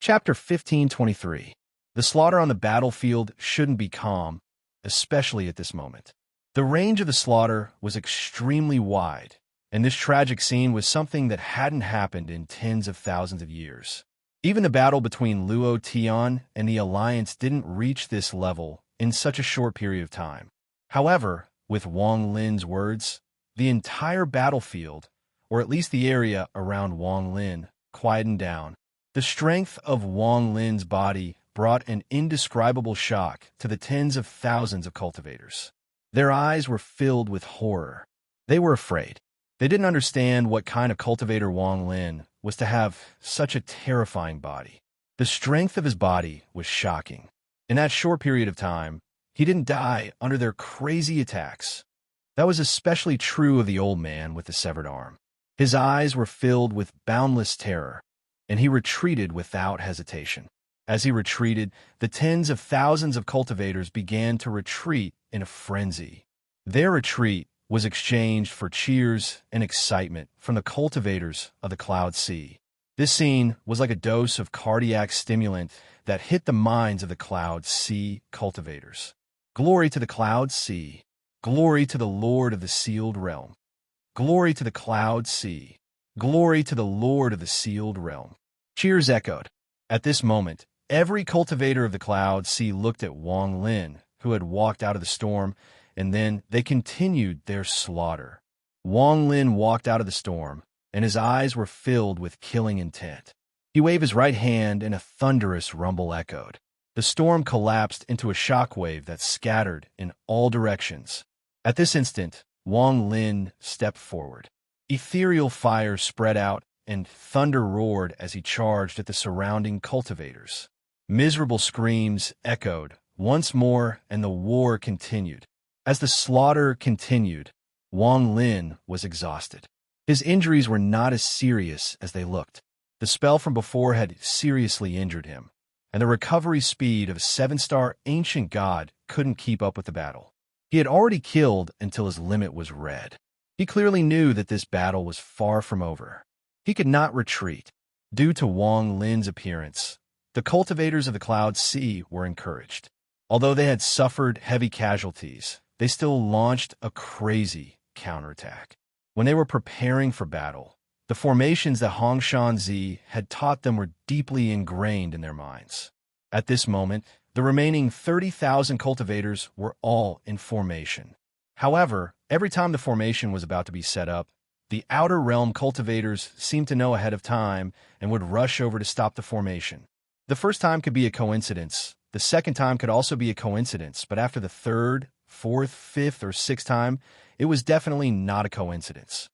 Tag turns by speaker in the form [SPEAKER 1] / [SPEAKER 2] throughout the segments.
[SPEAKER 1] Chapter 1523. The slaughter on the battlefield shouldn't be calm, especially at this moment. The range of the slaughter was extremely wide, and this tragic scene was something that hadn't happened in tens of thousands of years. Even the battle between Luo Tian and the Alliance didn't reach this level in such a short period of time. However, with Wang Lin's words, the entire battlefield, or at least the area around Wang Lin, quietened down. The strength of Wang Lin's body brought an indescribable shock to the tens of thousands of cultivators. Their eyes were filled with horror. They were afraid. They didn't understand what kind of cultivator Wang Lin was to have such a terrifying body. The strength of his body was shocking. In that short period of time, he didn't die under their crazy attacks. That was especially true of the old man with the severed arm. His eyes were filled with boundless terror, and he retreated without hesitation. As he retreated, the tens of thousands of cultivators began to retreat in a frenzy. Their retreat was exchanged for cheers and excitement from the cultivators of the Cloud Sea. This scene was like a dose of cardiac stimulant that hit the minds of the Cloud Sea cultivators. Glory to the Cloud Sea! Glory to the Lord of the Sealed Realm! Glory to the Cloud Sea! Glory to the Lord of the Sealed Realm! Cheers echoed. At this moment, every cultivator of the Cloud Sea looked at Wang Lin, who had walked out of the storm, and then they continued their slaughter. Wang Lin walked out of the storm, and his eyes were filled with killing intent. He waved his right hand, and a thunderous rumble echoed. The storm collapsed into a shockwave that scattered in all directions. At this instant, Wang Lin stepped forward. Ethereal fire spread out, and thunder roared as he charged at the surrounding cultivators. Miserable screams echoed once more, and the war continued. As the slaughter continued, Wang Lin was exhausted. His injuries were not as serious as they looked. The spell from before had seriously injured him, and the recovery speed of a 7-star ancient god couldn't keep up with the battle. He had already killed until his limit was red. He clearly knew that this battle was far from over. He could not retreat. Due to Wang Lin's appearance, the cultivators of the Cloud Sea were encouraged. Although they had suffered heavy casualties, they still launched a crazy counterattack. When they were preparing for battle, the formations that Hongshan Zi had taught them were deeply ingrained in their minds. At this moment, the remaining 30,000 cultivators were all in formation. However, every time the formation was about to be set up, the Outer Realm cultivators seemed to know ahead of time and would rush over to stop the formation. The first time could be a coincidence. The second time could also be a coincidence, but after the third, fourth, fifth, or sixth time, it was definitely not a coincidence.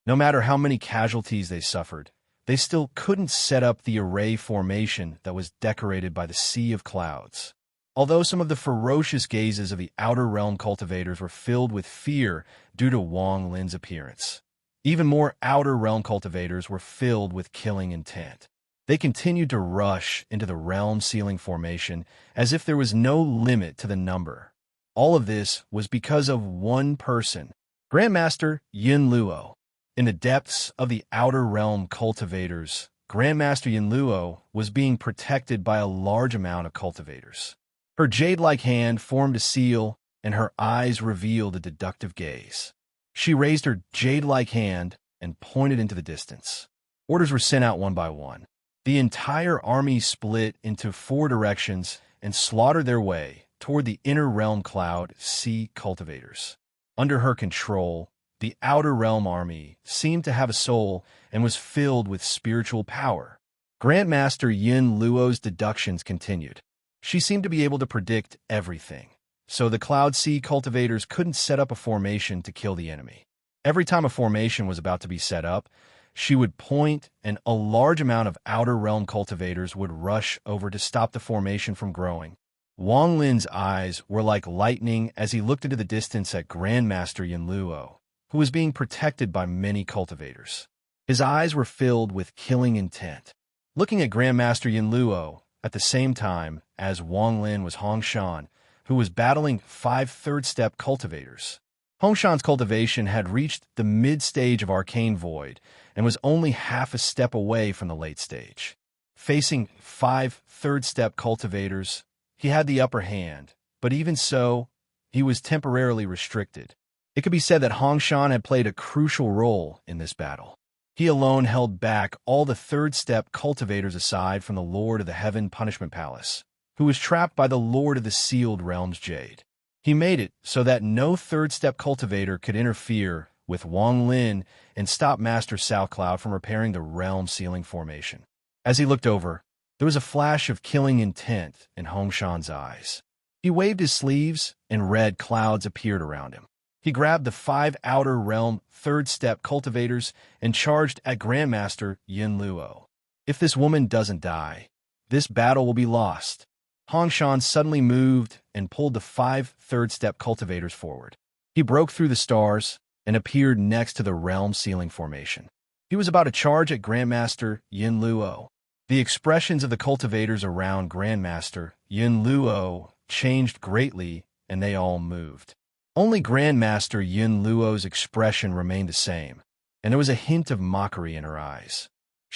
[SPEAKER 1] No matter how many casualties they suffered, they still couldn't set up the array formation that was decorated by the Sea of Clouds. Although some of the ferocious gazes of the Outer Realm cultivators were filled with fear due to Wang Lin's appearance, even more Outer Realm cultivators were filled with killing intent. They continued to rush into the realm sealing formation as if there was no limit to the number. All of this was because of one person, Grandmaster Yin Luo. In the depths of the Outer Realm cultivators, Grandmaster Yin Luo was being protected by a large amount of cultivators. Her jade-like hand formed a seal, and her eyes revealed a deductive gaze. She raised her jade-like hand and pointed into the distance. Orders were sent out one by one. The entire army split into 4 directions and slaughtered their way toward the Inner Realm Cloud Sea cultivators. Under her control, the Outer Realm army seemed to have a soul and was filled with spiritual power. Grandmaster Yin Luo's deductions continued. She seemed to be able to predict everything, so the Cloud Sea cultivators couldn't set up a formation to kill the enemy. Every time a formation was about to be set up, she would point, and a large amount of Outer Realm cultivators would rush over to stop the formation from growing. Wang Lin's eyes were like lightning as he looked into the distance at Grandmaster Yin Luo, who was being protected by many cultivators. His eyes were filled with killing intent. Looking at Grandmaster Yin Luo at the same time as Wang Lin was Hongshan, who was battling 5 third-step cultivators. Hongshan's cultivation had reached the mid-stage of Arcane Void and was only half a step away from the late stage. Facing 5 third-step cultivators, he had the upper hand, but even so, he was temporarily restricted. It could be said that Hong Shan had played a crucial role in this battle. He alone held back all the third-step cultivators aside from the Lord of the Heaven Punishment Palace, who was trapped by the Lord of the Sealed Realms Jade. He made it so that no third-step cultivator could interfere with Wang Lin and stop Master South Cloud from repairing the realm sealing formation. As he looked over, there was a flash of killing intent in Hong Shan's eyes. He waved his sleeves, and red clouds appeared around him. He grabbed the 5 outer realm third-step cultivators and charged at Grandmaster Yin Luo. If this woman doesn't die, this battle will be lost. Hong Shan suddenly moved and pulled the 5 third-step cultivators forward. He broke through the stars and appeared next to the realm sealing formation. He was about to charge at Grandmaster Yin Luo. The expressions of the cultivators around Grandmaster Yin Luo changed greatly, and they all moved. Only Grandmaster Yin Luo's expression remained the same, and there was a hint of mockery in her eyes.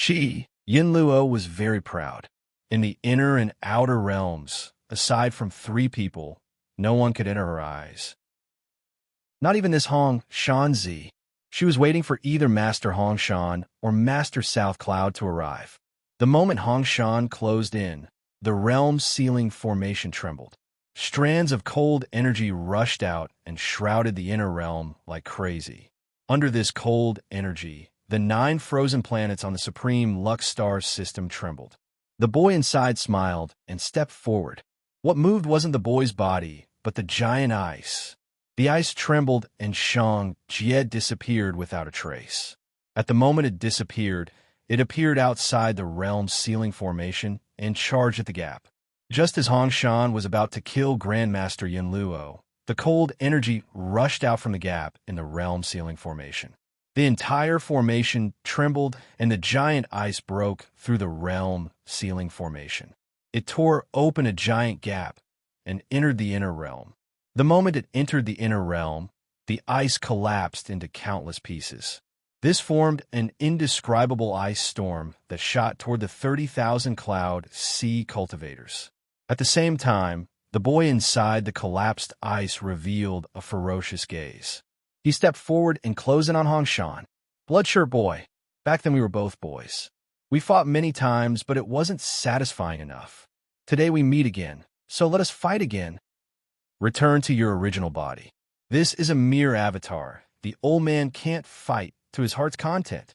[SPEAKER 1] Yin Luo, was very proud. In the inner and outer realms, aside from 3 people, no one could enter her eyes. Not even this Hong Shanzi. She was waiting for either Master Hong Shan or Master South Cloud to arrive. The moment Hong Shan closed in, the realm sealing formation trembled. Strands of cold energy rushed out and shrouded the inner realm like crazy. Under this cold energy, the 9 frozen planets on the Supreme Lux Star system trembled. The boy inside smiled and stepped forward. What moved wasn't the boy's body, but the giant ice. The ice trembled and Shang Jie disappeared without a trace. At the moment it disappeared, it appeared outside the realm's sealing formation and charged at the gap. Just as Hong Shan was about to kill Grandmaster Yin Luo, the cold energy rushed out from the gap in the realm sealing formation. The entire formation trembled and the giant ice broke through the realm sealing formation. It tore open a giant gap and entered the inner realm. The moment it entered the inner realm, the ice collapsed into countless pieces. This formed an indescribable ice storm that shot toward the 30,000 cloud sea cultivators. At the same time, the boy inside the collapsed ice revealed a ferocious gaze. He stepped forward and closed in on Hong Shan. "Bloodshirt boy, back then we were both boys. We fought many times, but it wasn't satisfying enough. Today we meet again, so let us fight again. Return to your original body. This is a mere avatar. The old man can't fight to his heart's content."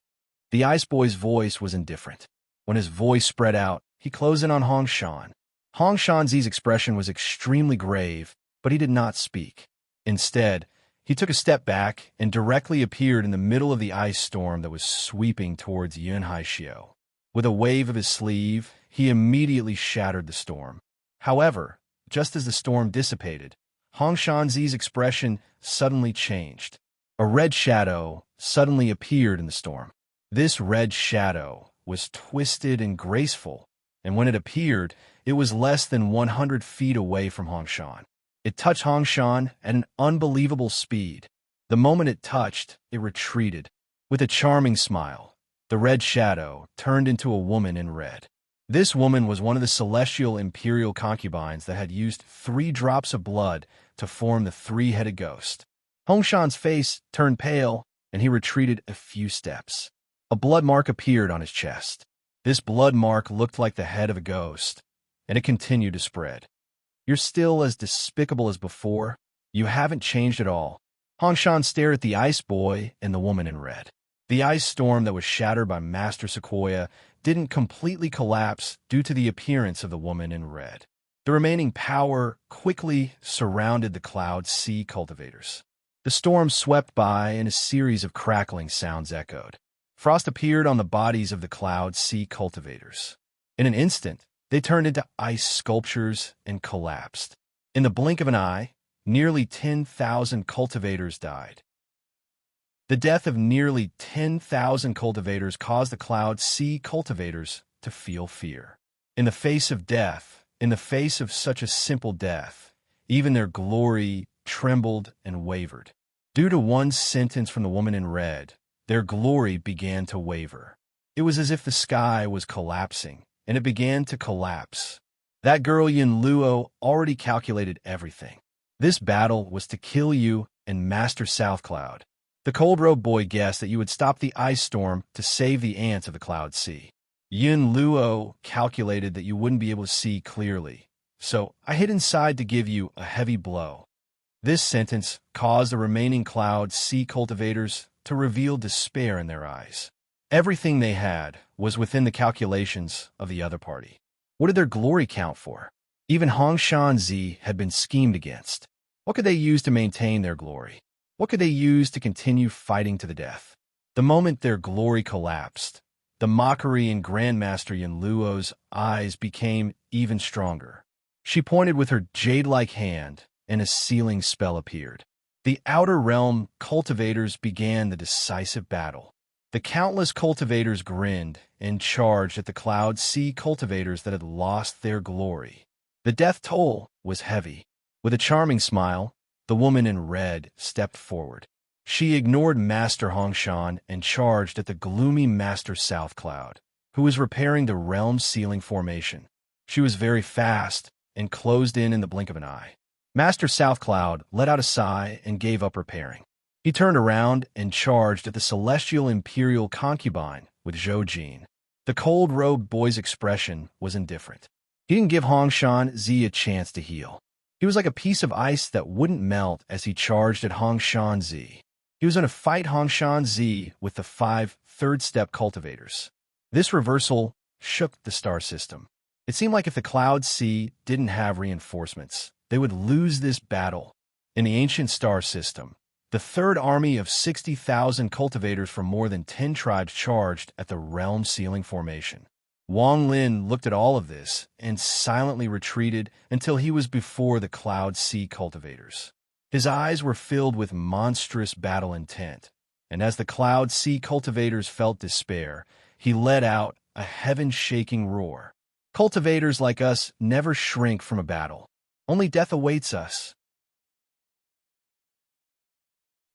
[SPEAKER 1] The ice boy's voice was indifferent. When his voice spread out, he closed in on Hong Shan. Hong Shanzi's expression was extremely grave, but he did not speak. Instead, he took a step back and directly appeared in the middle of the ice storm that was sweeping towards Yun Haixio. With a wave of his sleeve, he immediately shattered the storm. However, just as the storm dissipated, Hong Shanzi's expression suddenly changed. A red shadow suddenly appeared in the storm. This red shadow was twisted and graceful, and when it appeared, it was less than 100 feet away from Hong Shan. It touched Hong Shan at an unbelievable speed. The moment it touched, it retreated. With a charming smile, the red shadow turned into a woman in red. This woman was one of the celestial imperial concubines that had used 3 drops of blood to form the 3-headed ghost. Hong Shan's face turned pale, and he retreated a few steps. A blood mark appeared on his chest. This blood mark looked like the head of a ghost, and it continued to spread. "You're still as despicable as before. You haven't changed at all." Hong Shan stared at the ice boy and the woman in red. The ice storm that was shattered by Master Sequoia didn't completely collapse due to the appearance of the woman in red. The remaining power quickly surrounded the cloud sea cultivators. The storm swept by and a series of crackling sounds echoed. Frost appeared on the bodies of the cloud sea cultivators. In an instant, they turned into ice sculptures and collapsed. In the blink of an eye, nearly 10,000 cultivators died. The death of nearly 10,000 cultivators caused the cloud sea cultivators to feel fear. In the face of death, in the face of such a simple death, even their glory trembled and wavered. Due to one sentence from the woman in red, their glory began to waver. It was as if the sky was collapsing, and it began to collapse. That girl Yin Luo already calculated everything. This battle was to kill you and Master South Cloud. The Cold Robe Boy guessed that you would stop the ice storm to save the ants of the Cloud Sea. Yin Luo calculated that you wouldn't be able to see clearly, so I hid inside to give you a heavy blow. This sentence caused the remaining Cloud Sea cultivators to reveal despair in their eyes. Everything they had was within the calculations of the other party. What did their glory count for? Even Hongshan Zi had been schemed against. What could they use to maintain their glory? What could they use to continue fighting to the death? The moment their glory collapsed, the mockery in Grandmaster Yin Luo's eyes became even stronger. She pointed with her jade-like hand, and a sealing spell appeared. The Outer Realm cultivators began the decisive battle. The countless cultivators grinned and charged at the Cloud Sea cultivators that had lost their glory. The death toll was heavy. With a charming smile, the woman in red stepped forward. She ignored Master Hongshan and charged at the gloomy Master South Cloud, who was repairing the realm sealing formation. She was very fast and closed in the blink of an eye. Master South Cloud let out a sigh and gave up repairing. He turned around and charged at the Celestial Imperial Concubine with Zhou Jin. The Cold Robe Boy's expression was indifferent. He didn't give Hongshan Zi a chance to heal. He was like a piece of ice that wouldn't melt as he charged at Hongshan Zi. He was going to fight Hongshan Zi with the 5 third-step cultivators. This reversal shook the star system. It seemed like if the Cloud Sea didn't have reinforcements, they would lose this battle. In the ancient star system, the third army of 60,000 cultivators from more than 10 tribes charged at the realm sealing formation. Wang Lin looked at all of this and silently retreated until he was before the Cloud Sea cultivators. His eyes were filled with monstrous battle intent, and as the Cloud Sea cultivators felt despair, he let out a heaven-shaking roar. Cultivators like us never shrink from a battle. Only death awaits us.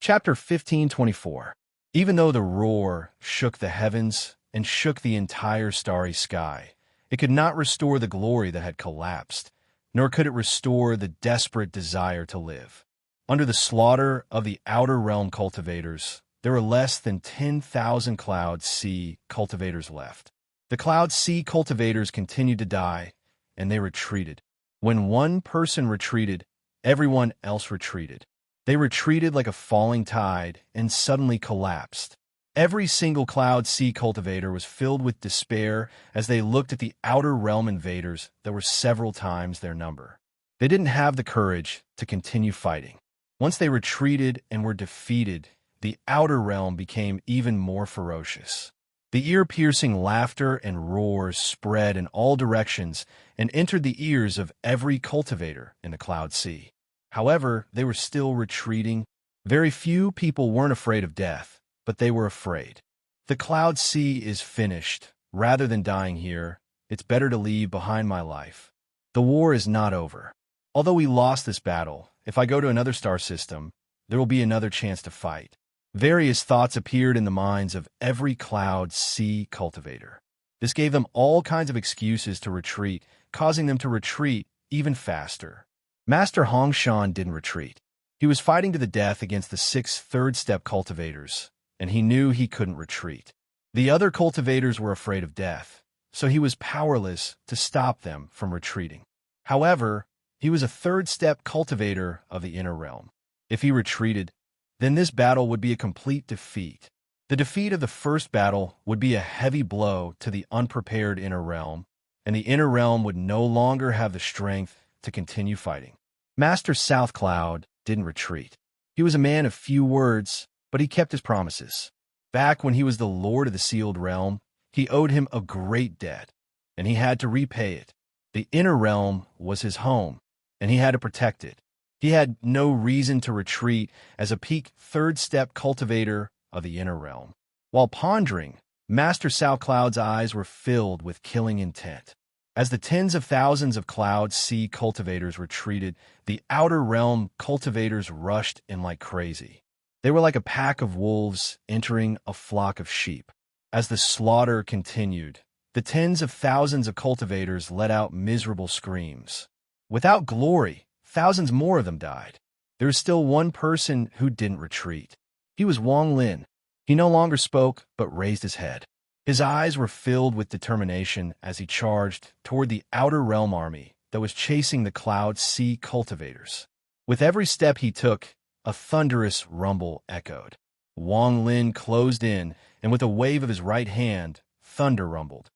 [SPEAKER 1] Chapter 1524. Even though the roar shook the heavens and shook the entire starry sky, it could not restore the glory that had collapsed, nor could it restore the desperate desire to live. Under the slaughter of the Outer Realm cultivators, there were less than 10,000 Cloud Sea cultivators left. The Cloud Sea cultivators continued to die, and they retreated. When one person retreated, everyone else retreated. They retreated like a falling tide and suddenly collapsed. Every single Cloud Sea cultivator was filled with despair as they looked at the Outer Realm invaders that were several times their number. They didn't have the courage to continue fighting. Once they retreated and were defeated, the Outer Realm became even more ferocious. The ear-piercing laughter and roars spread in all directions and entered the ears of every cultivator in the Cloud Sea. However, they were still retreating. Very few people weren't afraid of death, but they were afraid. The Cloud Sea is finished. Rather than dying here, it's better to leave behind my life. The war is not over. Although we lost this battle, if I go to another star system, there will be another chance to fight. Various thoughts appeared in the minds of every Cloud Sea cultivator. This gave them all kinds of excuses to retreat, causing them to retreat even faster. Master Hongshan didn't retreat. He was fighting to the death against the 6 third-step cultivators, and he knew he couldn't retreat. The other cultivators were afraid of death, so he was powerless to stop them from retreating. However, he was a third-step cultivator of the Inner Realm. If he retreated, then this battle would be a complete defeat. The defeat of the first battle would be a heavy blow to the unprepared Inner Realm, and the Inner Realm would no longer have the strength to continue fighting. Master South Cloud didn't retreat. He was a man of few words, but he kept his promises. Back when he was the Lord of the Sealed Realm, he owed him a great debt, and he had to repay it. The Inner Realm was his home, and he had to protect it. He had no reason to retreat as a peak third-step cultivator of the Inner Realm. While pondering, Master South Cloud's eyes were filled with killing intent. As the tens of thousands of Cloud Sea cultivators retreated, the Outer Realm cultivators rushed in like crazy. They were like a pack of wolves entering a flock of sheep. As the slaughter continued, The tens of thousands of cultivators let out miserable screams. Without glory, thousands more of them died. There was still one person who didn't retreat. He was Wang Lin. He no longer spoke, but raised his head. His eyes were filled with determination as he charged toward the Outer Realm army that was chasing the Cloud Sea cultivators. With every step he took, a thunderous rumble echoed. Wang Lin closed in, and with a wave of his right hand, thunder rumbled.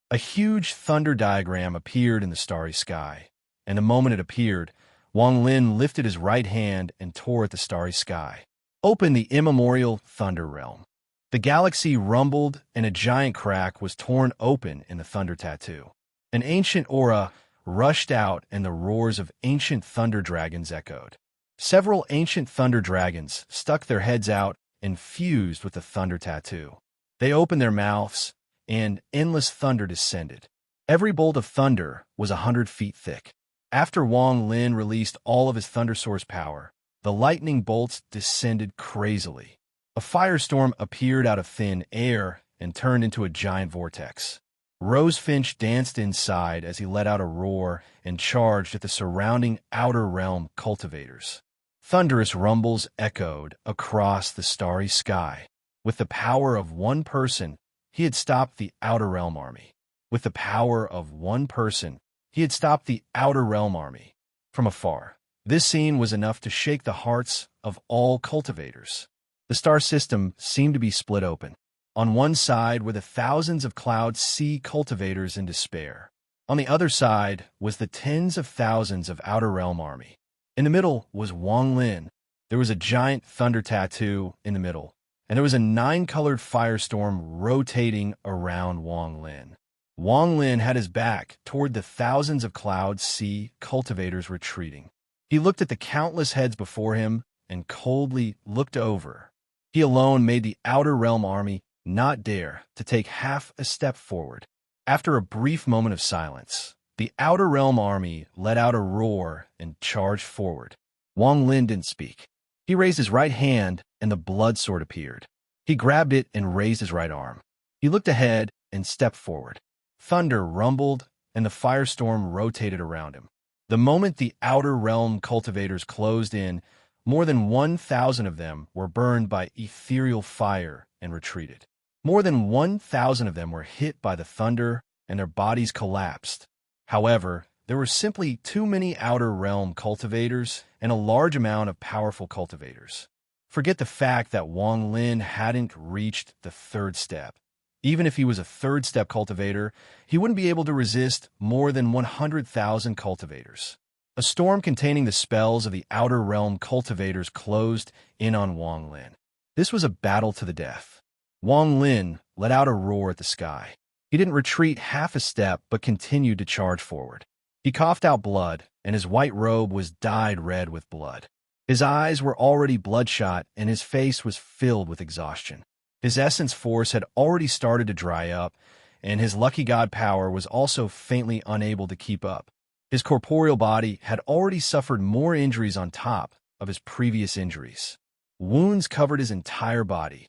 [SPEAKER 1] A huge thunder diagram appeared in the starry sky, and the moment it appeared, Wang Lin lifted his right hand and tore at the starry sky. Open the immemorial Thunder Realm. The galaxy rumbled, and a giant crack was torn open in the thunder tattoo. An ancient aura rushed out, and the roars of ancient thunder dragons echoed. Several ancient thunder dragons stuck their heads out and fused with the thunder tattoo. They opened their mouths, and endless thunder descended. Every bolt of thunder was 100 feet thick. After Wang Lin released all of his thunder source power, the lightning bolts descended crazily. A firestorm appeared out of thin air and turned into a giant vortex. Rosefinch danced inside as he let out a roar and charged at the surrounding Outer Realm cultivators. Thunderous rumbles echoed across the starry sky. With the power of one person, he had stopped the Outer Realm army. With the power of one person, he had stopped the Outer Realm army. From afar, this scene was enough to shake the hearts of all cultivators. The star system seemed to be split open. On one side were the thousands of Cloud Sea cultivators in despair. On the other side was the tens of thousands of Outer Realm army. In the middle was Wang Lin. There was a giant thunder tattoo in the middle, and there was a 9-colored firestorm rotating around Wang Lin. Wang Lin had his back toward the thousands of Cloud Sea cultivators retreating. He looked at the countless heads before him and coldly looked over. He alone made the Outer Realm army not dare to take half a step forward. After a brief moment of silence, the Outer Realm army let out a roar and charged forward. Wang Lin didn't speak. He raised his right hand, and the blood sword appeared. He grabbed it and raised his right arm. He looked ahead and stepped forward. Thunder rumbled, and the firestorm rotated around him. The moment the Outer Realm cultivators closed in, more than 1,000 of them were burned by ethereal fire and retreated. More than 1,000 of them were hit by the thunder, and their bodies collapsed. However, there were simply too many Outer Realm cultivators and a large amount of powerful cultivators. Forget the fact that Wang Lin hadn't reached the third step. Even if he was a third-step cultivator, he wouldn't be able to resist more than 100,000 cultivators. A storm containing the spells of the Outer Realm cultivators closed in on Wang Lin. This was a battle to the death. Wang Lin let out a roar at the sky. He didn't retreat half a step, but continued to charge forward. He coughed out blood, and his white robe was dyed red with blood. His eyes were already bloodshot, and his face was filled with exhaustion. His essence force had already started to dry up, and his lucky god power was also faintly unable to keep up. His corporeal body had already suffered more injuries on top of his previous injuries. Wounds covered his entire body.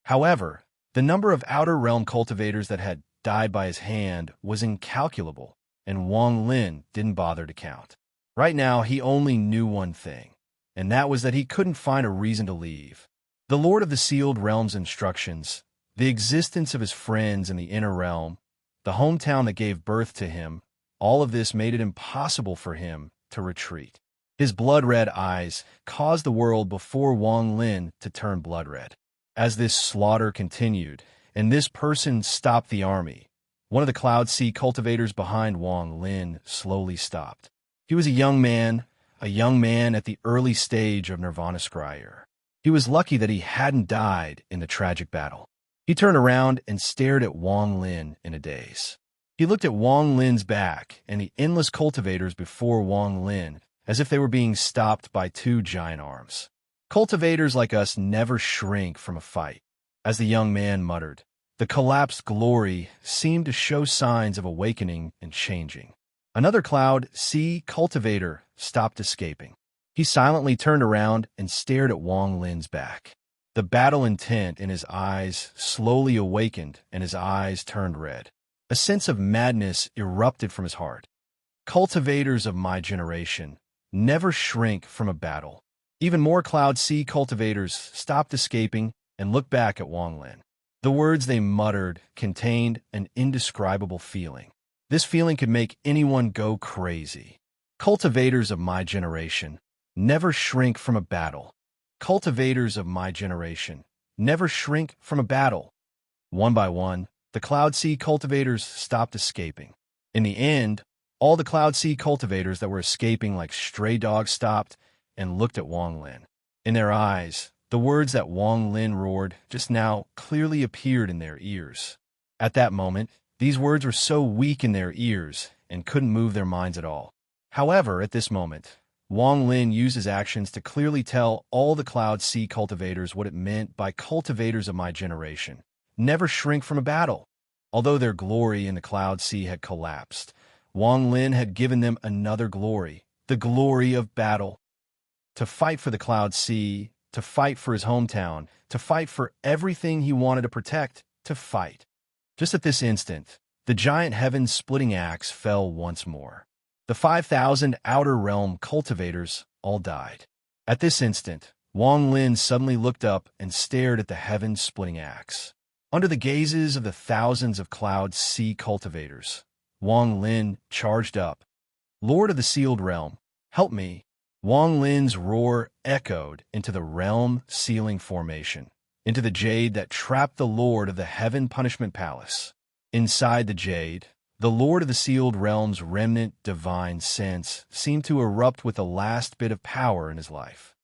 [SPEAKER 1] However, the number of Outer Realm cultivators that had died by his hand was incalculable, and Wang Lin didn't bother to count. Right now, he only knew one thing, and that was that he couldn't find a reason to leave. The Lord of the Sealed Realm's instructions, the existence of his friends in the Inner Realm, the hometown that gave birth to him, all of this made it impossible for him to retreat. His blood-red eyes caused the world before Wang Lin to turn blood-red. As this slaughter continued, and this person stopped the army, one of the Cloud Sea cultivators behind Wang Lin slowly stopped. He was a young man at the early stage of Nirvana Scryer. He was lucky that he hadn't died in the tragic battle. He turned around and stared at Wang Lin in a daze. He looked at Wang Lin's back and the endless cultivators before Wang Lin as if they were being stopped by 2 giant arms. Cultivators like us never shrink from a fight. As the young man muttered, the collapsed glory seemed to show signs of awakening and changing. Another Cloud Sea cultivator stopped escaping. He silently turned around and stared at Wang Lin's back. The battle intent in his eyes slowly awakened, and his eyes turned red. A sense of madness erupted from his heart. Cultivators of my generation, never shrink from a battle. Even more Cloud Sea cultivators stopped escaping and looked back at Wang Lin. The words they muttered contained an indescribable feeling. This feeling could make anyone go crazy. Cultivators of my generation, never shrink from a battle. Cultivators of my generation, never shrink from a battle. One by one, the Cloud Sea cultivators stopped escaping. In the end, all the Cloud Sea cultivators that were escaping like stray dogs stopped and looked at Wang Lin. In their eyes, the words that Wang Lin roared just now clearly appeared in their ears. At that moment, these words were so weak in their ears and couldn't move their minds at all. However, at this moment, Wang Lin used his actions to clearly tell all the Cloud Sea cultivators what it meant by cultivators of my generation. Never shrink from a battle. Although their glory in the Cloud Sea had collapsed, Wang Lin had given them another glory, the glory of battle. To fight for the Cloud Sea, to fight for his hometown, to fight for everything he wanted to protect, to fight. Just at this instant, the giant heaven-splitting axe fell once more. The 5,000 Outer Realm cultivators all died. At this instant, Wang Lin suddenly looked up and stared at the heaven-splitting axe. Under the gazes of the thousands of Cloud Sea cultivators, Wang Lin charged up. Lord of the Sealed Realm, help me. Wang Lin's roar echoed into the realm sealing formation, into the jade that trapped the Lord of the Heaven Punishment Palace. Inside the jade, the Lord of the Sealed Realm's remnant divine sense seemed to erupt with the last bit of power in his life.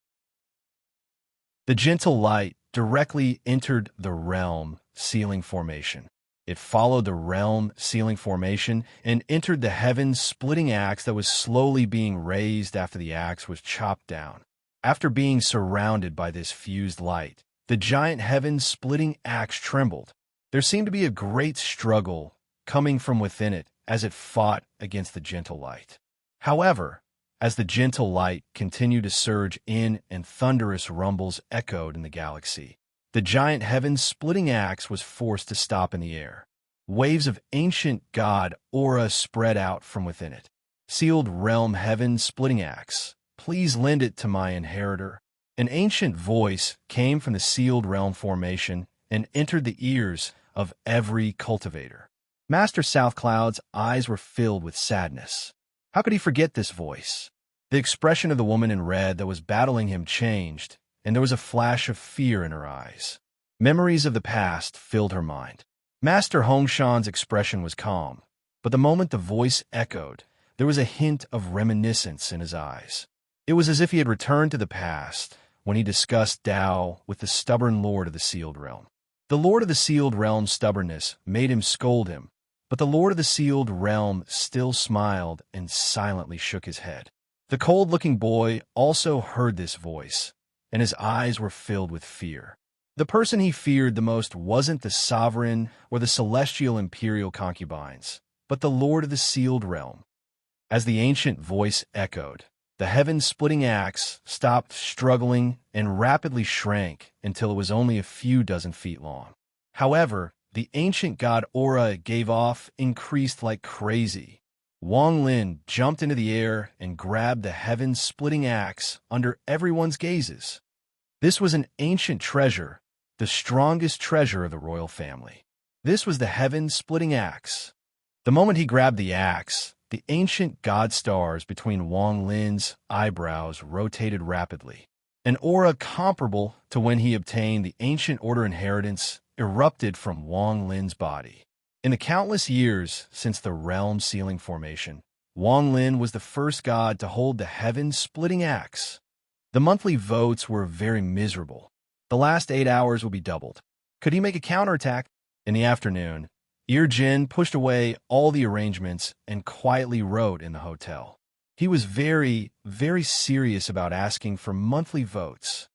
[SPEAKER 1] The gentle light directly entered the realm sealing formation. It followed the realm sealing formation and entered the heaven-splitting axe that was slowly being raised after the axe was chopped down. After being surrounded by this fused light, the giant heaven-splitting axe trembled. There seemed to be a great struggle coming from within it as it fought against the gentle light. However, as the gentle light continued to surge in and thunderous rumbles echoed in the galaxy, the giant heaven-splitting axe was forced to stop in the air. Waves of ancient god aura spread out from within it. Sealed realm heaven-splitting axe, please lend it to my inheritor. An ancient voice came from the sealed realm formation and entered the ears of every cultivator. Master South Cloud's eyes were filled with sadness. How could he forget this voice? The expression of the woman in red that was battling him changed, and there was a flash of fear in her eyes. Memories of the past filled her mind. Master Hongshan's expression was calm, but the moment the voice echoed, there was a hint of reminiscence in his eyes. It was as if he had returned to the past when he discussed Dao with the stubborn Lord of the Sealed Realm. The Lord of the Sealed Realm's stubbornness made him scold him, but the Lord of the Sealed Realm still smiled and silently shook his head. The cold-looking boy also heard this voice, and his eyes were filled with fear. The person he feared the most wasn't the sovereign or the celestial imperial concubines, but the Lord of the Sealed Realm. As the ancient voice echoed, the heaven-splitting axe stopped struggling and rapidly shrank until it was only a few dozen feet long. However, the ancient god aura it gave off increased like crazy. Wang Lin jumped into the air and grabbed the heaven-splitting axe under everyone's gazes. This was an ancient treasure, the strongest treasure of the royal family. This was the heaven-splitting axe. The moment he grabbed the axe, the ancient god stars between Wang Lin's eyebrows rotated rapidly. An aura comparable to when he obtained the ancient order inheritance erupted from Wang Lin's body. In the countless years since the realm sealing formation, Wang Lin was the first god to hold the heaven-splitting axe. The monthly votes were very miserable. The last 8 hours would be doubled. Could he make a counterattack? In the afternoon, Jin pushed away all the arrangements and quietly wrote in the hotel. He was very, very serious about asking for monthly votes.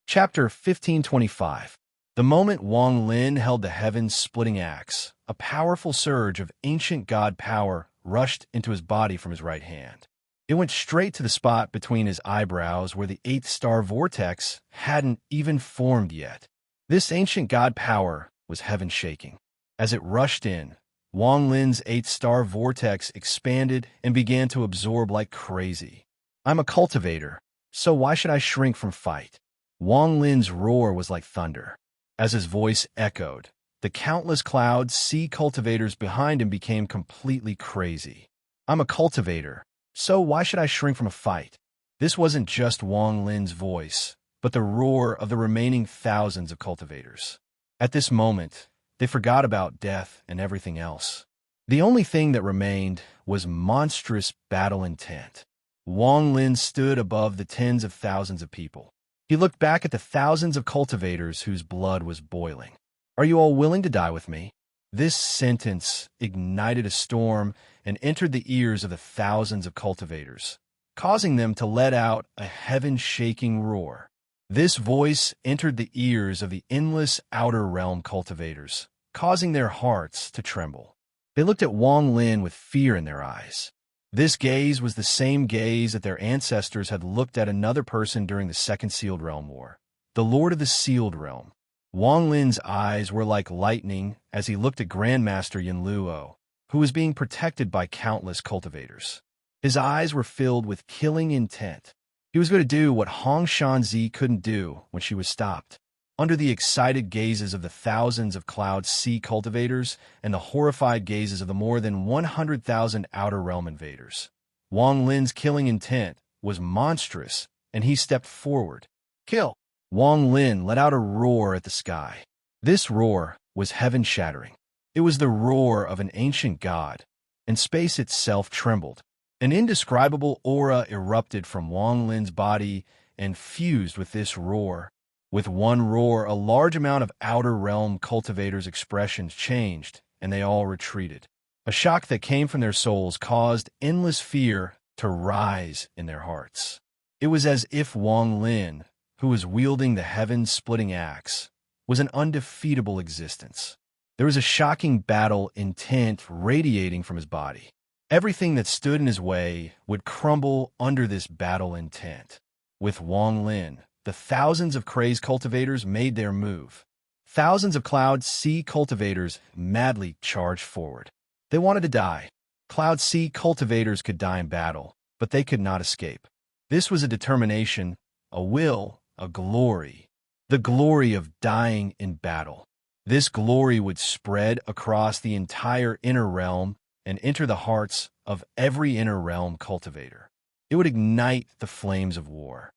[SPEAKER 1] Chapter 1525. The moment Wang Lin held the heaven-splitting axe, a powerful surge of ancient god power rushed into his body from his right hand. It went straight to the spot between his eyebrows where the eighth star vortex hadn't even formed yet. This ancient god power was heaven-shaking. As it rushed in, Wang Lin's eighth star vortex expanded and began to absorb like crazy. I'm a cultivator, so why should I shrink from fight? Wang Lin's roar was like thunder. As his voice echoed, the countless cloud sea cultivators behind him became completely crazy. I'm a cultivator, so why should I shrink from a fight? This wasn't just Wang Lin's voice, but the roar of the remaining thousands of cultivators. At this moment, they forgot about death and everything else. The only thing that remained was monstrous battle intent. Wang Lin stood above the tens of thousands of people. He looked back at the thousands of cultivators whose blood was boiling. Are you all willing to die with me? This sentence ignited a storm and entered the ears of the thousands of cultivators, causing them to let out a heaven-shaking roar. This voice entered the ears of the endless outer realm cultivators, causing their hearts to tremble. They looked at Wang Lin with fear in their eyes. This gaze was the same gaze that their ancestors had looked at another person during the Second Sealed Realm War, the Lord of the Sealed Realm. Wang Lin's eyes were like lightning as he looked at Grandmaster Yin Luo, who was being protected by countless cultivators. His eyes were filled with killing intent. He was going to do what Hong Shanzi couldn't do when she was stopped. Under the excited gazes of the thousands of Cloud Sea cultivators and the horrified gazes of the more than 100,000 Outer Realm invaders, Wang Lin's killing intent was monstrous, and he stepped forward. Kill! Wang Lin let out a roar at the sky. This roar was heaven-shattering. It was the roar of an ancient god, and space itself trembled. An indescribable aura erupted from Wang Lin's body and fused with this roar. With one roar, a large amount of Outer Realm cultivators' expressions changed, and they all retreated. A shock that came from their souls caused endless fear to rise in their hearts. It was as if Wang Lin, who was wielding the heaven-splitting axe, was an undefeatable existence. There was a shocking battle intent radiating from his body. Everything that stood in his way would crumble under this battle intent. With Wang Lin, the thousands of crazed cultivators made their move. Thousands of Cloud Sea cultivators madly charged forward. They wanted to die. Cloud Sea cultivators could die in battle, but they could not escape. This was a determination, a will, a glory. The glory of dying in battle. This glory would spread across the entire inner realm and enter the hearts of every inner realm cultivator. It would ignite the flames of war.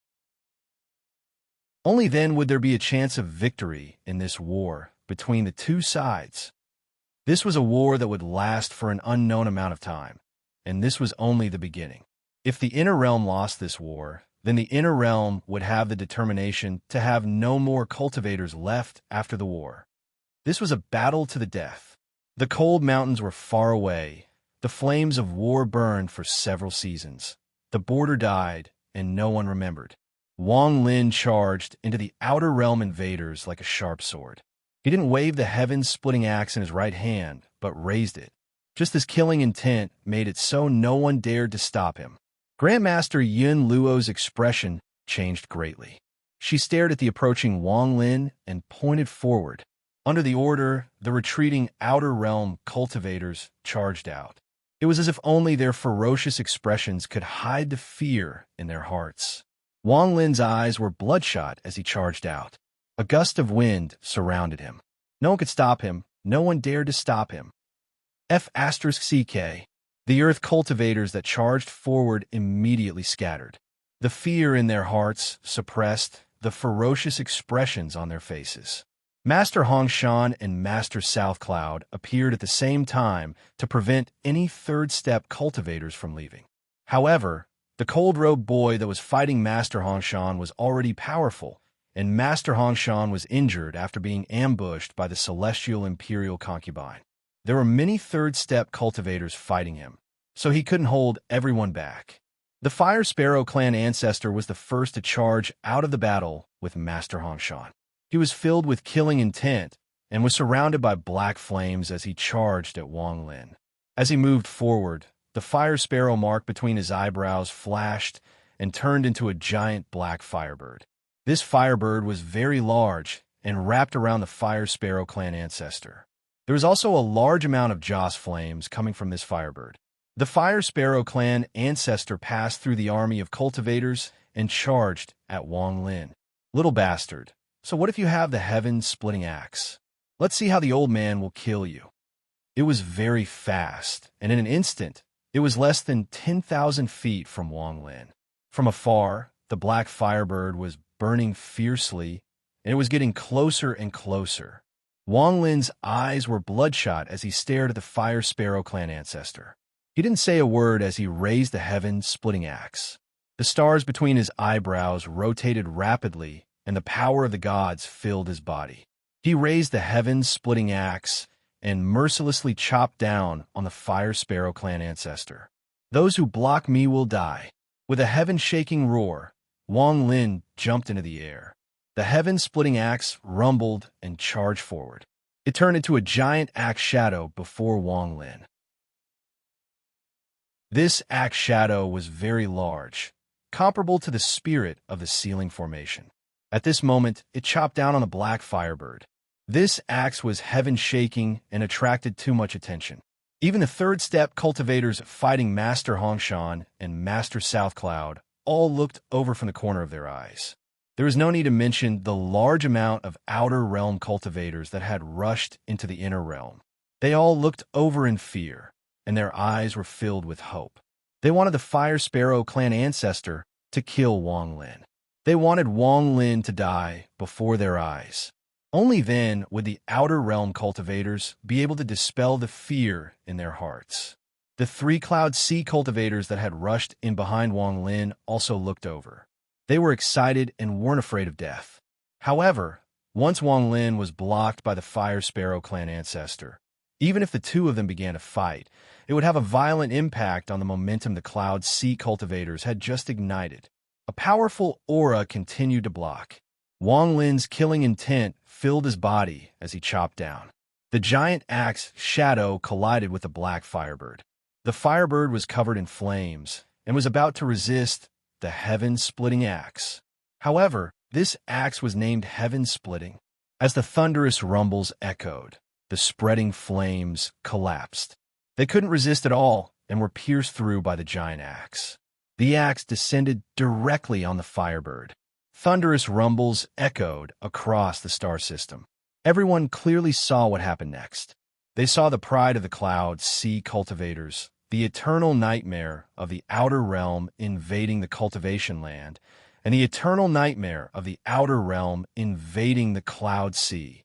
[SPEAKER 1] Only then would there be a chance of victory in this war between the two sides. This was a war that would last for an unknown amount of time, and this was only the beginning. If the inner realm lost this war, then the inner realm would have the determination to have no more cultivators left after the war. This was a battle to the death. The cold mountains were far away. The flames of war burned for several seasons. The border died, and no one remembered. Wang Lin charged into the Outer Realm invaders like a sharp sword. He didn't wave the heaven-splitting axe in his right hand, but raised it. Just as killing intent made it so no one dared to stop him. Grandmaster Yin Luo's expression changed greatly. She stared at the approaching Wang Lin and pointed forward. Under the order, the retreating Outer Realm cultivators charged out. It was as if only their ferocious expressions could hide the fear in their hearts. Wang Lin's eyes were bloodshot as he charged out. A gust of wind surrounded him. No one could stop him. No one dared to stop him. F***CK. The earth cultivators that charged forward immediately scattered. The fear in their hearts suppressed the ferocious expressions on their faces. Master Hongshan and Master South Cloud appeared at the same time to prevent any third-step cultivators from leaving. However, the cold-robed boy that was fighting Master Hongshan was already powerful, and Master Hongshan was injured after being ambushed by the Celestial Imperial Concubine. There were many third-step cultivators fighting him, so he couldn't hold everyone back. The Fire Sparrow clan ancestor was the first to charge out of the battle with Master Hongshan. He was filled with killing intent and was surrounded by black flames as he charged at Wang Lin. As he moved forward, the fire sparrow mark between his eyebrows flashed and turned into a giant black firebird. This firebird was very large and wrapped around the fire sparrow clan ancestor. There was also a large amount of joss flames coming from this firebird. The fire sparrow clan ancestor passed through the army of cultivators and charged at Wang Lin. Little bastard, so what if you have the heaven-splitting axe? Let's see how the old man will kill you. It was very fast, and in an instant, it was less than 10,000 feet from Wang Lin. From afar, the black firebird was burning fiercely, and it was getting closer and closer. Wang Lin's eyes were bloodshot as he stared at the fire sparrow clan ancestor. He didn't say a word as he raised the heaven-splitting axe. The stars between his eyebrows rotated rapidly, and the power of the gods filled his body. He raised the heaven-splitting axe and mercilessly chopped down on the fire sparrow clan ancestor. Those who block me will die. With a heaven-shaking roar, Wang Lin jumped into the air. The heaven-splitting axe rumbled and charged forward. It turned into a giant axe shadow before Wang Lin. This axe shadow was very large, comparable to the spirit of the ceiling formation. At this moment, it chopped down on the black firebird. This axe was heaven-shaking and attracted too much attention. Even the third-step cultivators fighting Master Hongshan and Master South Cloud all looked over from the corner of their eyes. There is no need to mention the large amount of outer realm cultivators that had rushed into the inner realm. They all looked over in fear, and their eyes were filled with hope. They wanted the fire sparrow clan ancestor to kill Wang Lin. They wanted Wang Lin to die before their eyes. Only then would the outer realm cultivators be able to dispel the fear in their hearts. The three Cloud Sea cultivators that had rushed in behind Wang Lin also looked over. They were excited and weren't afraid of death. However, once Wang Lin was blocked by the fire sparrow clan ancestor, even if the two of them began to fight, it would have a violent impact on the momentum the Cloud Sea cultivators had just ignited. A powerful aura continued to block. Wang Lin's killing intent filled his body as he chopped down. The giant axe shadow collided with the black firebird. The firebird was covered in flames and was about to resist the heaven-splitting axe. However, this axe was named heaven-splitting. As the thunderous rumbles echoed, the spreading flames collapsed. They couldn't resist at all and were pierced through by the giant axe. The axe descended directly on the firebird. Thunderous rumbles echoed across the star system. Everyone clearly saw what happened next. They saw the pride of the Cloud Sea cultivators, the eternal nightmare of the outer realm invading the cultivation land, and the eternal nightmare of the outer realm invading the Cloud Sea.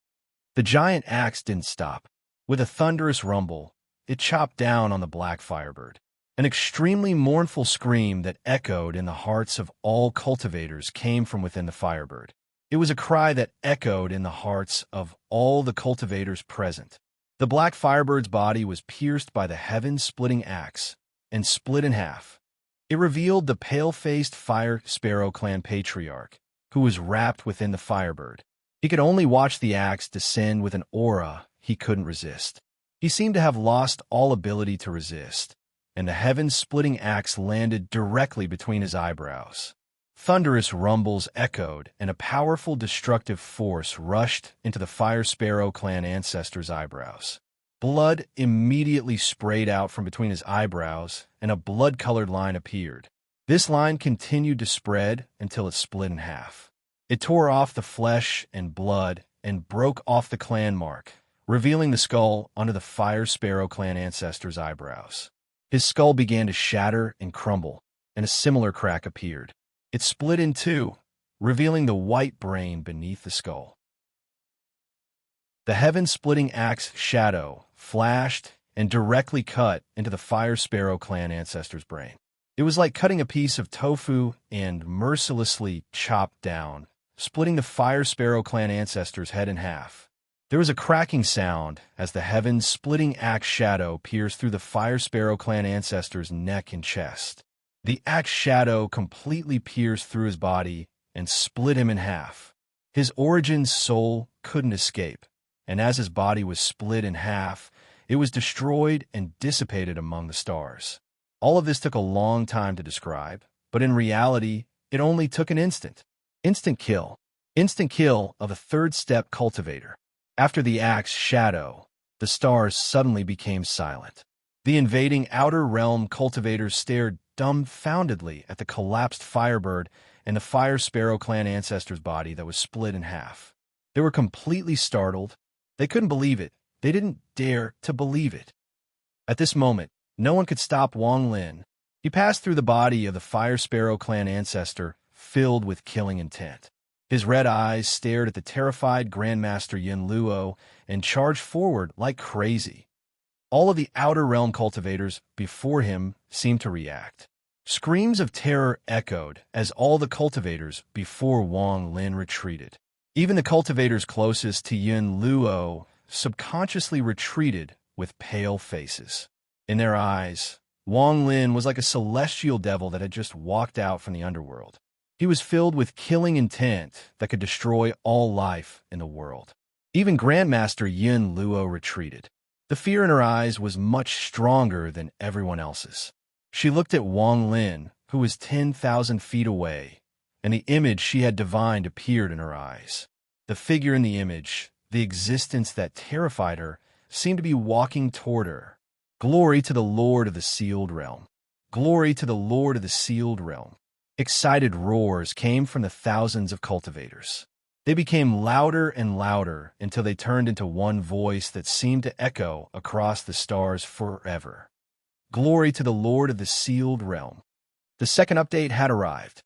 [SPEAKER 1] The giant axe didn't stop. With a thunderous rumble, it chopped down on the black firebird. An extremely mournful scream that echoed in the hearts of all cultivators came from within the firebird. It was a cry that echoed in the hearts of all the cultivators present. The black firebird's body was pierced by the heaven-splitting axe and split in half. It revealed the pale-faced fire sparrow clan patriarch, who was wrapped within the firebird. He could only watch the axe descend with an aura he couldn't resist. He seemed to have lost all ability to resist, and the heaven-splitting axe landed directly between his eyebrows. Thunderous rumbles echoed, and a powerful destructive force rushed into the fire sparrow clan ancestor's eyebrows. Blood immediately sprayed out from between his eyebrows, and a blood-colored line appeared. This line continued to spread until it split in half. It tore off the flesh and blood and broke off the clan mark, revealing the skull under the fire sparrow clan ancestor's eyebrows. His skull began to shatter and crumble, and a similar crack appeared. It split in two, revealing the white brain beneath the skull. The heaven-splitting axe shadow flashed and directly cut into the fire sparrow clan ancestor's brain. It was like cutting a piece of tofu and mercilessly chopped down, splitting the fire sparrow clan ancestor's head in half. There was a cracking sound as the heaven-splitting axe shadow pierced through the fire sparrow clan ancestor's neck and chest. The axe shadow completely pierced through his body and split him in half. His origin's soul couldn't escape, and as his body was split in half, it was destroyed and dissipated among the stars. All of this took a long time to describe, but in reality, it only took an instant. Instant kill. Instant kill of a third-step cultivator. After the axe's shadow, the stars suddenly became silent. The invading outer realm cultivators stared dumbfoundedly at the collapsed firebird and the fire sparrow clan ancestor's body that was split in half. They were completely startled. They couldn't believe it. They didn't dare to believe it. At this moment, no one could stop Wang Lin. He passed through the body of the fire sparrow clan ancestor, filled with killing intent. His red eyes stared at the terrified Grandmaster Yin Luo and charged forward like crazy. All of the outer realm cultivators before him seemed to react. Screams of terror echoed as all the cultivators before Wang Lin retreated. Even the cultivators closest to Yin Luo subconsciously retreated with pale faces. In their eyes, Wang Lin was like a celestial devil that had just walked out from the underworld. He was filled with killing intent that could destroy all life in the world. Even Grandmaster Yin Luo retreated. The fear in her eyes was much stronger than everyone else's. She looked at Wang Lin, who was 10,000 feet away, and the image she had divined appeared in her eyes. The figure in the image, the existence that terrified her, seemed to be walking toward her. Glory to the Lord of the Sealed Realm. Glory to the Lord of the Sealed Realm. Excited roars came from the thousands of cultivators. They became louder and louder until they turned into one voice that seemed to echo across the stars forever. Glory to the Lord of the Sealed Realm. The second update had arrived.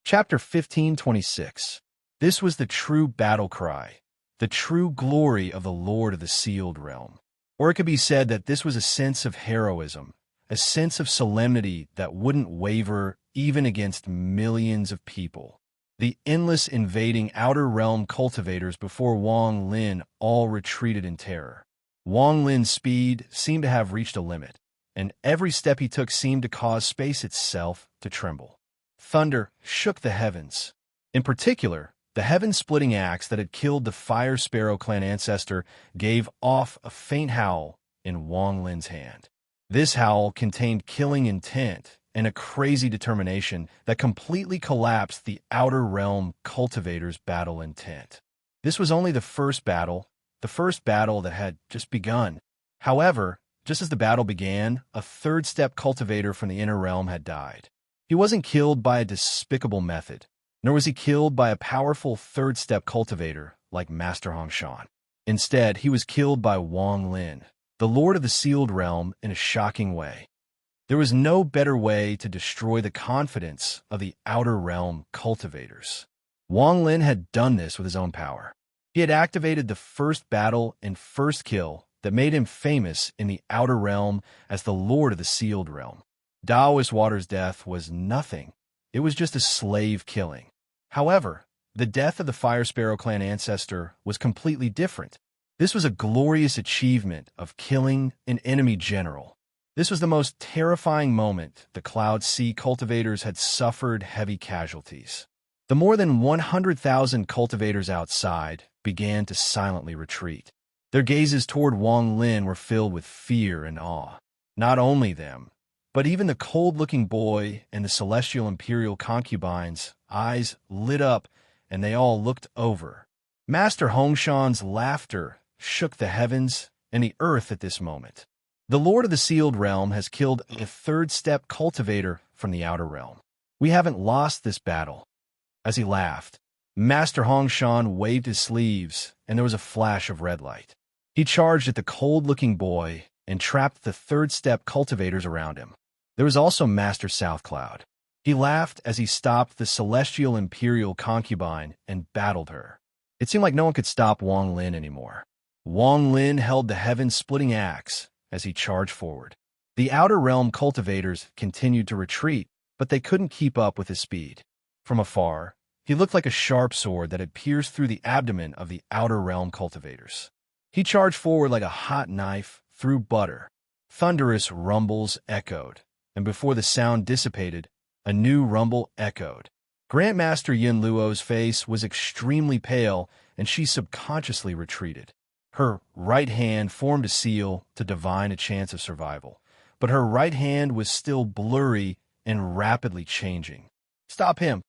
[SPEAKER 1] Chapter 15:26. This was the true battle cry, the true glory of the Lord of the Sealed Realm. Or it could be said that this was a sense of heroism, a sense of solemnity that wouldn't waver even against millions of people. The endless invading outer realm cultivators before Wang Lin all retreated in terror. Wang Lin's speed seemed to have reached a limit, and every step he took seemed to cause space itself to tremble. Thunder shook the heavens. In particular, the heaven-splitting axe that had killed the fire sparrow clan ancestor gave off a faint howl in Wang Lin's hand. This howl contained killing intent and a crazy determination that completely collapsed the outer realm cultivators' battle intent. This was only the first battle that had just begun. However, just as the battle began, a third-step cultivator from the inner realm had died. He wasn't killed by a despicable method, nor was he killed by a powerful third-step cultivator like Master Hongshan. Instead, he was killed by Wang Lin, the Lord of the Sealed Realm, in a shocking way. There was no better way to destroy the confidence of the outer realm cultivators. Wang Lin had done this with his own power. He had activated the first battle and first kill that made him famous in the outer realm as the Lord of the Sealed Realm. Daoist Water's death was nothing. It was just a slave killing. However, the death of the Fire Sparrow clan ancestor was completely different. This was a glorious achievement of killing an enemy general. This was the most terrifying moment the Cloud Sea cultivators had suffered heavy casualties. The more than 100,000 cultivators outside began to silently retreat. Their gazes toward Wang Lin were filled with fear and awe. Not only them, but even the cold-looking boy and the celestial imperial concubines' eyes lit up, and they all looked over. Master Hongshan's laughter shook the heavens and the earth at this moment. The Lord of the Sealed Realm has killed a third-step cultivator from the outer realm. We haven't lost this battle. As he laughed, Master Hongshan waved his sleeves, and there was a flash of red light. He charged at the cold-looking boy and trapped the third-step cultivators around him. There was also Master Southcloud. He laughed as he stopped the celestial imperial concubine and battled her. It seemed like no one could stop Wang Lin anymore. Wang Lin held the heaven-splitting axe as he charged forward. The outer realm cultivators continued to retreat, but they couldn't keep up with his speed. From afar, he looked like a sharp sword that had pierced through the abdomen of the outer realm cultivators. He charged forward like a hot knife through butter. Thunderous rumbles echoed, and before the sound dissipated, a new rumble echoed. Grandmaster Yin Luo's face was extremely pale, and she subconsciously retreated. Her right hand formed a seal to divine a chance of survival, but her right hand was still blurry and rapidly changing. "Stop him!"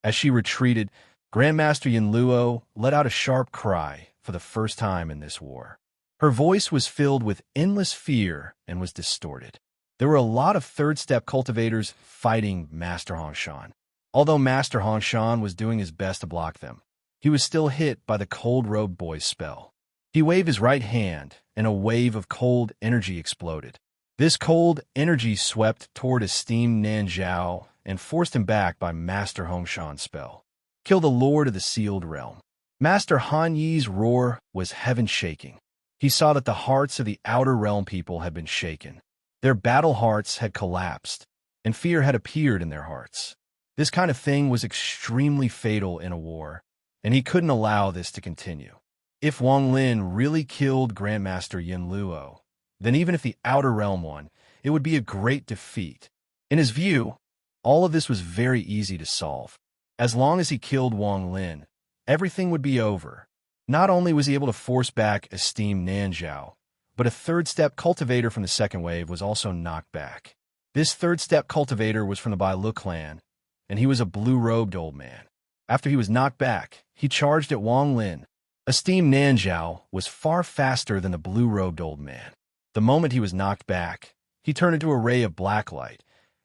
[SPEAKER 1] As she retreated, Grandmaster Yinluo let out a sharp cry for the first time in this war. Her voice was filled with endless fear and was distorted. There were a lot of third-step cultivators fighting Master Hongshan. Although Master Hongshan was doing his best to block them, he was still hit by the cold-robed boy's spell. He waved his right hand, and a wave of cold energy exploded. This cold energy swept toward esteemed Nanzhao and forced him back by Master Hongshan's spell. "Kill the Lord of the Sealed Realm." Master Han Yi's roar was heaven-shaking. He saw that the hearts of the Outer Realm people had been shaken. Their battle hearts had collapsed, and fear had appeared in their hearts. This kind of thing was extremely fatal in a war, and he couldn't allow this to continue. If Wang Lin really killed Grandmaster Yinluo, then even if the Outer Realm won, it would be a great defeat. In his view, all of this was very easy to solve. As long as he killed Wang Lin, everything would be over. Not only was he able to force back esteemed Nanzhao, but a third-step cultivator from the second wave was also knocked back. This third-step cultivator was from the Bailu clan, and he was a blue-robed old man. After he was knocked back, he charged at Wang Lin. Esteemed Nanzhao was far faster than the blue-robed old man. The moment he was knocked back, he turned into a ray of black light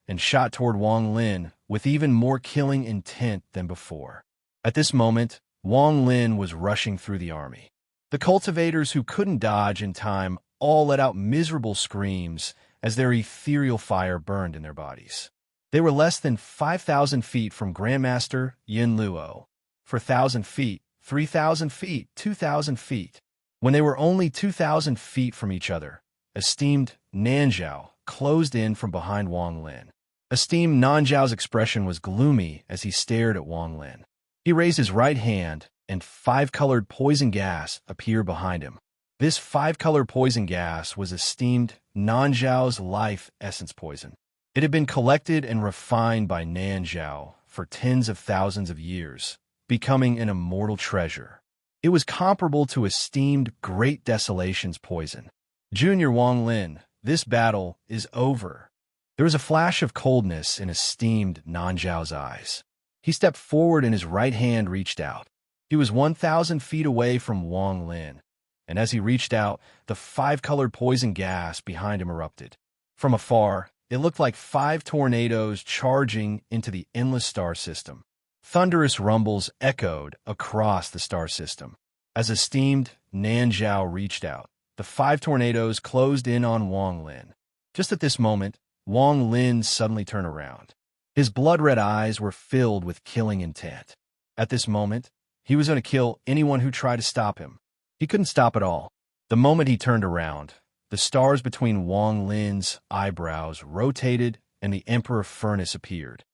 [SPEAKER 1] and shot toward Wang Lin with even more killing intent than before. At this moment, Wang Lin was rushing through the army. The cultivators who couldn't dodge in time all let out miserable screams as their ethereal fire burned in their bodies. They were less than 5,000 feet from Grandmaster Yinluo. 4,000 feet, 3,000 feet, 2,000 feet. When they were only 2,000 feet from each other, esteemed Nanzhao closed in from behind Wang Lin. Esteemed Nanzhao's expression was gloomy as he stared at Wang Lin. He raised his right hand, and 5-colored poison gas appeared behind him. This 5-colored poison gas was esteemed Nanzhao's life essence poison. It had been collected and refined by Nanzhao for tens of thousands of years, becoming an immortal treasure. It was comparable to esteemed Great Desolation's poison. "Junior Wang Lin, this battle is over." There was a flash of coldness in esteemed Nanzhao's eyes. He stepped forward and his right hand reached out. He was 1,000 feet away from Wang Lin, and as he reached out, the 5-colored poison gas behind him erupted. From afar, it looked like 5 tornadoes charging into the endless star system. Thunderous rumbles echoed across the star system. As esteemed Nanzhao reached out, the 5 tornadoes closed in on Wang Lin. Just at this moment, Wang Lin suddenly turned around. His blood-red eyes were filled with killing intent. At this moment, he was going to kill anyone who tried to stop him. He couldn't stop at all. The moment he turned around, the stars between Wang Lin's eyebrows rotated and the Emperor Furnace appeared.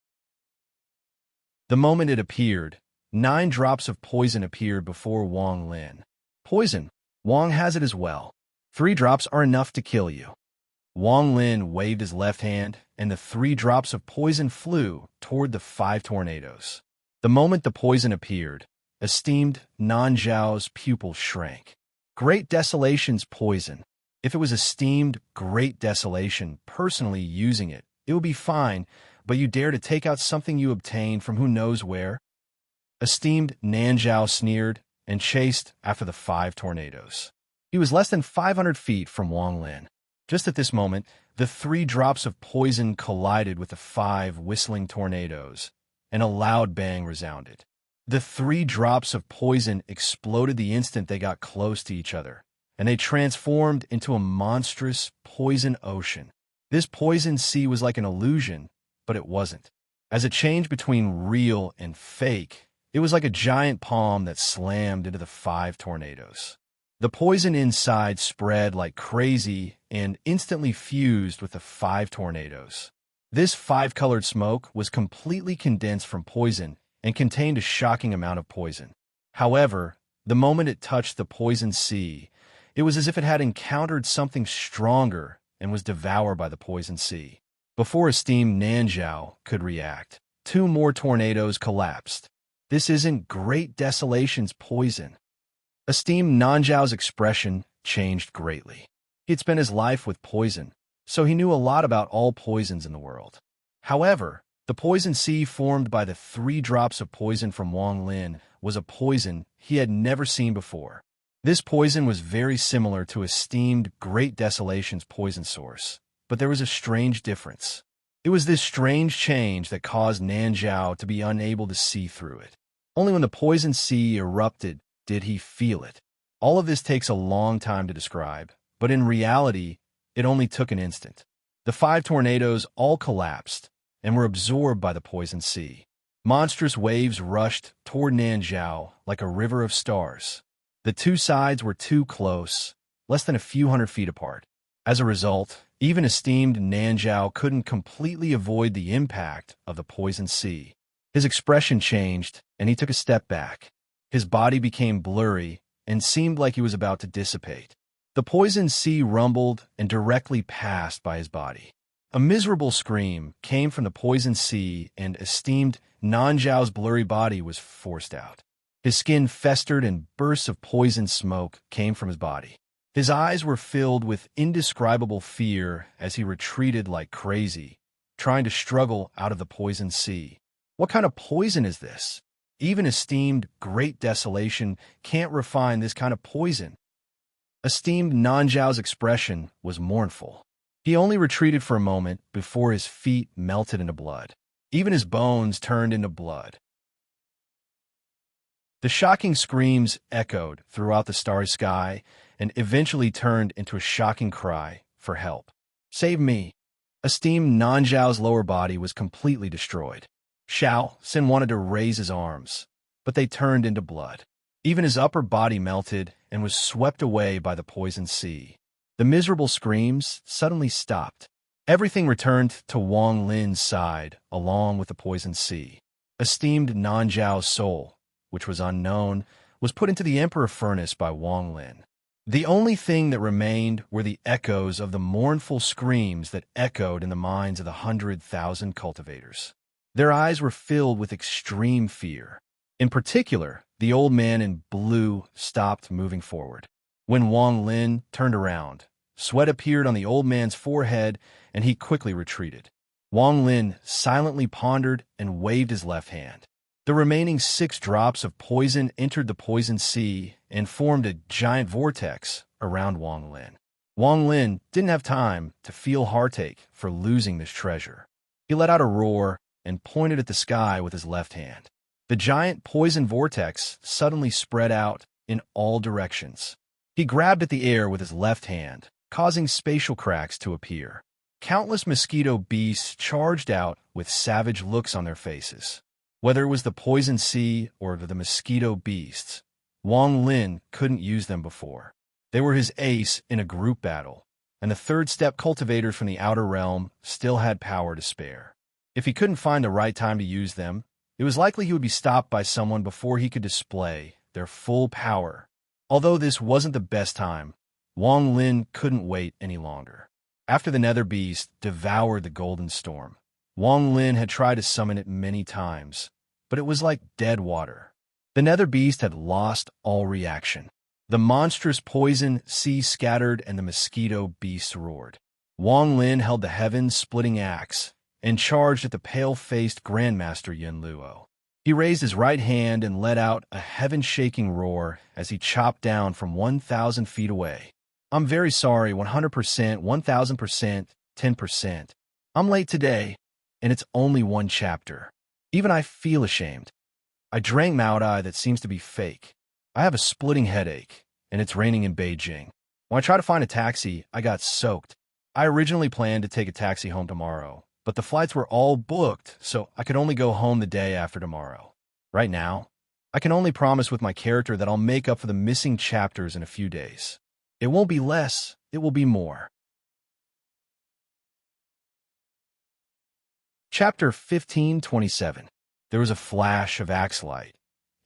[SPEAKER 1] The moment it appeared, 9 drops of poison appeared before Wang Lin. "Poison. Wang has it as well. 3 drops are enough to kill you." Wang Lin waved his left hand, and the 3 drops of poison flew toward the 5 tornadoes. The moment the poison appeared, esteemed Nanzhao's pupil shrank. Great Desolation's poison. If it was esteemed Great Desolation personally using it, it would be fine, but you dare to take out something you obtained from who knows where? Esteemed Nanzhao sneered and chased after the 5 tornadoes. He was less than 500 feet from Wang Lin. Just at this moment, the 3 drops of poison collided with the 5 whistling tornadoes, and a loud bang resounded. The 3 drops of poison exploded the instant they got close to each other, and they transformed into a monstrous poison ocean. This poison sea was like an illusion, but it wasn't. As it changed between real and fake, it was like a giant palm that slammed into the 5 tornadoes. The poison inside spread like crazy and instantly fused with the 5 tornadoes. This 5-colored smoke was completely condensed from poison and contained a shocking amount of poison. However, the moment it touched the poison sea, it was as if it had encountered something stronger and was devoured by the poison sea. Before esteemed Nanzhao could react, 2 more tornadoes collapsed. This isn't Great Desolation's poison. Esteemed Nanzhao's expression changed greatly. He had spent his life with poison, so he knew a lot about all poisons in the world. However, the poison sea formed by the 3 drops of poison from Wang Lin was a poison he had never seen before. This poison was very similar to esteemed Great Desolation's poison source, but there was a strange difference. It was this strange change that caused Nanzhao to be unable to see through it. Only when the poison sea erupted did he feel it. All of this takes a long time to describe, but in reality, it only took an instant. The 5 tornadoes all collapsed and were absorbed by the poison sea. Monstrous waves rushed toward Nanzhao like a river of stars. The 2 sides were too close, less than a few hundred feet apart. As a result, even esteemed Nanzhao couldn't completely avoid the impact of the poison sea. His expression changed, and he took a step back. His body became blurry and seemed like he was about to dissipate. The poison sea rumbled and directly passed by his body. A miserable scream came from the poison sea, and esteemed Nanzhao's blurry body was forced out. His skin festered and bursts of poison smoke came from his body. His eyes were filled with indescribable fear as he retreated like crazy, trying to struggle out of the poison sea. What kind of poison is this? Even esteemed Great Desolation can't refine this kind of poison. Esteemed Nanzhao's expression was mournful. He only retreated for a moment before his feet melted into blood. Even his bones turned into blood. The shocking screams echoed throughout the starry sky and eventually turned into a shocking cry for help. Save me! Esteemed Nanzhao's lower body was completely destroyed. Xiao Xin wanted to raise his arms, but they turned into blood. Even his upper body melted and was swept away by the poison sea. The miserable screams suddenly stopped. Everything returned to Wang Lin's side, along with the poison sea. Esteemed Nanzhao's soul, which was unknown, was put into the Emperor Furnace by Wang Lin. The only thing that remained were the echoes of the mournful screams that echoed in the minds of the 100,000 cultivators. Their eyes were filled with extreme fear. In particular, the old man in blue stopped moving forward. When Wang Lin turned around, sweat appeared on the old man's forehead, and he quickly retreated. Wang Lin silently pondered and waved his left hand. The remaining 6 drops of poison entered the poison sea and formed a giant vortex around Wang Lin. Wang Lin didn't have time to feel heartache for losing this treasure. He let out a roar and pointed at the sky with his left hand. The giant poison vortex suddenly spread out in all directions. He grabbed at the air with his left hand, causing spatial cracks to appear. Countless mosquito beasts charged out with savage looks on their faces. Whether it was the poison sea or the mosquito beasts, Wang Lin couldn't use them before. They were his ace in a group battle, and the third-step cultivators from the outer realm still had power to spare. If he couldn't find the right time to use them, it was likely he would be stopped by someone before he could display their full power. Although this wasn't the best time, Wang Lin couldn't wait any longer. After the nether beast devoured the golden storm, Wang Lin had tried to summon it many times, but it was like dead water. The nether beast had lost all reaction. The monstrous poison sea scattered and the mosquito beasts roared. Wang Lin held the heaven-splitting axe and charged at the pale-faced Grandmaster Yin Luo. He raised his right hand and let out a heaven-shaking roar as he chopped down from 1,000 feet away. I'm very sorry, 100%, 1,000%, 10%. I'm late today, and it's only 1 chapter. Even I feel ashamed. I drank Maodai that seems to be fake. I have a splitting headache, and it's raining in Beijing. When I tried to find a taxi, I got soaked. I originally planned to take a taxi home tomorrow, but the flights were all booked, so I could only go home the day after tomorrow. Right now, I can only promise with my character that I'll make up for the missing chapters in a few days. It won't be less, it will be more. Chapter 1527. There was a flash of axe light,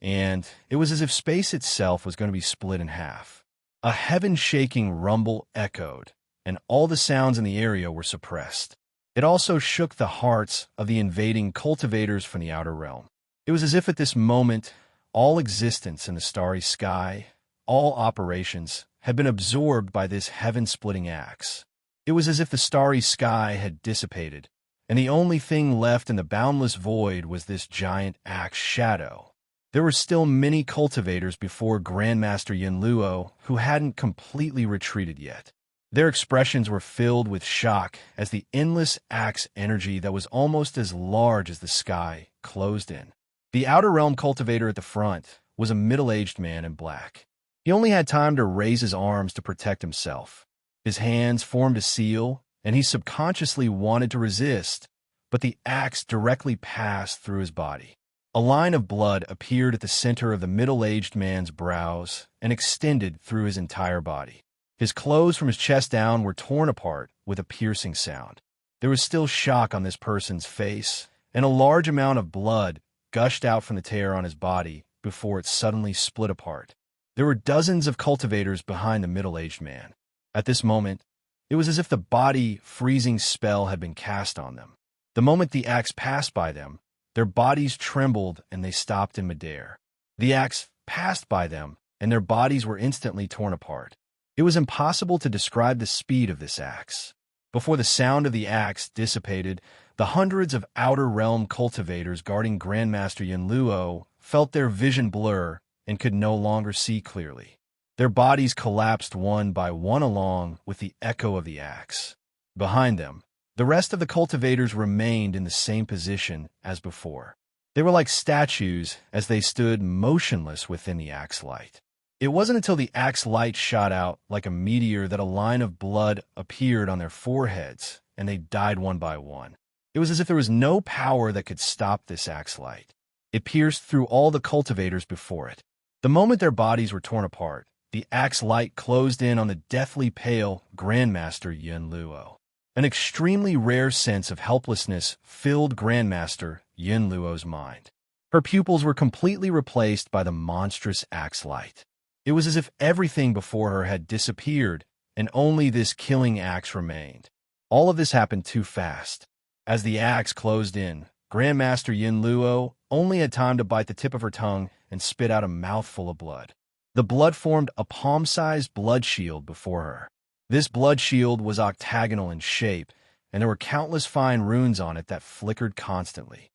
[SPEAKER 1] and it was as if space itself was going to be split in half. A heaven-shaking rumble echoed, and all the sounds in the area were suppressed. It also shook the hearts of the invading cultivators from the outer realm. It was as if at this moment, all existence in the starry sky, all operations, had been absorbed by this heaven-splitting axe. It was as if the starry sky had dissipated, and the only thing left in the boundless void was this giant axe shadow. There were still many cultivators before Grandmaster Yunluo who hadn't completely retreated yet. Their expressions were filled with shock as the endless axe energy that was almost as large as the sky closed in. The Outer Realm cultivator at the front was a middle-aged man in black. He only had time to raise his arms to protect himself. His hands formed a seal, and he subconsciously wanted to resist, but the axe directly passed through his body. A line of blood appeared at the center of the middle-aged man's brows and extended through his entire body. His clothes from his chest down were torn apart with a piercing sound. There was still shock on this person's face, and a large amount of blood gushed out from the tear on his body before it suddenly split apart. There were dozens of cultivators behind the middle-aged man. At this moment, it was as if the body-freezing spell had been cast on them. The moment the axe passed by them, their bodies trembled and they stopped in midair. The axe passed by them, and their bodies were instantly torn apart. It was impossible to describe the speed of this axe. Before the sound of the axe dissipated, the hundreds of Outer Realm cultivators guarding Grandmaster Yunluo felt their vision blur and could no longer see clearly. Their bodies collapsed one by one along with the echo of the axe. Behind them, the rest of the cultivators remained in the same position as before. They were like statues as they stood motionless within the axe light. It wasn't until the axe light shot out like a meteor that a line of blood appeared on their foreheads, and they died one by one. It was as if there was no power that could stop this axe light. It pierced through all the cultivators before it. The moment their bodies were torn apart, the axe light closed in on the deathly pale Grandmaster Yunluo. An extremely rare sense of helplessness filled Grandmaster Yunluo's mind. Her pupils were completely replaced by the monstrous axe light. It was as if everything before her had disappeared, and only this killing axe remained. All of this happened too fast. As the axe closed in, Grandmaster Yunluo only had time to bite the tip of her tongue and spit out a mouthful of blood. The blood formed a palm-sized blood shield before her. This blood shield was octagonal in shape, and there were countless fine runes on it that flickered constantly.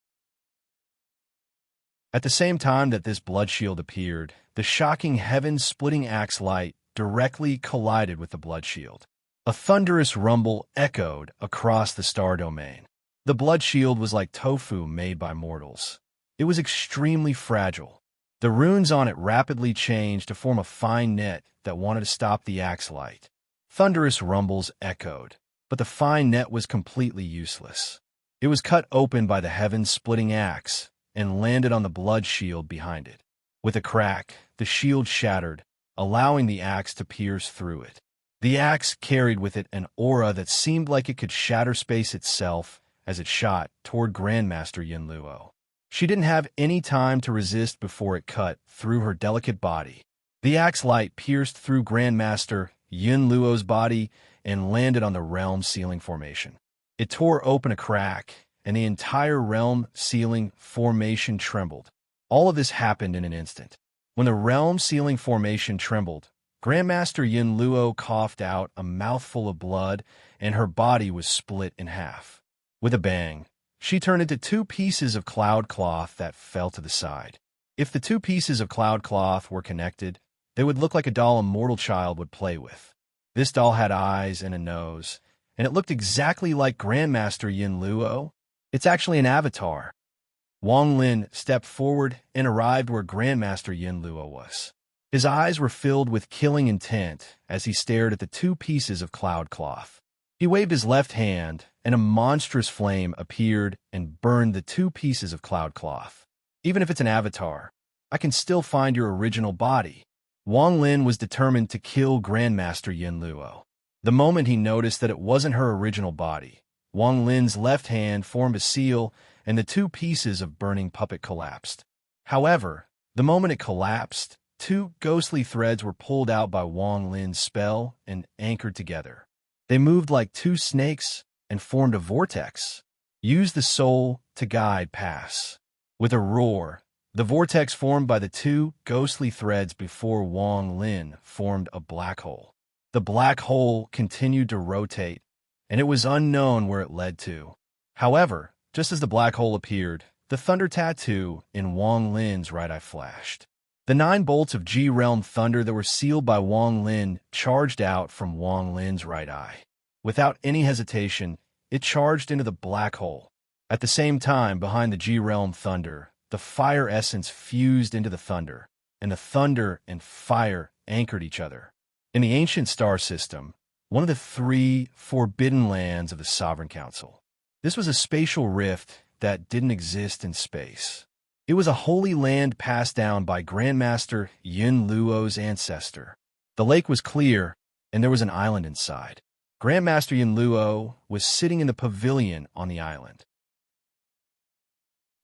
[SPEAKER 1] At the same time that this blood shield appeared, the shocking heaven-splitting axe light directly collided with the blood shield. A thunderous rumble echoed across the star domain. The blood shield was like tofu made by mortals. It was extremely fragile. The runes on it rapidly changed to form a fine net that wanted to stop the axe light. Thunderous rumbles echoed, but the fine net was completely useless. It was cut open by the heaven-splitting axe and landed on the blood shield behind it. With a crack, the shield shattered, allowing the axe to pierce through it. The axe carried with it an aura that seemed like it could shatter space itself as it shot toward Grandmaster Yunluo. She didn't have any time to resist before it cut through her delicate body. The axe light pierced through Grandmaster Yunluo's body and landed on the realm ceiling formation. It tore open a crack, and the entire realm ceiling formation trembled. All of this happened in an instant. When the realm ceiling formation trembled, Grandmaster Yunluo coughed out a mouthful of blood, and her body was split in half. With a bang, she turned into two pieces of cloud cloth that fell to the side. If the two pieces of cloud cloth were connected, they would look like a doll a mortal child would play with. This doll had eyes and a nose, and it looked exactly like Grandmaster Yunluo. It's actually an avatar. Wang Lin stepped forward and arrived where Grandmaster Yunluo was. His eyes were filled with killing intent as he stared at the two pieces of cloud cloth. He waved his left hand, and a monstrous flame appeared and burned the two pieces of cloud cloth. Even if it's an avatar, I can still find your original body. Wang Lin was determined to kill Grandmaster Yunluo. The moment he noticed that it wasn't her original body, Wang Lin's left hand formed a seal, and the two pieces of burning puppet collapsed. However, the moment it collapsed, two ghostly threads were pulled out by Wang Lin's spell and anchored together. They moved like two snakes and formed a vortex. Use the soul to guide pass. With a roar, The vortex formed by the two ghostly threads before Wang Lin formed a black hole. The black hole continued to rotate, and it was unknown where it led to. However, just as the black hole appeared, the thunder tattoo in Wang Lin's right eye flashed. The 9 bolts of G-realm thunder that were sealed by Wang Lin charged out from Wang Lin's right eye. Without any hesitation, it charged into the black hole. At the same time, behind the G-realm thunder, the fire essence fused into the thunder, and the thunder and fire anchored each other. In the ancient star system, one of the 3 forbidden lands of the Sovereign Council, this was a spatial rift that didn't exist in space. It was a holy land passed down by Grandmaster Yun Luo's ancestor. The lake was clear, and there was an island inside. Grandmaster Yun Luo was sitting in the pavilion on the island.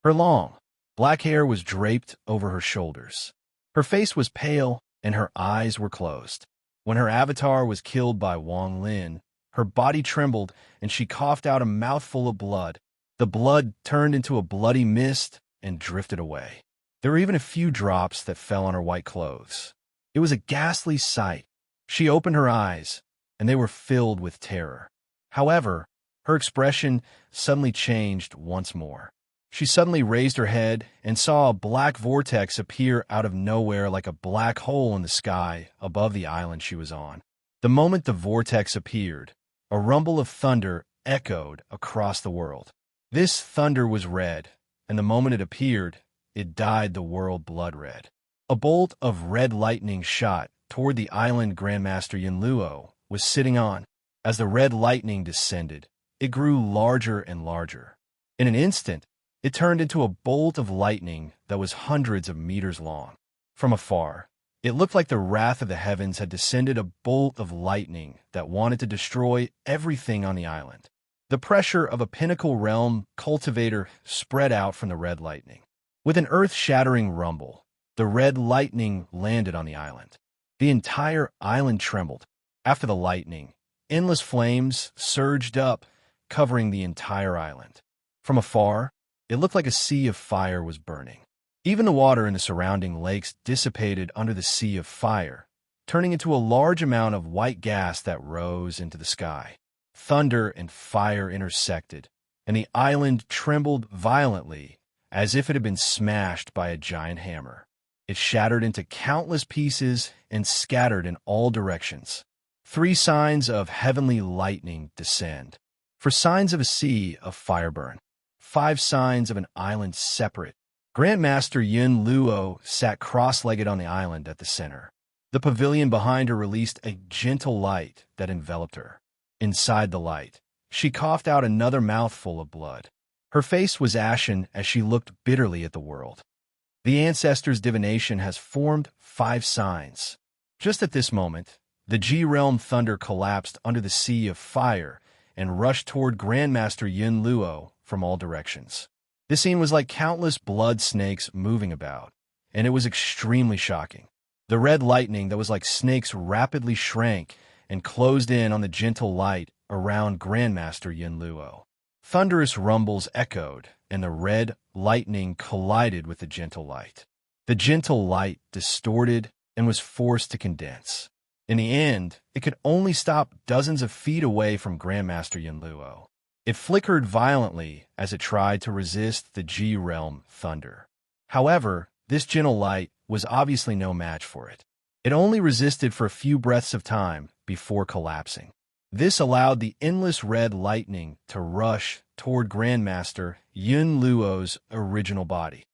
[SPEAKER 1] Her long, black hair was draped over her shoulders. Her face was pale, and her eyes were closed. When her avatar was killed by Wang Lin, her body trembled, and she coughed out a mouthful of blood. The blood turned into a bloody mist and drifted away. There were even a few drops that fell on her white clothes. It was a ghastly sight. She opened her eyes, and they were filled with terror. However, her expression suddenly changed once more. She suddenly raised her head and saw a black vortex appear out of nowhere like a black hole in the sky above the island she was on. The moment the vortex appeared, a rumble of thunder echoed across the world. This thunder was red, and the moment it appeared, it dyed the world blood red. A bolt of red lightning shot toward the island Grandmaster Yun Luo was sitting on. As the red lightning descended, it grew larger and larger. In an instant, it turned into a bolt of lightning that was hundreds of meters long. From afar, it looked like the wrath of the heavens had descended, a bolt of lightning that wanted to destroy everything on the island. The pressure of a pinnacle realm cultivator spread out from the red lightning. With an earth-shattering rumble, the red lightning landed on the island. The entire island trembled. After the lightning, endless flames surged up, covering the entire island. From afar, it looked like a sea of fire was burning. Even the water in the surrounding lakes dissipated under the sea of fire, turning into a large amount of white gas that rose into the sky. Thunder and fire intersected, and the island trembled violently as if it had been smashed by a giant hammer. It shattered into countless pieces and scattered in all directions. 3 signs of heavenly lightning descend. For signs of a sea of fire burn. 5 signs of an island separate. Grandmaster Yun Luo sat cross-legged on the island at the center. The pavilion behind her released a gentle light that enveloped her. Inside the light, she coughed out another mouthful of blood. Her face was ashen as she looked bitterly at the world. The ancestors' divination has formed 5 signs. Just at this moment, the G-realm thunder collapsed under the sea of fire and rushed toward Grandmaster Yun Luo from all directions. This scene was like countless blood snakes moving about, and it was extremely shocking. The red lightning that was like snakes rapidly shrank and closed in on the gentle light around Grandmaster Yun Luo. Thunderous rumbles echoed, and the red lightning collided with the gentle light. The gentle light distorted and was forced to condense. In the end, it could only stop dozens of feet away from Grandmaster Yun Luo. It flickered violently as it tried to resist the G-realm thunder. However, this gentle light was obviously no match for it. It only resisted for a few breaths of time before collapsing. This allowed the endless red lightning to rush toward Grandmaster Yun Luo's original body.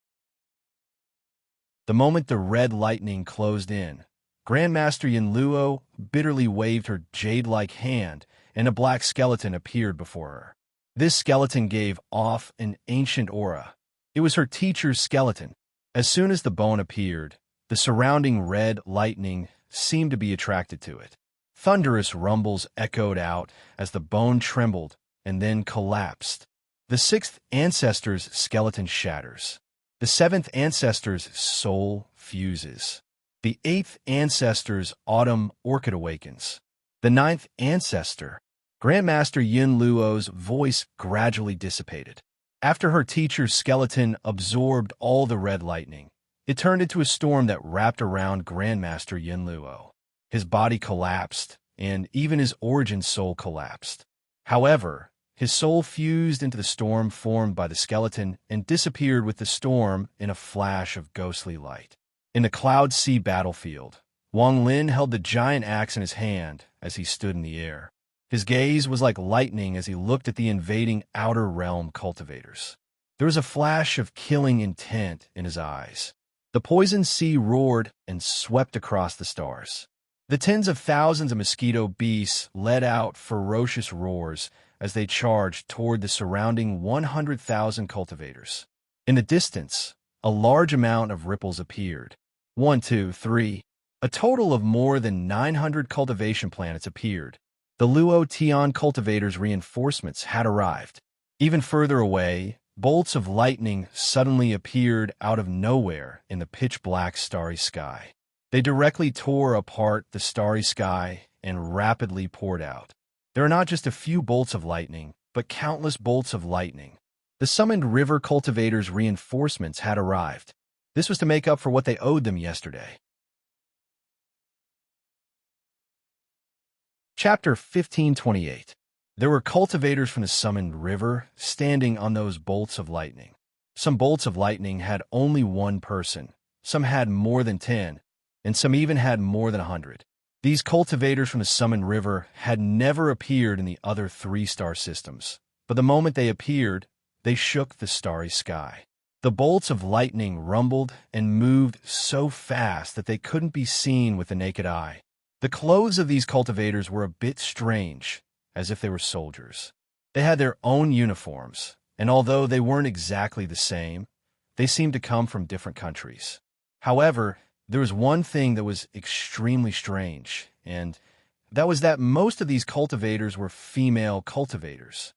[SPEAKER 1] The moment the red lightning closed in, Grandmaster Yun Luo bitterly waved her jade-like hand, and a black skeleton appeared before her. This skeleton gave off an ancient aura. It was her teacher's skeleton. As soon as the bone appeared, the surrounding red lightning seemed to be attracted to it. Thunderous rumbles echoed out as the bone trembled and then collapsed. The 6th ancestor's skeleton shatters. The 7th ancestor's soul fuses. The 8th ancestor's autumn orchid awakens. The 9th ancestor, Grandmaster Yun Luo's voice gradually dissipated. After her teacher's skeleton absorbed all the red lightning, it turned into a storm that wrapped around Grandmaster Yunluo. His body collapsed, and even his origin soul collapsed. However, his soul fused into the storm formed by the skeleton and disappeared with the storm in a flash of ghostly light. In the Cloud Sea battlefield, Wang Lin held the giant axe in his hand as he stood in the air. His gaze was like lightning as he looked at the invading Outer Realm cultivators. There was a flash of killing intent in his eyes. The poison sea roared and swept across the stars. The tens of thousands of mosquito beasts let out ferocious roars as they charged toward the surrounding 100,000 cultivators. In the distance, a large amount of ripples appeared. 1, 2, 3. A total of more than 900 cultivation planets appeared. The Luo Tian cultivators' reinforcements had arrived. Even further away, bolts of lightning suddenly appeared out of nowhere in the pitch-black starry sky. They directly tore apart the starry sky and rapidly poured out. There are not just a few bolts of lightning, but countless bolts of lightning. The summoned river cultivators' reinforcements had arrived. This was to make up for what they owed them yesterday. Chapter 1528. There were cultivators from the summoned river standing on those bolts of lightning. Some bolts of lightning had only one person, some had more than 10, and some even had more than 100. These cultivators from the summoned river had never appeared in the other 3-star systems, but the moment they appeared, they shook the starry sky. The bolts of lightning rumbled and moved so fast that they couldn't be seen with the naked eye. The clothes of these cultivators were a bit strange, as if they were soldiers. They had their own uniforms, and although they weren't exactly the same, they seemed to come from different countries. However, there was one thing that was extremely strange, and that was that most of these cultivators were female cultivators.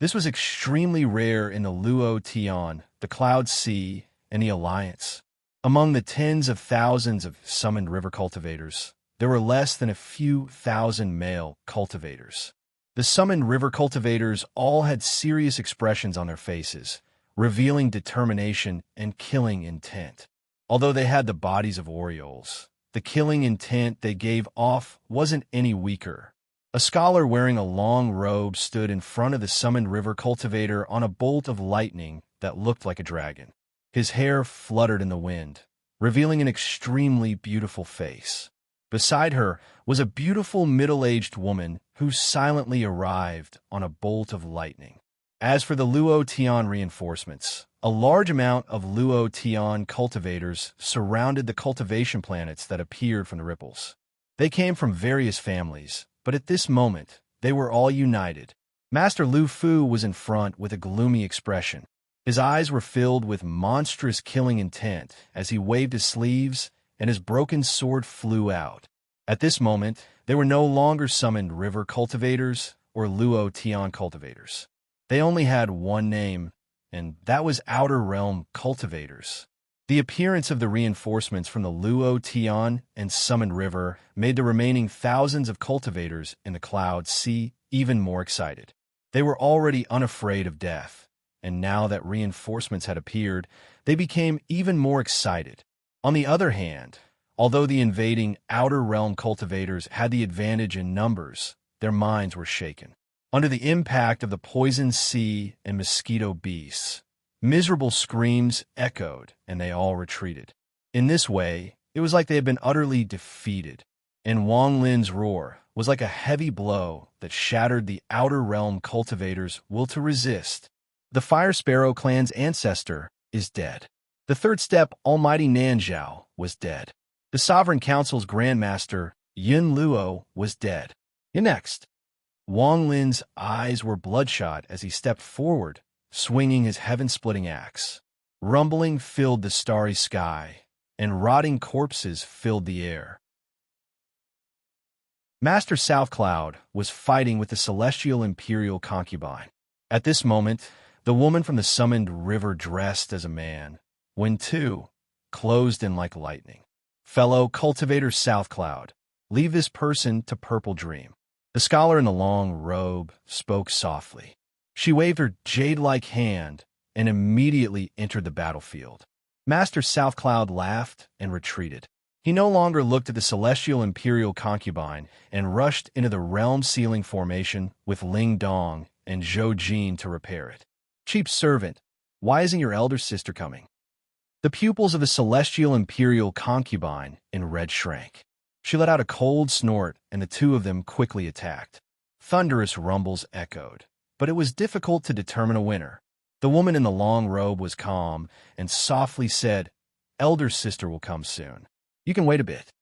[SPEAKER 1] This was extremely rare in the Luo Tian, the Cloud Sea, and the Alliance. Among the tens of thousands of summoned river cultivators, there were less than a few thousand male cultivators. The summoned river cultivators all had serious expressions on their faces, revealing determination and killing intent. Although they had the bodies of Orioles, the killing intent they gave off wasn't any weaker. A scholar wearing a long robe stood in front of the summoned river cultivator on a bolt of lightning that looked like a dragon. His hair fluttered in the wind, revealing an extremely beautiful face. Beside her was a beautiful middle-aged woman who silently arrived on a bolt of lightning. As for the Luo Tian reinforcements, a large amount of Luo Tian cultivators surrounded the cultivation planets that appeared from the ripples. They came from various families, but at this moment, they were all united. Master Lu Fu was in front with a gloomy expression. His eyes were filled with monstrous killing intent as he waved his sleeves and his broken sword flew out. At this moment, they were no longer summoned river cultivators or Luo Tian cultivators. They only had one name, and that was Outer Realm cultivators. The appearance of the reinforcements from the Luo Tian and Summoned River made the remaining thousands of cultivators in the Cloud Sea even more excited. They were already unafraid of death, and now that reinforcements had appeared, they became even more excited. On the other hand, although the invading Outer Realm cultivators had the advantage in numbers, their minds were shaken. Under the impact of the poison sea and mosquito beasts, miserable screams echoed, and they all retreated. In this way, it was like they had been utterly defeated, and Wang Lin's roar was like a heavy blow that shattered the Outer Realm cultivators' will to resist. The Fire Sparrow clan's ancestor is dead. The third step Almighty Nanzhao was dead. The Sovereign Council's Grandmaster, Yun Luo, was dead. Next, Wang Lin's eyes were bloodshot as he stepped forward, swinging his heaven-splitting axe. Rumbling filled the starry sky, and rotting corpses filled the air. Master South Cloud was fighting with the celestial imperial concubine. At this moment, the woman from the summoned river dressed as a man, when two, closed in like lightning. Fellow cultivator South Cloud, leave this person to Purple Dream. The scholar in the long robe spoke softly. She waved her jade-like hand, and immediately entered the battlefield. Master Southcloud laughed and retreated. He no longer looked at the celestial imperial concubine and rushed into the realm-sealing formation with Ling Dong and Zhou Jin to repair it. "Cheap servant, why isn't your elder sister coming?" The pupils of the celestial imperial concubine in red shrank. She let out a cold snort, and the two of them quickly attacked. Thunderous rumbles echoed, but it was difficult to determine a winner. The woman in the long robe was calm and softly said, "Elder sister will come soon. You can wait a bit."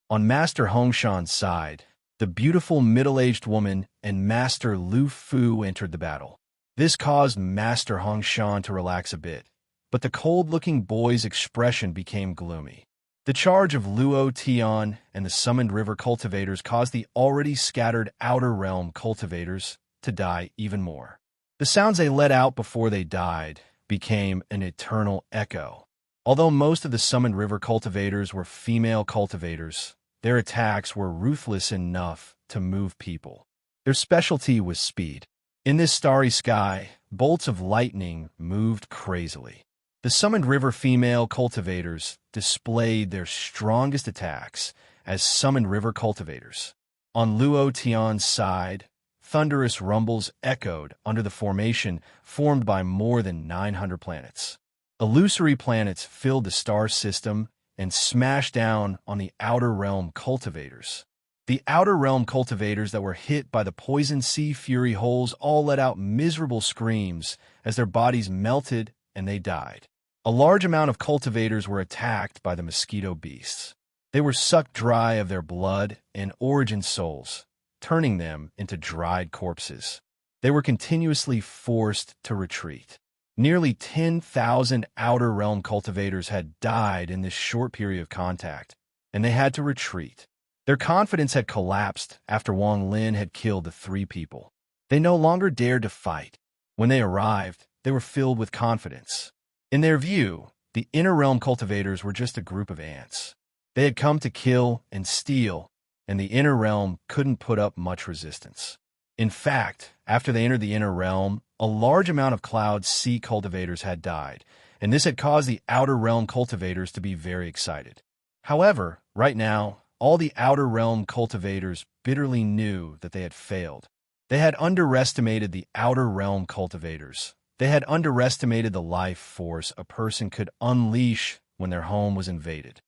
[SPEAKER 1] On Master Hongshan's side, the beautiful middle-aged woman and Master Lu Fu entered the battle. This caused Master Hongshan to relax a bit, but the cold-looking boy's expression became gloomy. The charge of Luo Tian and the Summoned River cultivators caused the already scattered Outer Realm cultivators to die even more. The sounds they let out before they died became an eternal echo. Although most of the Summoned River cultivators were female cultivators, their attacks were ruthless enough to move people. Their specialty was speed. In this starry sky, bolts of lightning moved crazily. The Summoned River female cultivators displayed their strongest attacks as Summoned River cultivators. On Luo Tian's side, thunderous rumbles echoed under the formation formed by more than 900 planets. Illusory planets filled the star system and smashed down on the Outer Realm cultivators. The Outer Realm cultivators that were hit by the poison sea fury holes all let out miserable screams as their bodies melted and they died. A large amount of cultivators were attacked by the mosquito beasts. They were sucked dry of their blood and origin souls, turning them into dried corpses. They were continuously forced to retreat. Nearly 10,000 Outer Realm cultivators had died in this short period of contact, and they had to retreat. Their confidence had collapsed after Wang Lin had killed the three people. They no longer dared to fight. When they arrived, they were filled with confidence. In their view, the Inner Realm cultivators were just a group of ants. They had come to kill and steal, and the Inner Realm couldn't put up much resistance. In fact, after they entered the Inner Realm, a large amount of Cloud Sea cultivators had died, and this had caused the Outer Realm cultivators to be very excited. However, right now, all the Outer Realm cultivators bitterly knew that they had failed. They had underestimated the Outer Realm cultivators. They had underestimated the life force a person could unleash when their home was invaded.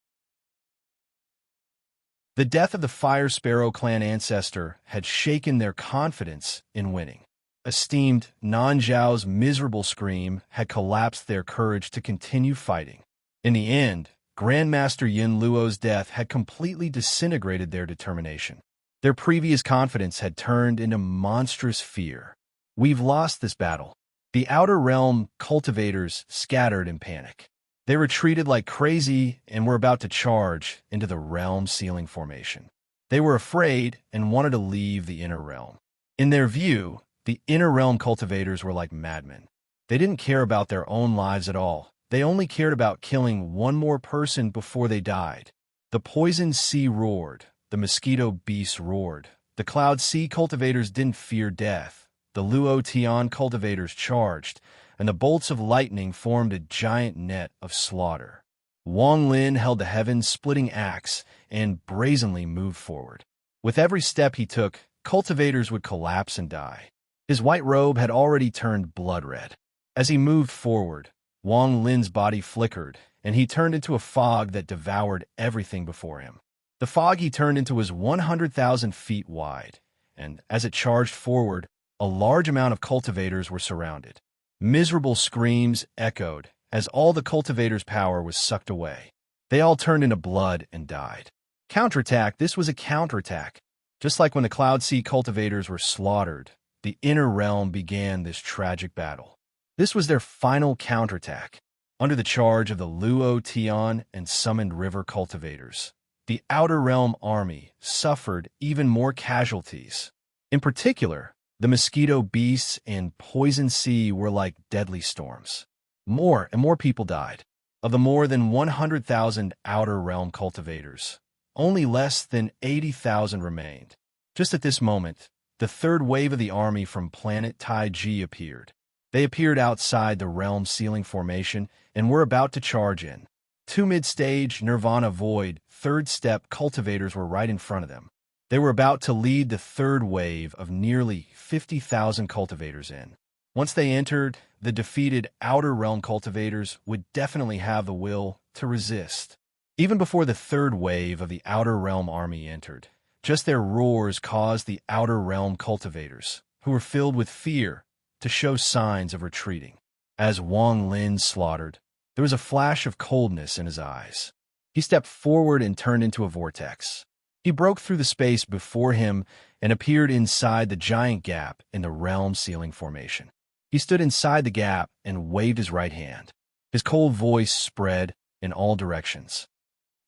[SPEAKER 1] The death of the Fire Sparrow clan ancestor had shaken their confidence in winning. Esteemed Nanzhao's miserable scream had collapsed their courage to continue fighting. In the end, Grandmaster Yin Luo's death had completely disintegrated their determination. Their previous confidence had turned into monstrous fear. "We've lost this battle." The Outer Realm cultivators scattered in panic. They retreated like crazy and were about to charge into the realm-sealing formation. They were afraid and wanted to leave the Inner Realm. In their view, the Inner Realm cultivators were like madmen. They didn't care about their own lives at all. They only cared about killing one more person before they died. The poison sea roared. The mosquito beasts roared. The Cloud Sea cultivators didn't fear death. The Luo Tian cultivators charged, and the bolts of lightning formed a giant net of slaughter. Wang Lin held the heaven-splitting axe and brazenly moved forward. With every step he took, cultivators would collapse and die. His white robe had already turned blood red. As he moved forward, Wang Lin's body flickered, and he turned into a fog that devoured everything before him. The fog he turned into was 100,000 feet wide, and as it charged forward, a large amount of cultivators were surrounded. Miserable screams echoed as all the cultivators' power was sucked away. They all turned into blood and died. Counterattack. This was a counterattack. Just like when the Cloud Sea cultivators were slaughtered, the Inner Realm began this tragic battle. This was their final counterattack. Under the charge of the Luo Tian and Summoned River cultivators, the Outer Realm army suffered even more casualties. In particular, the mosquito beasts and poison sea were like deadly storms. More and more people died. Of the more than 100,000 Outer Realm cultivators, only less than 80,000 remained. Just at this moment, the third wave of the army from planet Taiji appeared. They appeared outside the realm ceiling formation and were about to charge in. Two mid-stage Nirvana Void third-step cultivators were right in front of them. They were about to lead the third wave of nearly 50,000 cultivators in. Once they entered, the defeated Outer Realm cultivators would definitely have the will to resist. Even before the third wave of the Outer Realm army entered, just their roars caused the Outer Realm cultivators, who were filled with fear, to show signs of retreating. As Wang Lin slaughtered, there was a flash of coldness in his eyes. He stepped forward and turned into a vortex. He broke through the space before him and appeared inside the giant gap in the realm ceiling formation. He stood inside the gap and waved his right hand. His cold voice spread in all directions.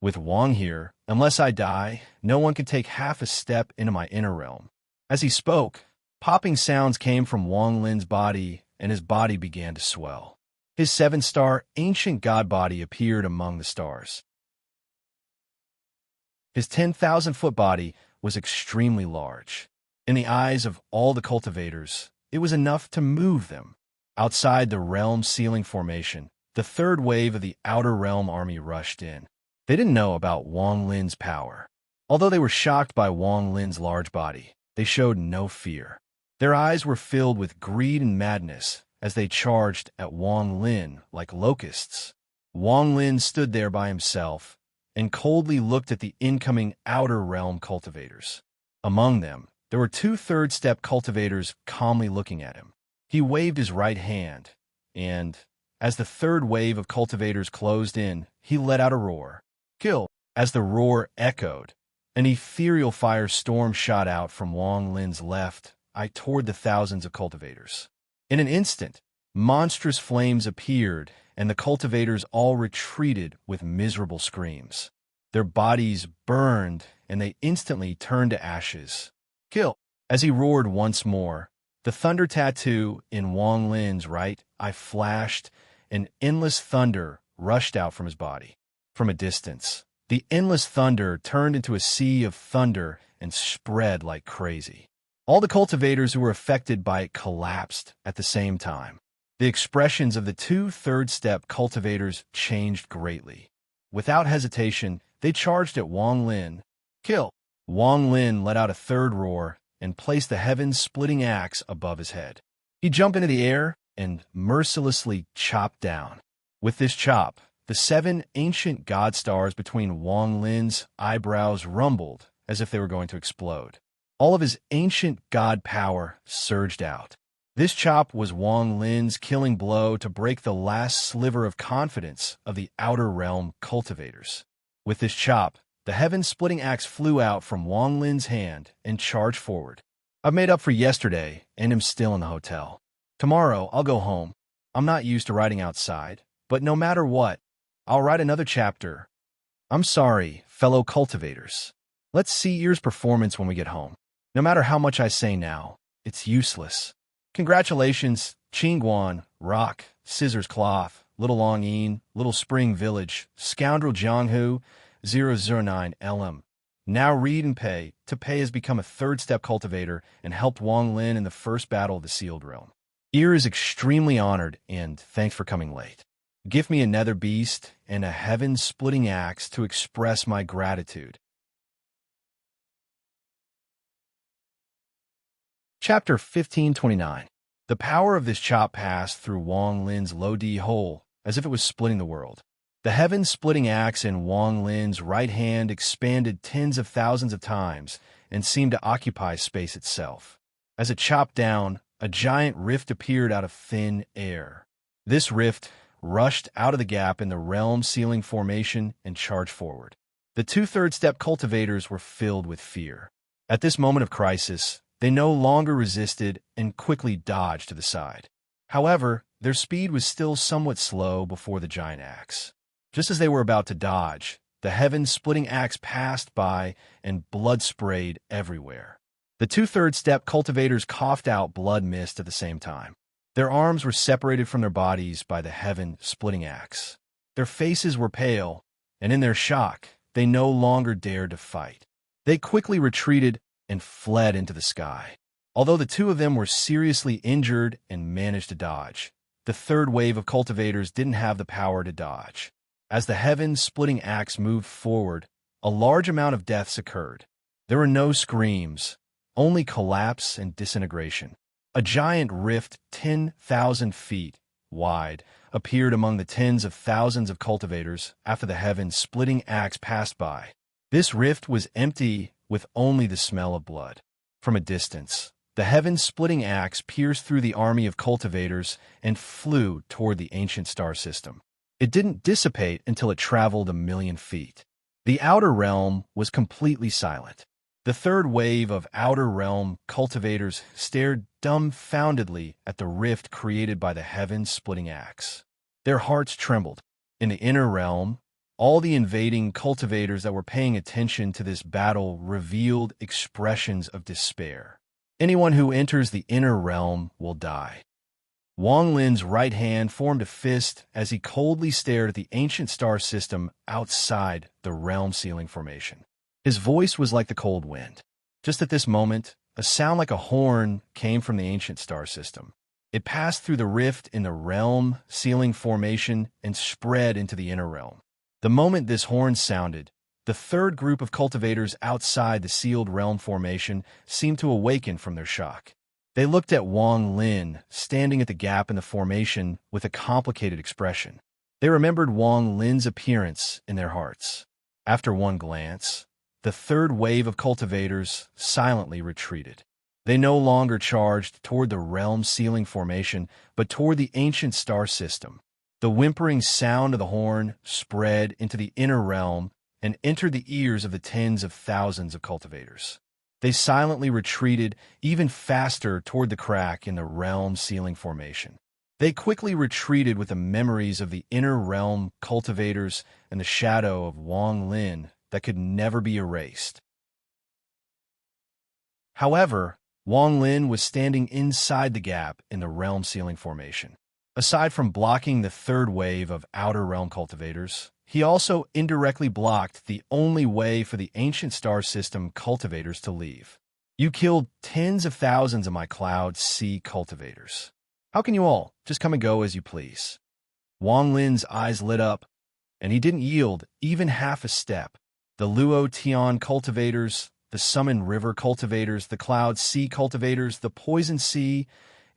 [SPEAKER 1] With Wang here, unless I die, no one can take half a step into my inner realm. As he spoke, popping sounds came from Wang Lin's body, and his body began to swell. His 7-star ancient god body appeared among the stars. His 10,000-foot body was extremely large. In the eyes of all the cultivators, it was enough to move them. Outside the realm ceiling formation, the third wave of the Outer Realm army rushed in. They didn't know about Wang Lin's power. Although they were shocked by Wang Lin's large body, they showed no fear. Their eyes were filled with greed and madness as they charged at Wang Lin like locusts. Wang Lin stood there by himself and coldly looked at the incoming Outer Realm cultivators. Among them, there were two third-step cultivators calmly looking at him. He waved his right hand, and, as the third wave of cultivators closed in, he let out a roar. Kill! As the roar echoed, an ethereal firestorm shot out from Wang Lin's left eye toward the thousands of cultivators. In an instant, monstrous flames appeared, and the cultivators all retreated with miserable screams. Their bodies burned, and they instantly turned to ashes. Kill! As he roared once more, the thunder tattoo in Wang Lin's right eye flashed, and endless thunder rushed out from his body. From a distance, the endless thunder turned into a sea of thunder and spread like crazy. All the cultivators who were affected by it collapsed at the same time. The expressions of the two third-step cultivators changed greatly. Without hesitation, they charged at Wang Lin. Kill! Wang Lin let out a third roar and placed the heaven-splitting axe above his head. He jumped into the air and mercilessly chopped down. With this chop, the 7 ancient god stars between Wang Lin's eyebrows rumbled as if they were going to explode. All of his ancient god power surged out. This chop was Wang Lin's killing blow to break the last sliver of confidence of the Outer Realm cultivators. With this chop, the heaven-splitting axe flew out from Wang Lin's hand and charged forward. I've made up for yesterday and am still in the hotel. Tomorrow, I'll go home. I'm not used to writing outside, but no matter what, I'll write another chapter. I'm sorry, fellow cultivators. Let's see your performance when we get home. No matter how much I say now, it's useless. Congratulations, Qingguan, Rock, Scissors Cloth, Little Longyin, Little Spring Village, Scoundrel Jianghu, 009 LM. Now read and pay. To pay has become a third-step cultivator and helped Wang Lin in the first battle of the Sealed Realm. Ear is extremely honored, and thanks for coming late. Give me a nether beast and a heaven-splitting axe to express my gratitude. Chapter 1529. The power of this chop passed through Wang Lin's low D hole, as if it was splitting the world. The heaven-splitting axe in Wang Lin's right hand expanded tens of thousands of times and seemed to occupy space itself. As it chopped down, a giant rift appeared out of thin air. This rift rushed out of the gap in the realm ceiling formation and charged forward. The two third-step cultivators were filled with fear. At this moment of crisis, they no longer resisted and quickly dodged to the side. However, their speed was still somewhat slow before the giant axe. Just as they were about to dodge, the heaven-splitting axe passed by and blood sprayed everywhere. The two third-step cultivators coughed out blood mist at the same time. Their arms were separated from their bodies by the heaven-splitting axe. Their faces were pale, and in their shock, they no longer dared to fight. They quickly retreated and fled into the sky. Although the two of them were seriously injured and managed to dodge, the third wave of cultivators didn't have the power to dodge. As the heaven-splitting axe moved forward, a large amount of deaths occurred. There were no screams, only collapse and disintegration. A giant rift 10,000 feet wide appeared among the tens of thousands of cultivators after the heaven-splitting axe passed by. This rift was empty, with only the smell of blood. From a distance, the heaven-splitting axe pierced through the army of cultivators and flew toward the ancient star system. It didn't dissipate until it traveled 1,000,000 feet. The outer realm was completely silent. The third wave of outer realm cultivators stared dumbfoundedly at the rift created by the heaven-splitting axe. Their hearts trembled. In the inner realm, all the invading cultivators that were paying attention to this battle revealed expressions of despair. Anyone who enters the inner realm will die. Wang Lin's right hand formed a fist as he coldly stared at the ancient star system outside the realm ceiling formation. His voice was like the cold wind. Just at this moment, a sound like a horn came from the ancient star system. It passed through the rift in the realm ceiling formation and spread into the inner realm. The moment this horn sounded, the third group of cultivators outside the sealed realm formation seemed to awaken from their shock. They looked at Wang Lin, standing at the gap in the formation with a complicated expression. They remembered Wang Lin's appearance in their hearts. After one glance, the third wave of cultivators silently retreated. They no longer charged toward the realm ceiling formation, but toward the ancient star system. The whimpering sound of the horn spread into the inner realm and entered the ears of the tens of thousands of cultivators. They silently retreated even faster toward the crack in the realm ceiling formation. They quickly retreated with the memories of the inner realm cultivators and the shadow of Wang Lin that could never be erased. However, Wang Lin was standing inside the gap in the realm ceiling formation. Aside from blocking the third wave of outer realm cultivators, he also indirectly blocked the only way for the ancient star system cultivators to leave. You killed tens of thousands of my Cloud Sea cultivators. How can you all just come and go as you please? Wang Lin's eyes lit up, and he didn't yield even half a step. The Luo Tian cultivators, the Summon River cultivators, the Cloud Sea cultivators, the Poison Sea,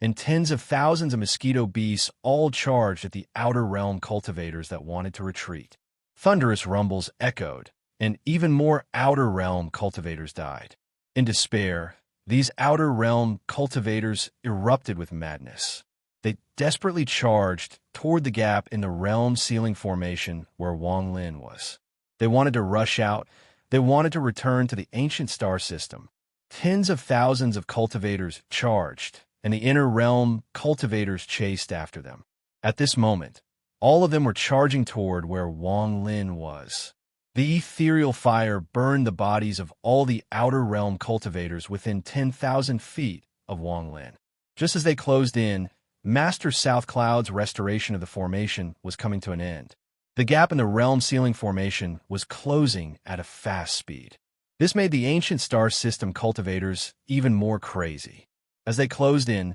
[SPEAKER 1] and tens of thousands of mosquito beasts all charged at the outer realm cultivators that wanted to retreat. Thunderous rumbles echoed, and even more outer realm cultivators died. In despair, these outer realm cultivators erupted with madness. They desperately charged toward the gap in the realm ceiling formation where Wang Lin was. They wanted to rush out. They wanted to return to the ancient star system. Tens of thousands of cultivators charged, and the inner realm cultivators chased after them. At this moment, all of them were charging toward where Wang Lin was. The ethereal fire burned the bodies of all the outer realm cultivators within 10,000 feet of Wang Lin. Just as they closed in, Master South Cloud's restoration of the formation was coming to an end. The gap in the realm ceiling formation was closing at a fast speed. This made the ancient star system cultivators even more crazy. As they closed in,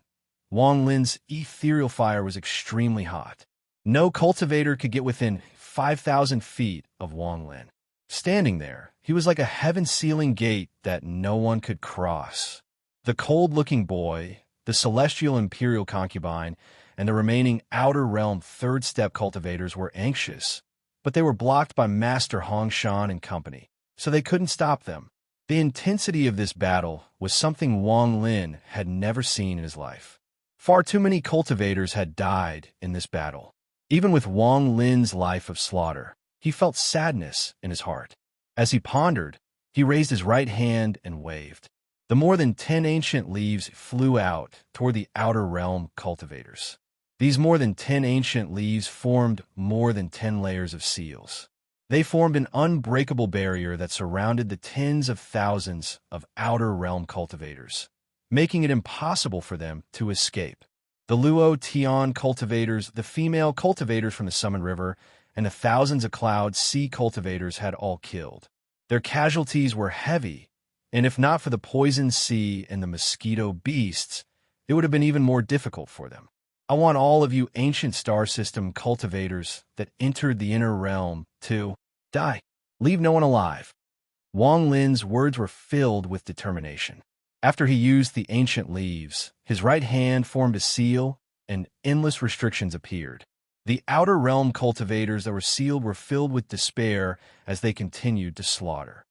[SPEAKER 1] Wang Lin's ethereal fire was extremely hot. No cultivator could get within 5,000 feet of Wang Lin. Standing there, he was like a heaven-sealing gate that no one could cross. The cold-looking boy, the celestial imperial concubine, and the remaining outer realm third-step cultivators were anxious, but they were blocked by Master Hongshan and company, so they couldn't stop them. The intensity of this battle was something Wang Lin had never seen in his life. Far too many cultivators had died in this battle. Even with Wang Lin's life of slaughter, he felt sadness in his heart. As he pondered, he raised his right hand and waved. The more than 10 ancient leaves flew out toward the outer realm cultivators. These more than 10 ancient leaves formed more than 10 layers of seals. They formed an unbreakable barrier that surrounded the tens of thousands of outer realm cultivators, making it impossible for them to escape. The Luo Tian cultivators, the female cultivators from the Summon River, and the thousands of Cloud Sea cultivators had all killed. Their casualties were heavy, And if not for the poison sea and the mosquito beasts, it would have been even more difficult for them. I want all of you ancient star system cultivators that entered the inner realm to die. Leave no one alive. Wang Lin's words were filled with determination. After he used the ancient leaves, his right hand formed a seal, and endless restrictions appeared. The outer realm cultivators that were sealed were filled with despair as they continued to slaughter.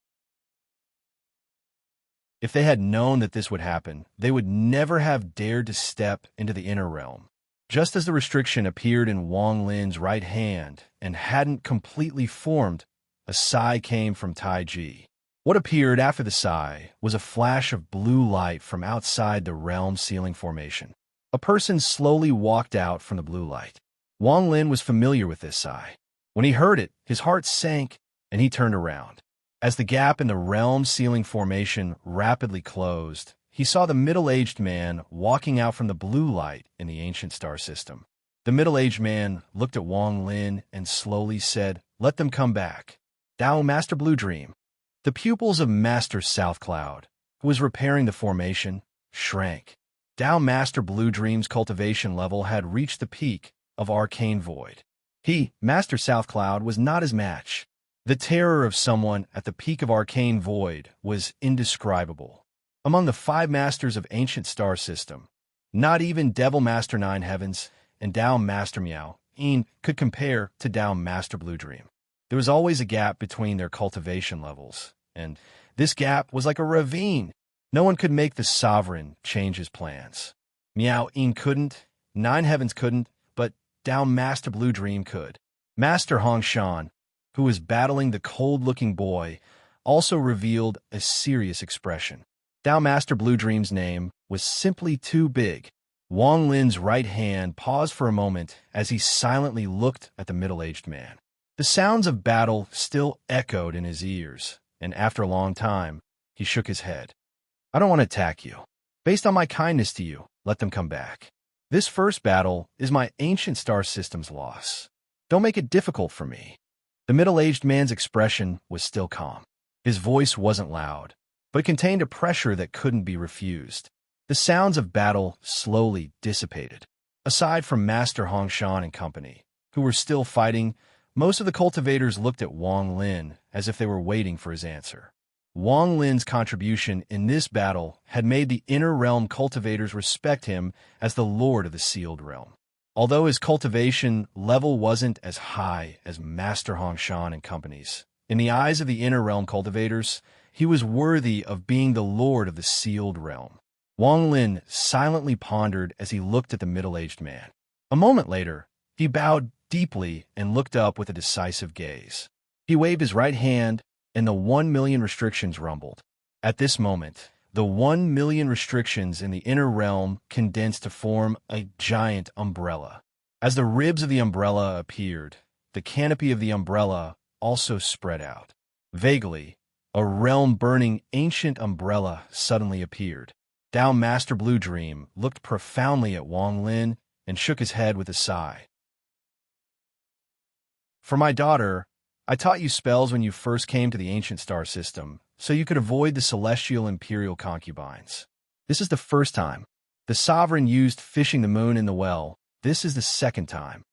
[SPEAKER 1] If they had known that this would happen, they would never have dared to step into the inner realm. Just as the restriction appeared in Wang Lin's right hand and hadn't completely formed, a sigh came from Taiji. What appeared after the sigh was a flash of blue light from outside the realm sealing formation. A person slowly walked out from the blue light. Wang Lin was familiar with this sigh. When he heard it, his heart sank and he turned around. As the gap in the realm sealing formation rapidly closed, he saw the middle-aged man walking out from the blue light in the ancient star system. The middle-aged man looked at Wang Lin and slowly said, "Let them come back." Dao Master Blue Dream. The pupils of Master South Cloud, who was repairing the formation, shrank. Dao Master Blue Dream's cultivation level had reached the peak of arcane void. He, Master South Cloud, was not his match. The terror of someone at the peak of arcane void was indescribable. Among the 5 masters of ancient star system, not even Devil Master Nine Heavens and Dao Master Miao Yin could compare to Dao Master Blue Dream. There was always a gap between their cultivation levels, and this gap was like a ravine. No one could make the sovereign change his plans. Miao Yin couldn't, Nine Heavens couldn't, but Dao Master Blue Dream could. Master Hong Shan, who was battling the cold-looking boy, also revealed a serious expression. Dao Master Blue Dream's name was simply too big. Wang Lin's right hand paused for a moment as he silently looked at the middle-aged man. The sounds of battle still echoed in his ears, and after a long time, he shook his head. "I don't want to attack you. Based on my kindness to you, let them come back. This first battle is my ancient star system's loss. Don't make it difficult for me." The middle-aged man's expression was still calm. His voice wasn't loud, but contained a pressure that couldn't be refused. The sounds of battle slowly dissipated. Aside from Master Hongshan and company, who were still fighting, most of the cultivators looked at Wang Lin as if they were waiting for his answer. Wang Lin's contribution in this battle had made the inner realm cultivators respect him as the lord of the sealed realm. Although his cultivation level wasn't as high as Master Hongshan and company's, in the eyes of the inner realm cultivators, he was worthy of being the lord of the sealed realm. Wang Lin silently pondered as he looked at the middle-aged man. A moment later, he bowed deeply and looked up with a decisive gaze. He waved his right hand, and the 1,000,000 restrictions rumbled. At this moment, the 1,000,000 restrictions in the inner realm condensed to form a giant umbrella. As the ribs of the umbrella appeared, the canopy of the umbrella also spread out. Vaguely, a realm-burning ancient umbrella suddenly appeared. Dao Master Blue Dream looked profoundly at Wang Lin and shook his head with a sigh. "For my daughter, I taught you spells when you first came to the ancient star system, so you could avoid the celestial imperial concubines. This is the first time. The sovereign used fishing the moon in the well. This is the second time.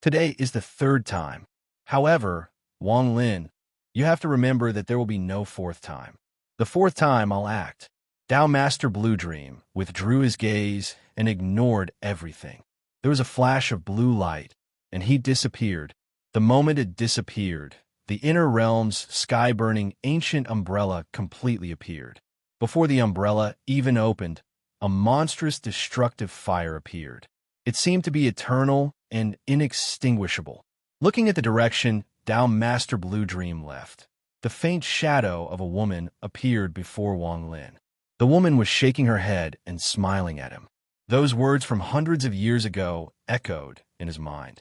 [SPEAKER 1] Today is the third time. However, Wang Lin, you have to remember that there will be no fourth time. The fourth time I'll act." Dao Master Blue Dream withdrew his gaze and ignored everything. There was a flash of blue light, and he disappeared. The moment it disappeared, the inner realm's sky-burning ancient umbrella completely appeared. Before the umbrella even opened, a monstrous destructive fire appeared. It seemed to be eternal and inextinguishable. Looking at the direction Dao Master Blue Dream left, the faint shadow of a woman appeared before Wang Lin. The woman was shaking her head and smiling at him. Those words from hundreds of years ago echoed in his mind.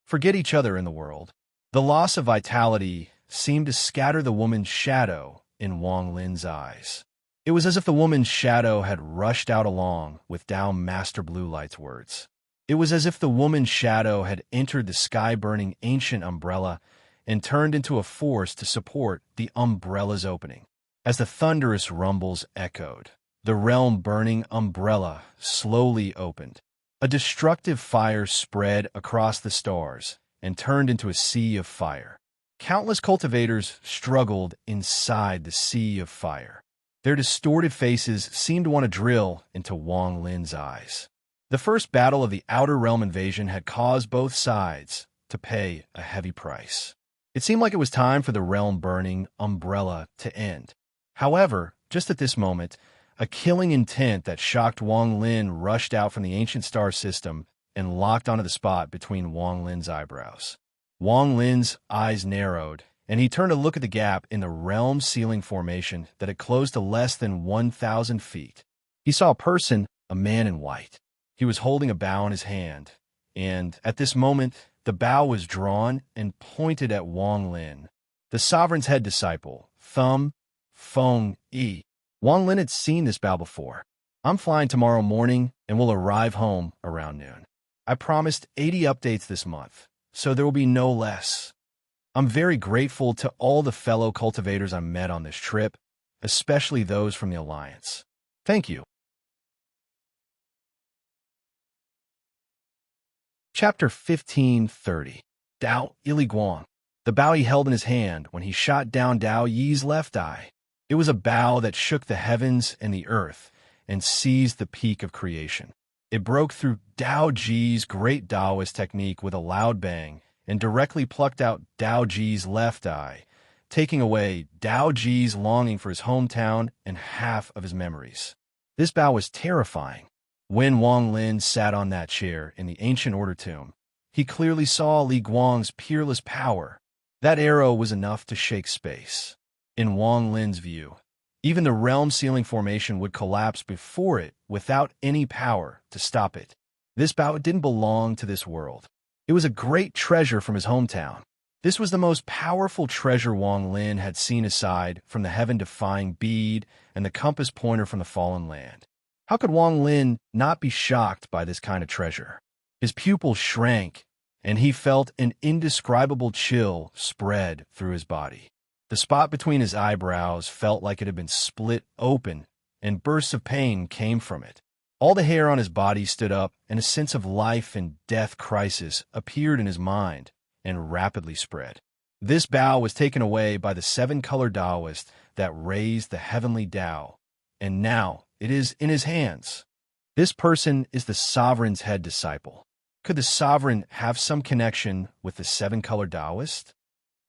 [SPEAKER 1] Forget each other in the world. The loss of vitality seemed to scatter the woman's shadow in Wang Lin's eyes. It was as if the woman's shadow had rushed out along with Dao Master Blue Light's words. It was as if the woman's shadow had entered the sky-burning ancient umbrella and turned into a force to support the umbrella's opening. As the thunderous rumbles echoed, the realm-burning umbrella slowly opened. A destructive fire spread across the stars and turned into a sea of fire. Countless cultivators struggled inside the sea of fire. Their distorted faces seemed to want to drill into Wang Lin's eyes. The first battle of the Outer Realm invasion had caused both sides to pay a heavy price. It seemed like it was time for the realm-burning umbrella to end. However, just at this moment, a killing intent that shocked Wang Lin rushed out from the ancient star system and locked onto the spot between Wang Lin's eyebrows. Wang Lin's eyes narrowed, and he turned to look at the gap in the realm ceiling formation that had closed to less than 1,000 feet. He saw a person, a man in white. He was holding a bow in his hand, and at this moment, the bow was drawn and pointed at Wang Lin. The sovereign's head disciple, Thumb Feng Yi. Wang Lin had seen this bow before. I'm flying tomorrow morning and will arrive home around noon. I promised 80 updates this month, so there will be no less. I'm very grateful to all the fellow cultivators I met on this trip, especially those from the Alliance. Thank you. Chapter 1530. Dao Iliguang. The bow he held in his hand when he shot down Dao Yi's left eye. It was a bow that shook the heavens and the earth and seized the peak of creation. It broke through Dao Ji's great Taoist technique with a loud bang and directly plucked out Dao Ji's left eye, taking away Dao Ji's longing for his hometown and half of his memories. This bow was terrifying. When Wang Lin sat on that chair in the ancient order tomb, he clearly saw Li Guang's peerless power. That arrow was enough to shake space. In Wang Lin's view, even the realm ceiling formation would collapse before it without any power to stop it. This bow didn't belong to this world. It was a great treasure from his hometown. This was the most powerful treasure Wang Lin had seen aside from the heaven-defying bead and the compass pointer from the fallen land. How could Wang Lin not be shocked by this kind of treasure? His pupils shrank, and he felt an indescribable chill spread through his body. The spot between his eyebrows felt like it had been split open, and bursts of pain came from it. All the hair on his body stood up, and a sense of life and death crisis appeared in his mind and rapidly spread. This bow was taken away by the seven-color Taoist that raised the heavenly Tao, and now it is in his hands. This person is the sovereign's head disciple. Could the sovereign have some connection with the seven-color Taoist?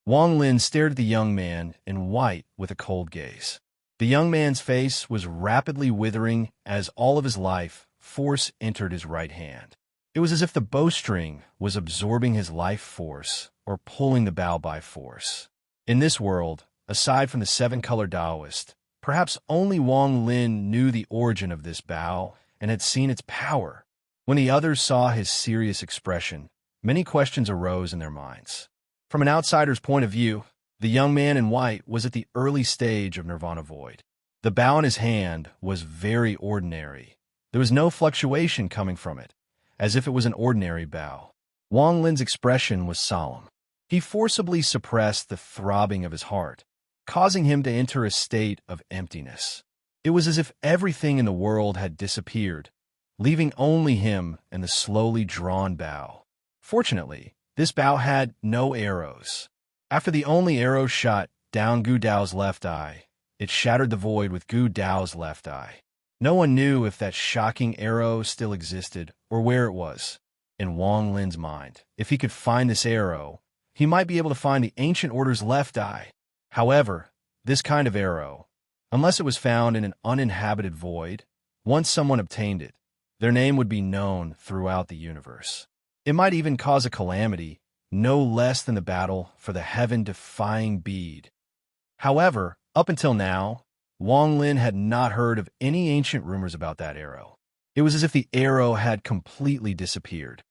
[SPEAKER 1] Wang Lin stared at the young man in white with a cold gaze. The young man's face was rapidly withering as all of his life force entered his right hand. It was as if the bowstring was absorbing his life force or pulling the bow by force. In this world, aside from the seven-color Taoist, perhaps only Wang Lin knew the origin of this bow and had seen its power. When the others saw his serious expression, many questions arose in their minds. From an outsider's point of view, the young man in white was at the early stage of Nirvana Void. The bow in his hand was very ordinary. There was no fluctuation coming from it, as if it was an ordinary bow. Wang Lin's expression was solemn. He forcibly suppressed the throbbing of his heart, causing him to enter a state of emptiness. It was as if everything in the world had disappeared, leaving only him and the slowly drawn bow. Fortunately, this bow had no arrows. After the only arrow shot down Gu Dao's left eye, it shattered the void with Gu Dao's left eye. No one knew if that shocking arrow still existed or where it was. In Wang Lin's mind, if he could find this arrow, he might be able to find the ancient order's left eye. However, this kind of arrow, unless it was found in an uninhabited void, once someone obtained it, their name would be known throughout the universe. It might even cause a calamity, no less than the battle for the heaven-defying bead. However, up until now, Wang Lin had not heard of any ancient rumors about that arrow. It was as if the arrow had completely disappeared.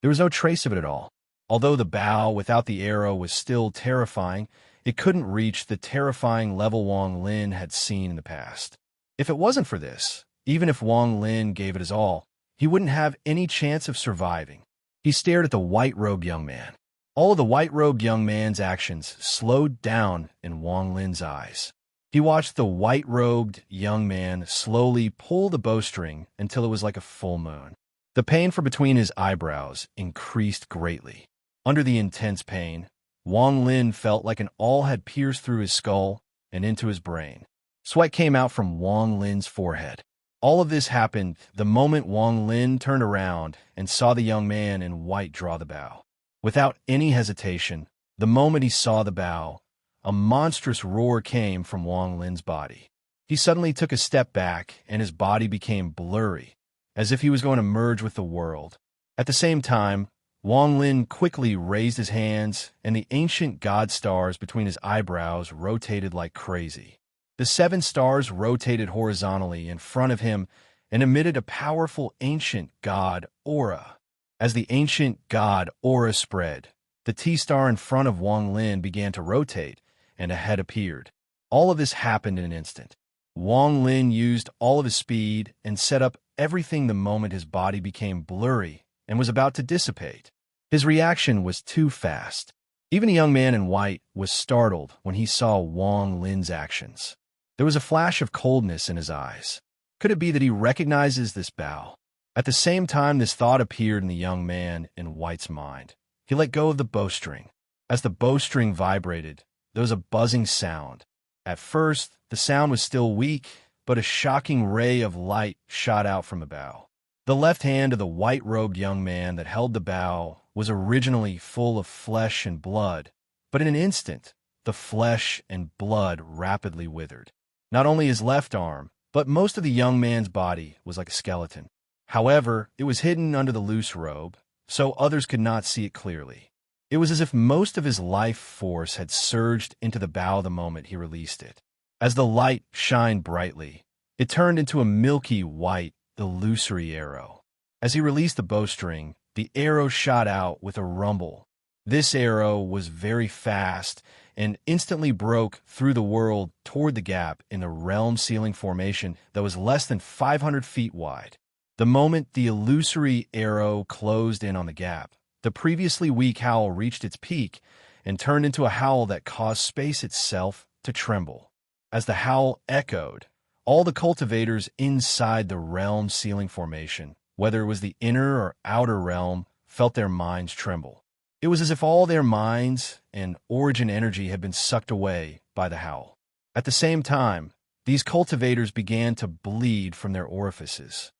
[SPEAKER 1] There was no trace of it at all. Although the bow without the arrow was still terrifying, it couldn't reach the terrifying level Wang Lin had seen in the past. If it wasn't for this, even if Wang Lin gave it his all, he wouldn't have any chance of surviving. He stared at the white-robed young man. All of the white-robed young man's actions slowed down in Wang Lin's eyes. He watched the white-robed young man slowly pull the bowstring until it was like a full moon. The pain from between his eyebrows increased greatly. Under the intense pain, Wang Lin felt like an awl had pierced through his skull and into his brain. Sweat came out from Wang Lin's forehead. All of this happened the moment Wang Lin turned around and saw the young man in white draw the bow. Without any hesitation, the moment he saw the bow, a monstrous roar came from Wang Lin's body. He suddenly took a step back, and his body became blurry, as if he was going to merge with the world. At the same time, Wang Lin quickly raised his hands, and the ancient god stars between his eyebrows rotated like crazy. The 7 stars rotated horizontally in front of him and emitted a powerful ancient god aura. As the ancient god aura spread, the T-star in front of Wang Lin began to rotate, and a head appeared. All of this happened in an instant. Wang Lin used all of his speed and set up everything the moment his body became blurry and was about to dissipate. His reaction was too fast. Even a young man in white was startled when he saw Wang Lin's actions. There was a flash of coldness in his eyes. Could it be that he recognizes this bow? At the same time, this thought appeared in the young man in white's mind. He let go of the bowstring. As the bowstring vibrated, there was a buzzing sound. At first, the sound was still weak, but a shocking ray of light shot out from the bow. The left hand of the white-robed young man that held the bow was originally full of flesh and blood, but in an instant, the flesh and blood rapidly withered. Not only his left arm, but most of the young man's body was like a skeleton. However, it was hidden under the loose robe, so others could not see it clearly. It was as if most of his life force had surged into the bow the moment he released it. As the light shined brightly, it turned into a milky white, illusory arrow. As he released the bowstring, the arrow shot out with a rumble. This arrow was very fast and instantly broke through the world toward the gap in the realm ceiling formation that was less than 500 feet wide. The moment the illusory arrow closed in on the gap, the previously weak howl reached its peak and turned into a howl that caused space itself to tremble. As the howl echoed, all the cultivators inside the realm ceiling formation, whether it was the inner or outer realm, felt their minds tremble. It was as if all their minds and origin energy had been sucked away by the howl. At the same time, these cultivators began to bleed from their orifices.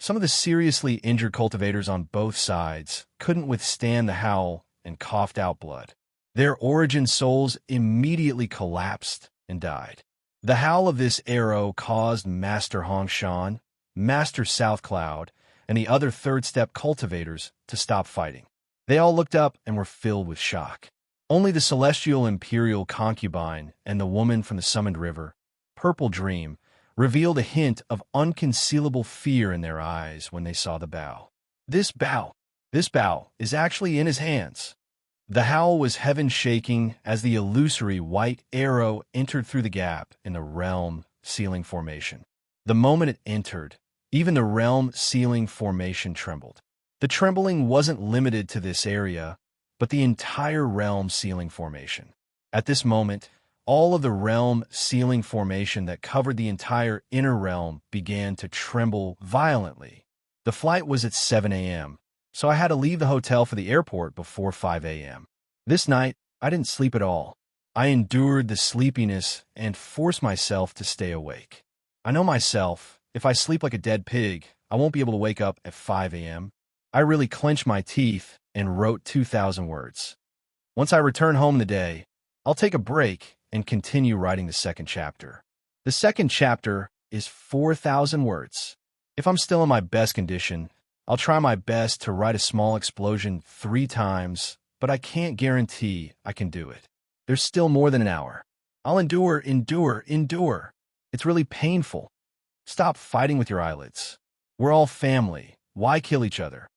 [SPEAKER 1] Some of the seriously injured cultivators on both sides couldn't withstand the howl and coughed out blood. Their origin souls immediately collapsed and died. The howl of this arrow caused Master Hongshan, Master South Cloud, and the other third-step cultivators to stop fighting. They all looked up and were filled with shock. Only the celestial imperial concubine and the woman from the summoned river, Purple Dream, revealed a hint of unconcealable fear in their eyes when they saw the bow. This bow is actually in his hands. The howl was heaven-shaking as the illusory white arrow entered through the gap in the realm ceiling formation. The moment it entered, even the realm ceiling formation trembled. The trembling wasn't limited to this area, but the entire realm ceiling formation. At this moment, all of the realm ceiling formation that covered the entire inner realm began to tremble violently. The flight was at 7 a.m., so I had to leave the hotel for the airport before 5 a.m. This night, I didn't sleep at all. I endured the sleepiness and forced myself to stay awake. I know myself, if I sleep like a dead pig, I won't be able to wake up at 5 a.m. I really clenched my teeth and wrote 2,000 words. Once I return home in the day, I'll take a break and continue writing the second chapter. The second chapter is 4,000 words. If I'm still in my best condition, I'll try my best to write a small explosion 3 times, but I can't guarantee I can do it. There's still more than an hour. I'll endure. It's really painful. Stop fighting with your eyelids. We're all family. Why kill each other?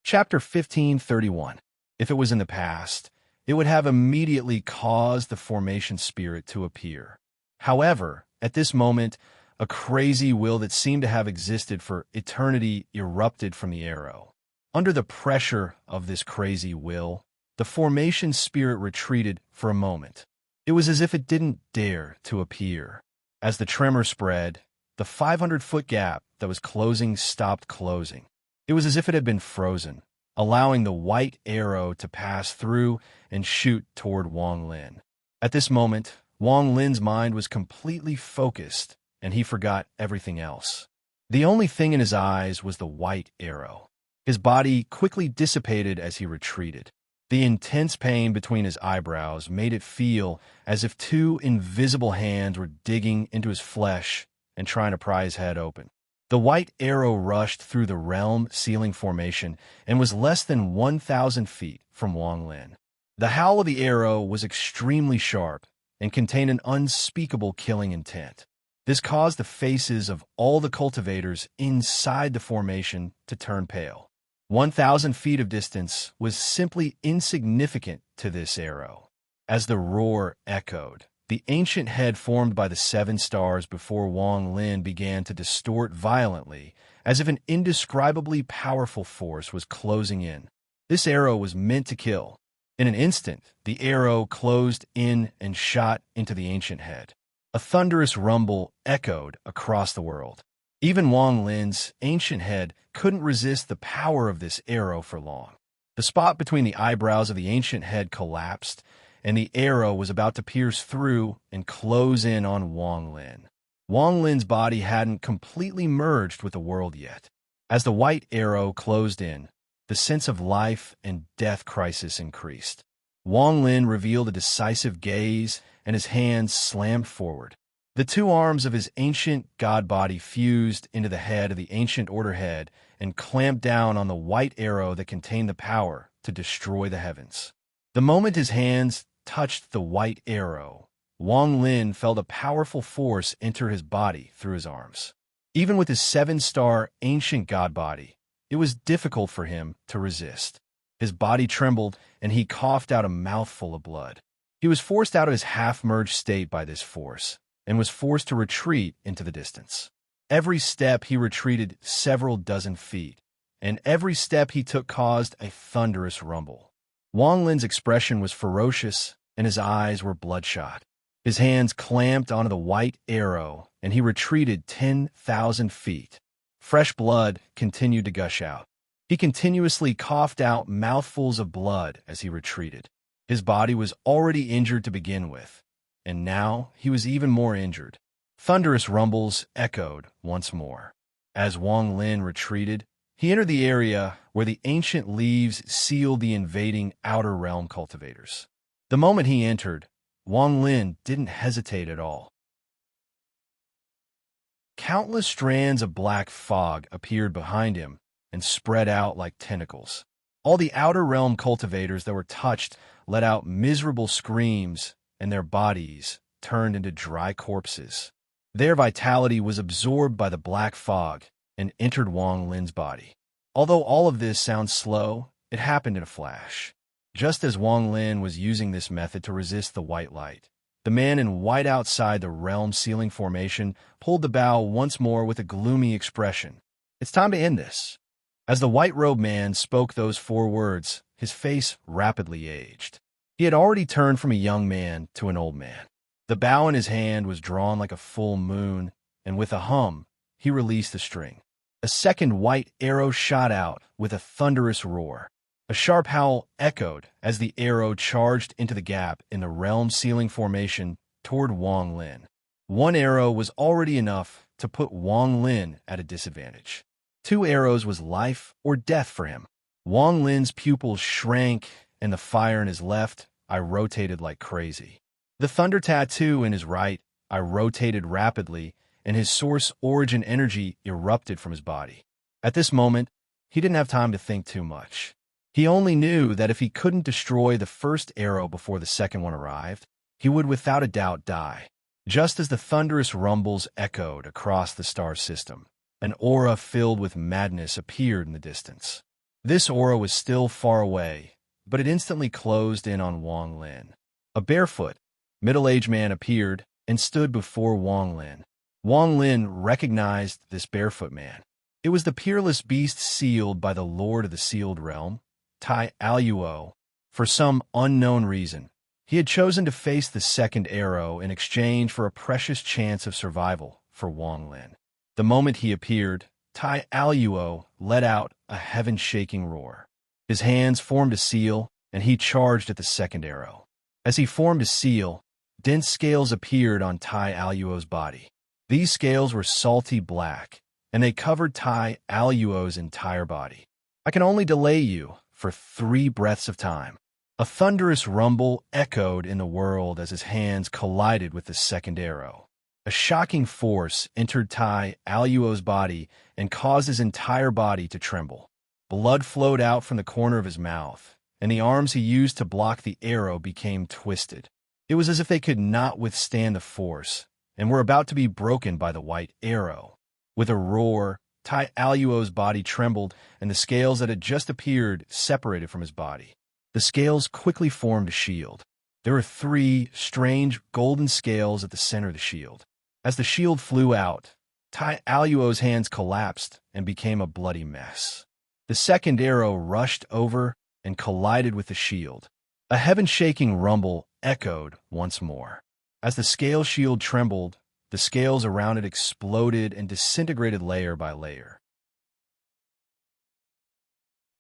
[SPEAKER 1] Chapter 1531. If it was in the past, it would have immediately caused the formation spirit to appear. However, at this moment, A crazy will that seemed to have existed for eternity erupted from the arrow. Under the pressure of this crazy will, the formation's spirit retreated for a moment. It was as if it didn't dare to appear. As the tremor spread, the 500-foot gap that was closing stopped closing. It was as if it had been frozen, allowing the white arrow to pass through and shoot toward Wang Lin. At this moment, Wang Lin's mind was completely focused, and he forgot everything else. The only thing in his eyes was the white arrow. His body quickly dissipated as he retreated. The intense pain between his eyebrows made it feel as if two invisible hands were digging into his flesh and trying to pry his head open. The white arrow rushed through the realm-sealing formation and was less than 1,000 feet from Wang Lin. The howl of the arrow was extremely sharp and contained an unspeakable killing intent. This caused the faces of all the cultivators inside the formation to turn pale. 1,000 feet of distance was simply insignificant to this arrow. As the roar echoed, the ancient head formed by the 7 stars before Wang Lin began to distort violently, as if an indescribably powerful force was closing in. This arrow was meant to kill. In an instant, the arrow closed in and shot into the ancient head. A thunderous rumble echoed across the world. Even Wang Lin's ancient head couldn't resist the power of this arrow for long. The spot between the eyebrows of the ancient head collapsed, and the arrow was about to pierce through and close in on Wang Lin. Wang Lin's body hadn't completely merged with the world yet. As the white arrow closed in, the sense of life and death crisis increased. Wang Lin revealed a decisive gaze, and his hands slammed forward. The 2 arms of his ancient god body fused into the head of the ancient order head and clamped down on the white arrow that contained the power to destroy the heavens. The moment his hands touched the white arrow, Wang Lin felt a powerful force enter his body through his arms. Even with his 7-star ancient god body, it was difficult for him to resist. His body trembled, and he coughed out a mouthful of blood. He was forced out of his half-merged state by this force, and was forced to retreat into the distance. Every step he retreated several dozen feet, and every step he took caused a thunderous rumble. Wang Lin's expression was ferocious, and his eyes were bloodshot. His hands clamped onto the white arrow, and he retreated 10,000 feet. Fresh blood continued to gush out. He continuously coughed out mouthfuls of blood as he retreated. His body was already injured to begin with, and now he was even more injured. Thunderous rumbles echoed once more. As Wang Lin retreated, he entered the area where the ancient leaves sealed the invading outer realm cultivators. The moment he entered, Wang Lin didn't hesitate at all. Countless strands of black fog appeared behind him and spread out like tentacles. All the outer realm cultivators that were touched let out miserable screams, and their bodies turned into dry corpses. Their vitality was absorbed by the black fog and entered Wang Lin's body. Although all of this sounds slow, it happened in a flash. Just as Wang Lin was using this method to resist the white light, the man in white outside the realm-sealing formation pulled the bow once more with a gloomy expression. "It's time to end this." As the white-robed man spoke those 4 words, his face rapidly aged. He had already turned from a young man to an old man. The bow in his hand was drawn like a full moon, and with a hum, he released the string. A second white arrow shot out with a thunderous roar. A sharp howl echoed as the arrow charged into the gap in the realm-sealing formation toward Wang Lin. 1 arrow was already enough to put Wang Lin at a disadvantage. 2 arrows was life or death for him. Wang Lin's pupils shrank, and the fire in his left eye rotated like crazy. The thunder tattoo in his right eye rotated rapidly, and his source origin energy erupted from his body. At this moment, he didn't have time to think too much. He only knew that if he couldn't destroy the first arrow before the second one arrived, he would without a doubt die. Just as the thunderous rumbles echoed across the star system, an aura filled with madness appeared in the distance. This aura was still far away, but it instantly closed in on Wang Lin. A barefoot, middle-aged man appeared and stood before Wang Lin. Wang Lin recognized this barefoot man. It was the peerless beast sealed by the Lord of the Sealed Realm, Tai Aluo. For some unknown reason, he had chosen to face the second arrow in exchange for a precious chance of survival for Wang Lin. The moment he appeared, Tai Aluo let out a heaven-shaking roar. His hands formed a seal, and he charged at the second arrow. As he formed a seal, dense scales appeared on Tai Aluo's body. These scales were salty black, and they covered Tai Aluo's entire body. "I can only delay you for 3 breaths of time." A thunderous rumble echoed in the world as his hands collided with the second arrow. A shocking force entered Tai Aluo's body and caused his entire body to tremble. Blood flowed out from the corner of his mouth, and the arms he used to block the arrow became twisted. It was as if they could not withstand the force and were about to be broken by the white arrow. With a roar, Tai Aluo's body trembled, and the scales that had just appeared separated from his body. The scales quickly formed a shield. There were 3 strange golden scales at the center of the shield. As the shield flew out, Tai Aluo's hands collapsed and became a bloody mess. The second arrow rushed over and collided with the shield. A heaven-shaking rumble echoed once more. As the scale shield trembled, the scales around it exploded and disintegrated layer by layer.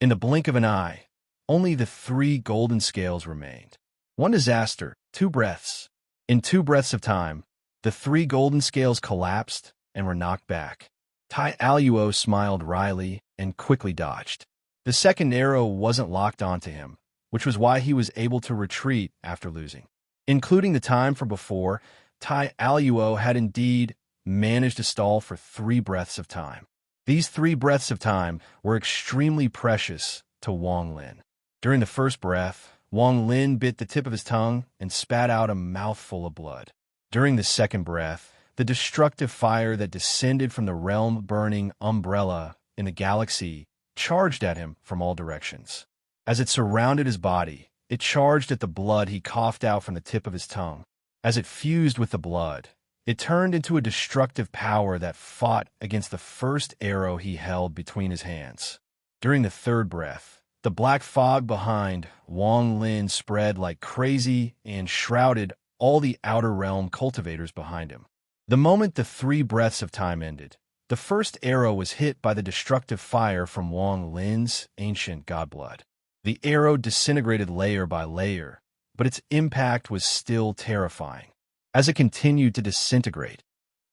[SPEAKER 1] In the blink of an eye, only the 3 golden scales remained. 1 disaster, 2 breaths. In 2 breaths of time, the 3 golden scales collapsed and were knocked back. Tai Aluo smiled wryly and quickly dodged. The second arrow wasn't locked onto him, which was why he was able to retreat after losing. Including the time from before, Tai Aluo had indeed managed to stall for 3 breaths of time. These 3 breaths of time were extremely precious to Wang Lin. During the first breath, Wang Lin bit the tip of his tongue and spat out a mouthful of blood. During the second breath, the destructive fire that descended from the realm-burning umbrella in the galaxy charged at him from all directions. As it surrounded his body, it charged at the blood he coughed out from the tip of his tongue. As it fused with the blood, it turned into a destructive power that fought against the first arrow he held between his hands. During the third breath, the black fog behind Wang Lin spread like crazy and shrouded all the outer realm cultivators behind him. The moment the 3 breaths of time ended, the first arrow was hit by the destructive fire from Wang Lin's ancient godblood. The arrow disintegrated layer by layer, but its impact was still terrifying. As it continued to disintegrate,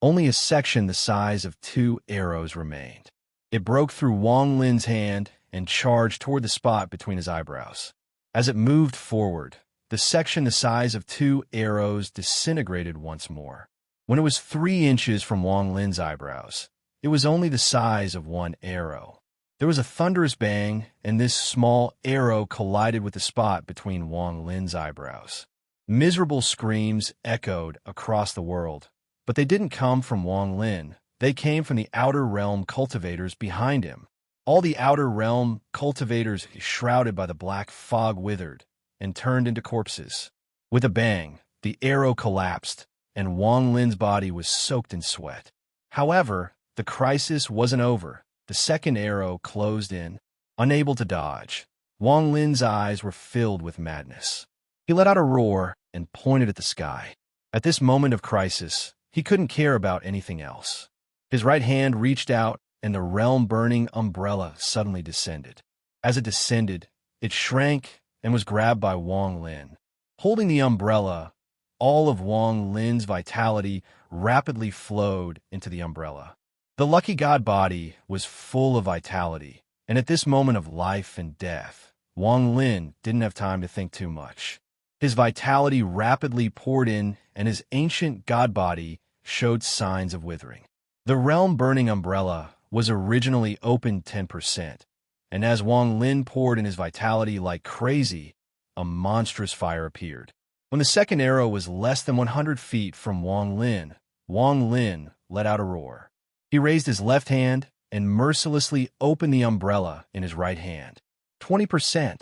[SPEAKER 1] only a section the size of 2 arrows remained. It broke through Wang Lin's hand and charged toward the spot between his eyebrows. As it moved forward, the section the size of 2 arrows disintegrated once more. When it was 3 inches from Wang Lin's eyebrows, it was only the size of 1 arrow. There was a thunderous bang, and this small arrow collided with the spot between Wang Lin's eyebrows. Miserable screams echoed across the world, but they didn't come from Wang Lin. They came from the outer realm cultivators behind him. All the outer realm cultivators shrouded by the black fog withered and turned into corpses. With a bang, the arrow collapsed, and Wang Lin's body was soaked in sweat. However, the crisis wasn't over. The second arrow closed in. Unable to dodge, Wang Lin's eyes were filled with madness. He let out a roar and pointed at the sky. At this moment of crisis, he couldn't care about anything else. His right hand reached out, and the realm-burning umbrella suddenly descended. As it descended, it shrank and was grabbed by Wang Lin. Holding the umbrella, all of Wang Lin's vitality rapidly flowed into the umbrella. The lucky god body was full of vitality, and at this moment of life and death, Wang Lin didn't have time to think too much. His vitality rapidly poured in, and his ancient god body showed signs of withering. The realm-burning umbrella was originally opened 10%, and as Wang Lin poured in his vitality like crazy, a monstrous fire appeared. When the second arrow was less than 100 feet from Wang Lin let out a roar. He raised his left hand and mercilessly opened the umbrella in his right hand. 20%.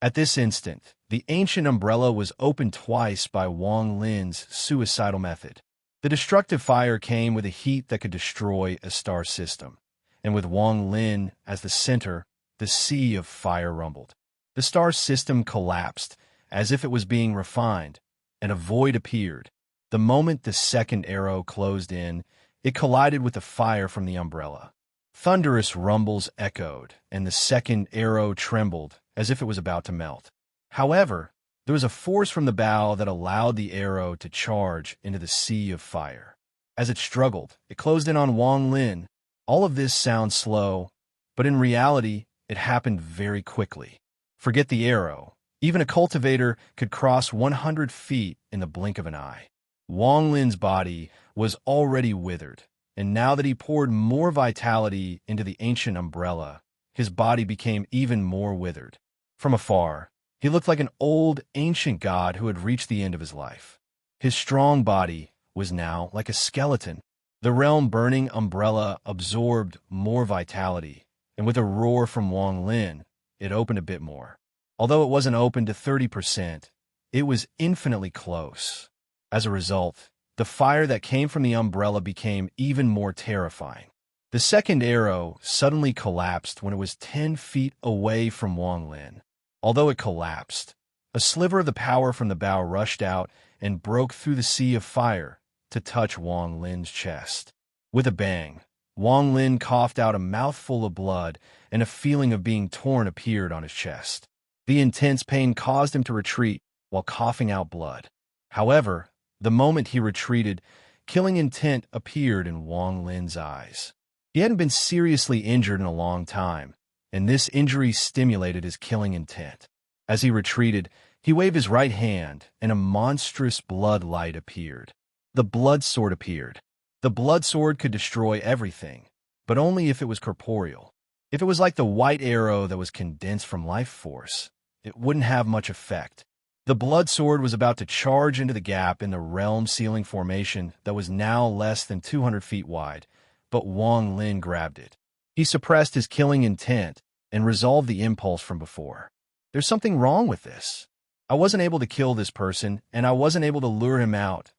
[SPEAKER 1] At this instant, the ancient umbrella was opened twice by Wang Lin's suicidal method. The destructive fire came with a heat that could destroy a star system, and with Wang Lin as the center, the sea of fire rumbled. The star system collapsed, as if it was being refined, and a void appeared. The moment the second arrow closed in, it collided with the fire from the umbrella. Thunderous rumbles echoed, and the second arrow trembled as if it was about to melt. However, there was a force from the bow that allowed the arrow to charge into the sea of fire. As it struggled, it closed in on Wang Lin. All of this sounds slow, but in reality, it happened very quickly. Forget the arrow. Even a cultivator could cross 100 feet in the blink of an eye. Wang Lin's body was already withered, and now that he poured more vitality into the ancient umbrella, his body became even more withered. From afar, he looked like an old, ancient god who had reached the end of his life. His strong body was now like a skeleton. The realm-burning umbrella absorbed more vitality, and with a roar from Wang Lin, it opened a bit more. Although it wasn't open to 30%, it was infinitely close. As a result, the fire that came from the umbrella became even more terrifying. The second arrow suddenly collapsed when it was 10 feet away from Wang Lin. Although it collapsed, a sliver of the power from the bow rushed out and broke through the sea of fire to touch Wang Lin's chest. With a bang, Wang Lin coughed out a mouthful of blood, and a feeling of being torn appeared on his chest. The intense pain caused him to retreat while coughing out blood. However, the moment he retreated, killing intent appeared in Wang Lin's eyes. He hadn't been seriously injured in a long time, and this injury stimulated his killing intent. As he retreated, he waved his right hand, and a monstrous blood light appeared. The blood sword appeared. The blood sword could destroy everything, but only if it was corporeal. If it was like the white arrow that was condensed from life force, it wouldn't have much effect. The blood sword was about to charge into the gap in the realm ceiling formation that was now less than 200 feet wide, but Wang Lin grabbed it. He suppressed his killing intent and resolved the impulse from before. There's something wrong with this. I wasn't able to kill this person, and I wasn't able to lure him out.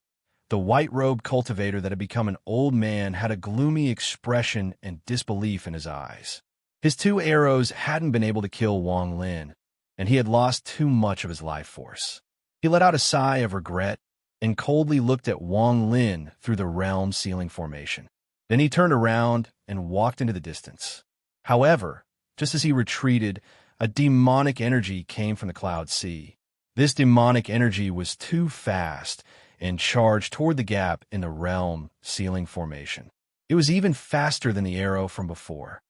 [SPEAKER 1] The white-robed cultivator that had become an old man had a gloomy expression and disbelief in his eyes. His 2 arrows hadn't been able to kill Wang Lin, and he had lost too much of his life force. He let out a sigh of regret and coldly looked at Wang Lin through the realm ceiling formation. Then he turned around and walked into the distance. However, just as he retreated, a demonic energy came from the cloud sea. This demonic energy was too fast and charged toward the gap in the realm ceiling formation. It was even faster than the arrow from before.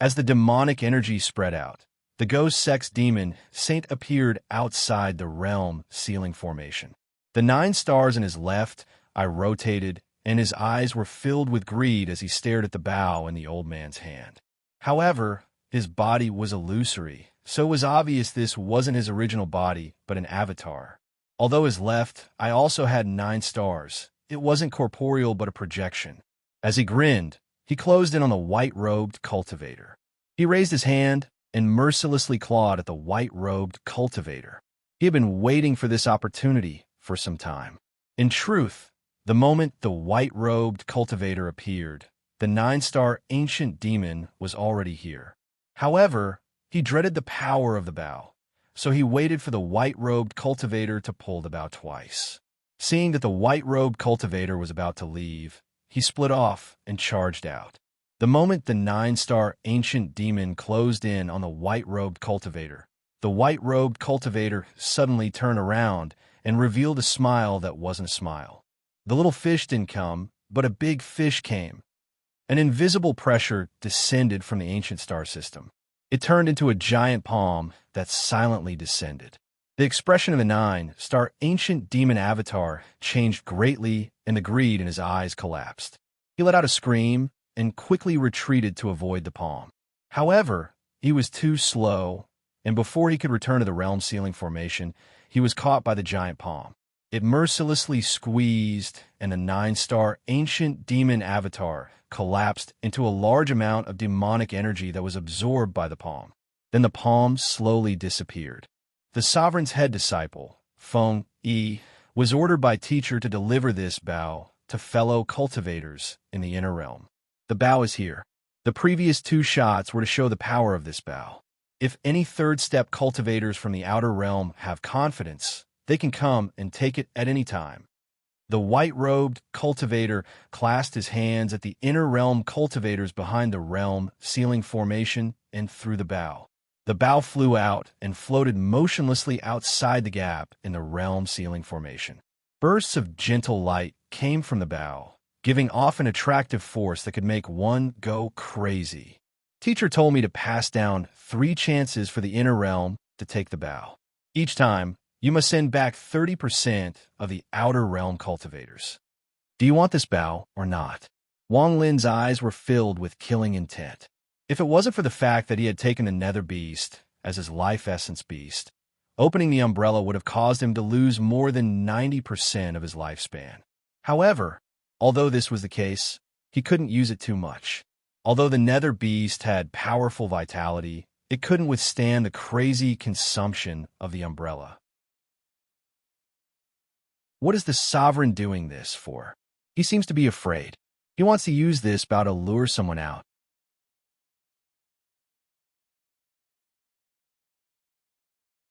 [SPEAKER 1] As the demonic energy spread out, the ghost sex demon Saint appeared outside the realm ceiling formation. The 9 stars in his left eye rotated, and his eyes were filled with greed as he stared at the bow in the old man's hand. However, his body was illusory, so it was obvious this wasn't his original body, but an avatar. Although his left eye also had 9 stars, it wasn't corporeal but a projection. As he grinned, he closed in on the white-robed cultivator. He raised his hand and mercilessly clawed at the white-robed cultivator. He had been waiting for this opportunity for some time. In truth, the moment the white-robed cultivator appeared, the 9-star ancient demon was already here. However, he dreaded the power of the bow, so he waited for the white-robed cultivator to pull the bow twice. Seeing that the white-robed cultivator was about to leave, he split off and charged out. The moment the 9-star ancient demon closed in on the white-robed cultivator, the white-robed cultivator suddenly turned around and revealed a smile that wasn't a smile. The little fish didn't come, but a big fish came. An invisible pressure descended from the ancient star system. It turned into a giant palm that silently descended. The expression of the 9-star ancient demon avatar changed greatly, and the greed in his eyes collapsed. He let out a scream and quickly retreated to avoid the palm. However, he was too slow, and before he could return to the realm ceiling formation, he was caught by the giant palm. It mercilessly squeezed, and the 9-star ancient demon avatar collapsed into a large amount of demonic energy that was absorbed by the palm. Then the palm slowly disappeared. The sovereign's head disciple, Feng Yi, was ordered by teacher to deliver this bow to fellow cultivators in the inner realm. The bow is here. The previous 2 shots were to show the power of this bow. If any third step cultivators from the outer realm have confidence, they can come and take it at any time. The white-robed cultivator clasped his hands at the inner realm cultivators behind the realm ceiling formation and through the bow. The bow flew out and floated motionlessly outside the gap in the realm ceiling formation. Bursts of gentle light came from the bow, giving off an attractive force that could make one go crazy. Teacher told me to pass down 3 chances for the inner realm to take the bow. Each time, you must send back 30% of the outer realm cultivators. Do you want this bow or not? Wang Lin's eyes were filled with killing intent. If it wasn't for the fact that he had taken the nether beast as his life essence beast, opening the umbrella would have caused him to lose more than 90% of his lifespan. However, although this was the case, he couldn't use it too much. Although the nether beast had powerful vitality, it couldn't withstand the crazy consumption of the umbrella. What is the sovereign doing this for? He seems to be afraid. He wants to use this bow to lure someone out.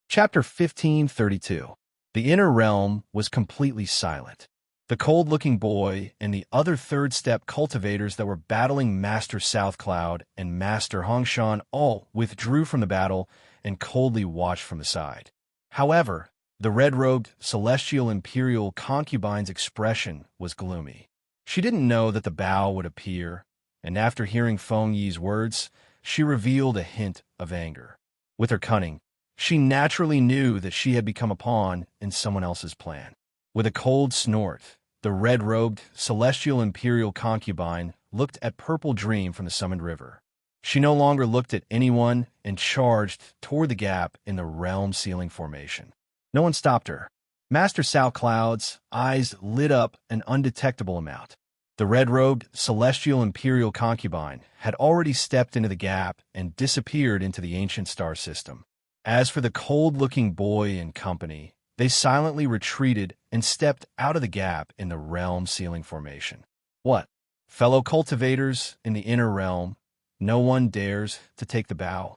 [SPEAKER 1] Chapter 1532. The inner realm was completely silent. The cold-looking boy and the other third-step cultivators that were battling Master South Cloud and Master Hongshan all withdrew from the battle and coldly watched from the side. However, the red-robed celestial imperial concubine's expression was gloomy. She didn't know that the bow would appear, and after hearing Feng Yi's words, she revealed a hint of anger. With her cunning, she naturally knew that she had become a pawn in someone else's plan. With a cold snort, the red-robed celestial imperial concubine looked at Purple Dream from the summoned river. She no longer looked at anyone and charged toward the gap in the realm ceiling formation. No one stopped her. Master South Cloud's eyes lit up an undetectable amount. The red-robed celestial imperial concubine had already stepped into the gap and disappeared into the ancient star system. As for the cold-looking boy and company, they silently retreated and stepped out of the gap in the realm ceiling formation. What? Fellow cultivators in the inner realm, no one dares to take the bow.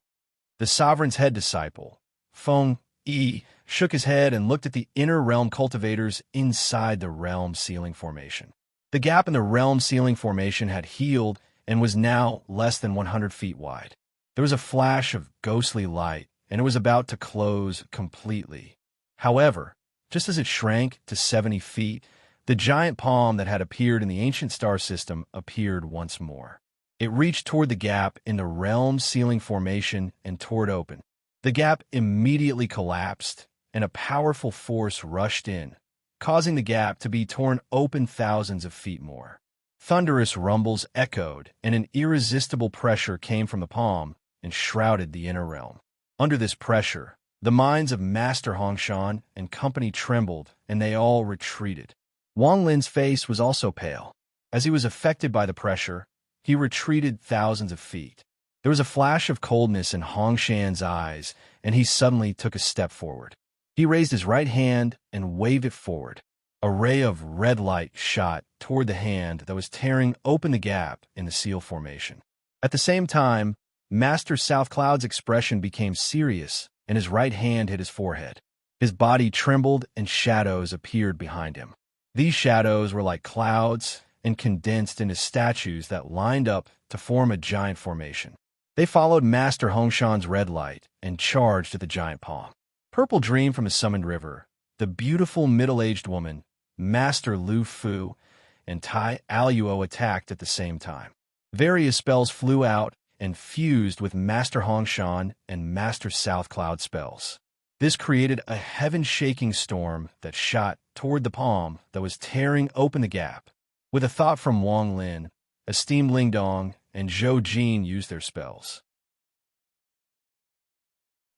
[SPEAKER 1] The sovereign's head disciple, Feng Yi, shook his head and looked at the inner realm cultivators inside the realm ceiling formation. The gap in the realm ceiling formation had healed and was now less than 100 feet wide. There was a flash of ghostly light, and it was about to close completely. However, just as it shrank to 70 feet, the giant palm that had appeared in the ancient star system appeared once more. It reached toward the gap in the realm ceiling formation and tore it open. The gap immediately collapsed, and a powerful force rushed in, causing the gap to be torn open thousands of feet more. Thunderous rumbles echoed, and an irresistible pressure came from the palm and shrouded the inner realm. Under this pressure, the minds of Master Hongshan and company trembled, and they all retreated. Wang Lin's face was also pale. As he was affected by the pressure, he retreated thousands of feet. There was a flash of coldness in Hongshan's eyes, and he suddenly took a step forward. He raised his right hand and waved it forward. A ray of red light shot toward the hand that was tearing open the gap in the seal formation. At the same time, Master South Cloud's expression became serious, and his right hand hit his forehead. His body trembled, and shadows appeared behind him. These shadows were like clouds and condensed into statues that lined up to form a giant formation. They followed Master Hongshan's red light and charged at the giant palm. Purple Dream from the summoned river, the beautiful middle-aged woman, Master Lu Fu, and Tai Aluo attacked at the same time. Various spells flew out and fused with Master Hongshan and Master South Cloud spells. This created a heaven-shaking storm that shot toward the palm that was tearing open the gap. With a thought from Wang Lin, esteemed Lingdong and Zhou Jin used their spells.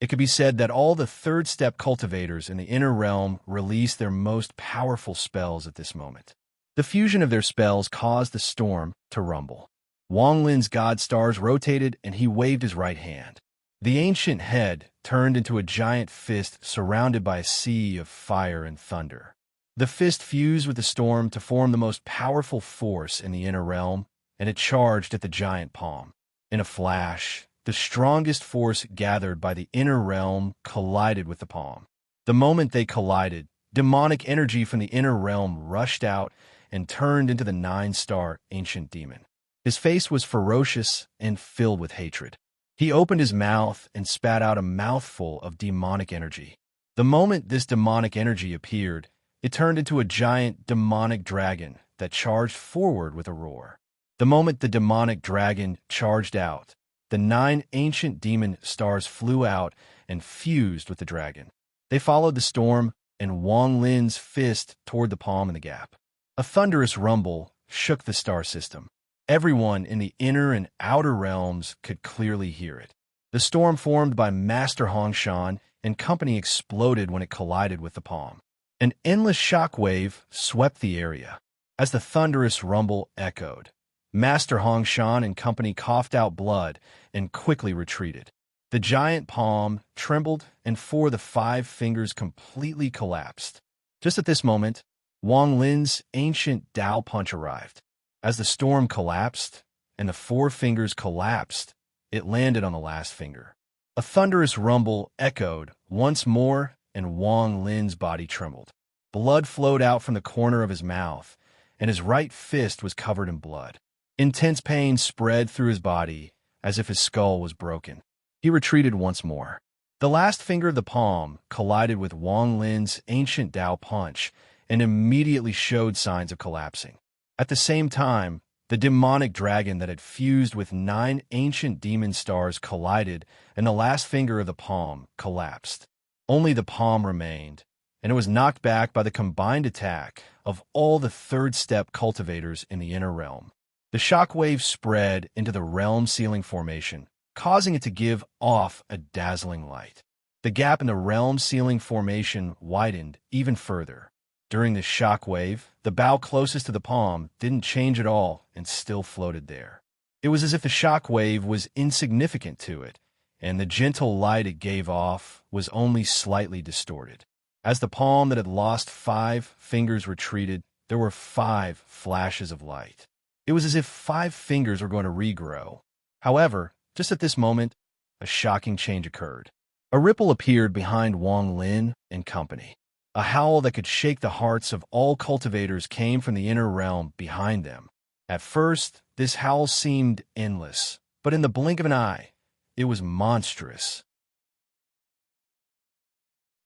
[SPEAKER 1] It could be said that all the third-step cultivators in the inner realm released their most powerful spells at this moment. The fusion of their spells caused the storm to rumble. Wang Lin's god stars rotated, and he waved his right hand. The ancient head turned into a giant fist surrounded by a sea of fire and thunder. The fist fused with the storm to form the most powerful force in the inner realm, and it charged at the giant palm. In a flash, the strongest force gathered by the inner realm collided with the palm. The moment they collided, demonic energy from the inner realm rushed out and turned into the 9-star ancient demon. His face was ferocious and filled with hatred. He opened his mouth and spat out a mouthful of demonic energy. The moment this demonic energy appeared, it turned into a giant demonic dragon that charged forward with a roar. The moment the demonic dragon charged out, the 9 ancient demon stars flew out and fused with the dragon. They followed the storm and Wang Lin's fist toward the palm in the gap. A thunderous rumble shook the star system. Everyone in the inner and outer realms could clearly hear it. The storm formed by Master Hongshan and company exploded when it collided with the palm. An endless shockwave swept the area. As the thunderous rumble echoed, Master Hongshan and company coughed out blood and quickly retreated. The giant palm trembled and 4 of the 5 fingers completely collapsed. Just at this moment, Wang Lin's ancient Dao punch arrived. As the storm collapsed and the 4 fingers collapsed, it landed on the last finger. A thunderous rumble echoed once more and Wang Lin's body trembled. Blood flowed out from the corner of his mouth, and his right fist was covered in blood. Intense pain spread through his body as if his skull was broken. He retreated once more. The last finger of the palm collided with Wang Lin's ancient Dao punch and immediately showed signs of collapsing. At the same time, the demonic dragon that had fused with 9 ancient demon stars collided, and the last finger of the palm collapsed. Only the palm remained, and it was knocked back by the combined attack of all the 3rd step cultivators in the inner realm. The shockwave spread into the realm ceiling formation, causing it to give off a dazzling light. The gap in the realm ceiling formation widened even further. During this shockwave, the bow closest to the palm didn't change at all and still floated there. It was as if the shockwave was insignificant to it, and the gentle light it gave off was only slightly distorted. As the palm that had lost 5 fingers retreated, there were 5 flashes of light. It was as if 5 fingers were going to regrow. However, just at this moment, a shocking change occurred. A ripple appeared behind Wang Lin and company. A howl that could shake the hearts of all cultivators came from the inner realm behind them. At first, this howl seemed endless, but in the blink of an eye, it was monstrous.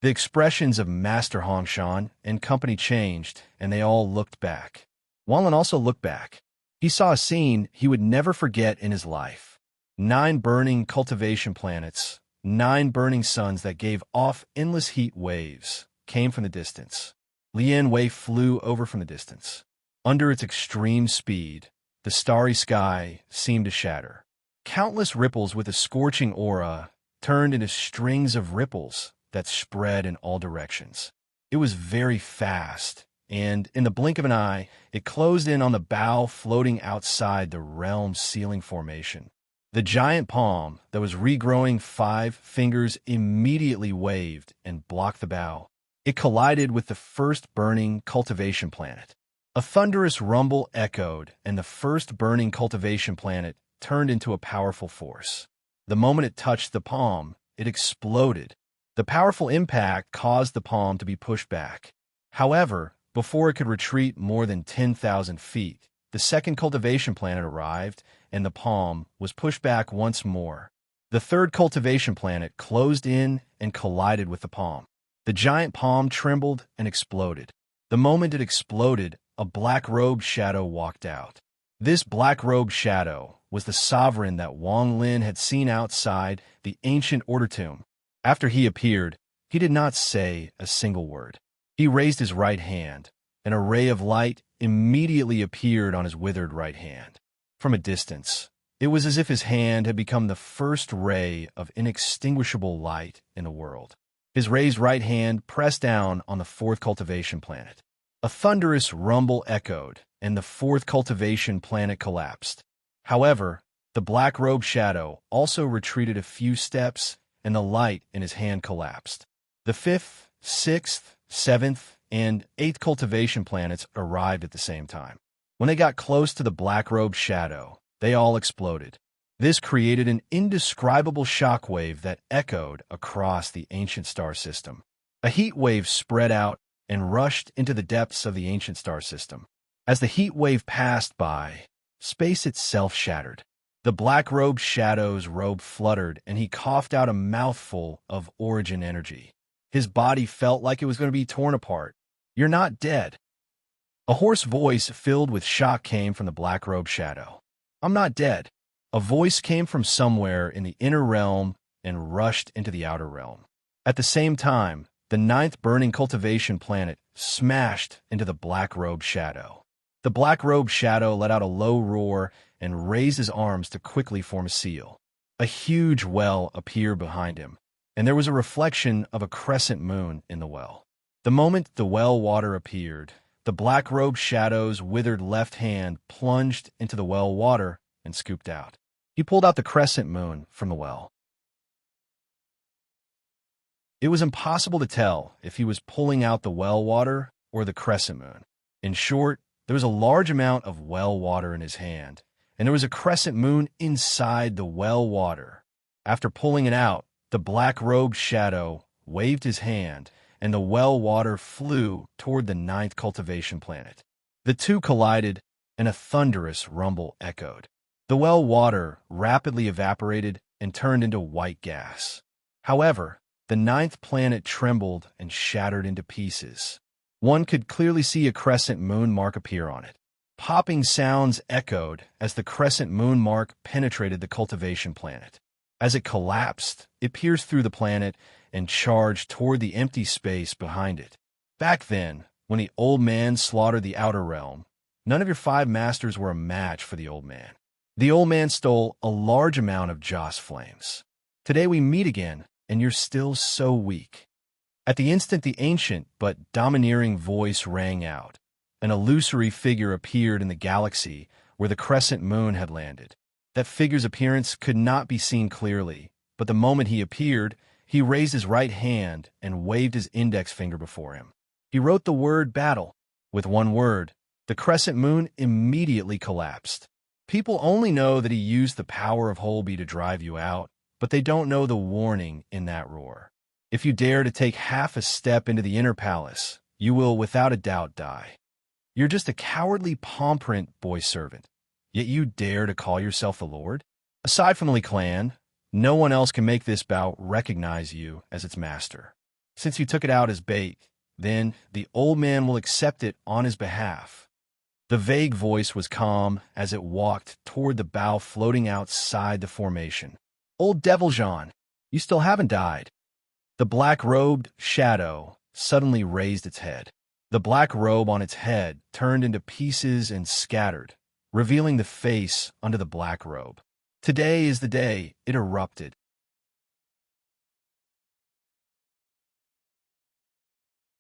[SPEAKER 1] The expressions of Master Hongshan and company changed, and they all looked back. Wang Lin also looked back. He saw a scene he would never forget in his life. 9 burning cultivation planets, 9 burning suns that gave off endless heat waves, came from the distance. Lian Wei flew over from the distance. Under its extreme speed, the starry sky seemed to shatter. Countless ripples with a scorching aura turned into strings of ripples that spread in all directions. It was very fast, and in the blink of an eye, it closed in on the bow floating outside the realm ceiling formation. The giant palm that was regrowing 5 fingers immediately waved and blocked the bow. It collided with the first burning cultivation planet. A thunderous rumble echoed, and the first burning cultivation planet turned into a powerful force. The moment it touched the palm, it exploded. The powerful impact caused the palm to be pushed back. However, before it could retreat more than 10,000 feet, the second cultivation planet arrived, and the palm was pushed back once more. The third cultivation planet closed in and collided with the palm. The giant palm trembled and exploded. The moment it exploded, a black-robed shadow walked out. This black-robed shadow was the sovereign that Wang Lin had seen outside the ancient order tomb. After he appeared, he did not say a single word. He raised his right hand. An ray of light immediately appeared on his withered right hand. From a distance, it was as if his hand had become the first ray of inextinguishable light in the world. His raised right hand pressed down on the 4th cultivation planet. A thunderous rumble echoed, and the 4th cultivation planet collapsed. However, the black-robed shadow also retreated a few steps, and the light in his hand collapsed. The 5th, 6th, 7th, and 8th cultivation planets arrived at the same time. When they got close to the black-robed shadow, they all exploded. This created an indescribable shockwave that echoed across the ancient star system. A heat wave spread out and rushed into the depths of the ancient star system. As the heat wave passed by, space itself shattered. The black-robed shadow's robe fluttered, and he coughed out a mouthful of origin energy. His body felt like it was going to be torn apart. "You're not dead." A hoarse voice filled with shock came from the black-robed shadow. "I'm not dead." A voice came from somewhere in the inner realm and rushed into the outer realm. At the same time, the 9th burning cultivation planet smashed into the black-robed shadow. The black-robed shadow let out a low roar and raised his arms to quickly form a seal. A huge well appeared behind him, and there was a reflection of a crescent moon in the well. The moment the well water appeared, the black-robed shadow's withered left hand plunged into the well water and scooped out. He pulled out the crescent moon from the well. It was impossible to tell if he was pulling out the well water or the crescent moon. In short, there was a large amount of well water in his hand, and there was a crescent moon inside the well water. After pulling it out, the black-robed shadow waved his hand, and the well water flew toward the 9th cultivation planet. The two collided, and a thunderous rumble echoed. The well water rapidly evaporated and turned into white gas. However, the 9th planet trembled and shattered into pieces. One could clearly see a crescent moon mark appear on it. Popping sounds echoed as the crescent moon mark penetrated the cultivation planet. As it collapsed, it pierced through the planet and charged toward the empty space behind it. Back then, when the old man slaughtered the outer realm, none of your 5 masters were a match for the old man. The old man stole a large amount of Joss flames. Today we meet again, and you're still so weak. At the instant the ancient but domineering voice rang out, an illusory figure appeared in the galaxy where the crescent moon had landed. That figure's appearance could not be seen clearly, but the moment he appeared, he raised his right hand and waved his index finger before him. He wrote the word battle. With one word, the crescent moon immediately collapsed. People only know that he used the power of Holby to drive you out, but they don't know the warning in that roar. If you dare to take half a step into the inner palace, you will without a doubt die. You're just a cowardly palm-print boy-servant, yet you dare to call yourself the Lord? Aside from the Lee clan, no one else can make this bout recognize you as its master. Since you took it out as bait, then the old man will accept it on his behalf. The vague voice was calm as it walked toward the bow floating outside the formation. "Old Devil Jean, you still haven't died." The black-robed shadow suddenly raised its head. The black robe on its head turned into pieces and scattered, revealing the face under the black robe. "Today is the day," it erupted.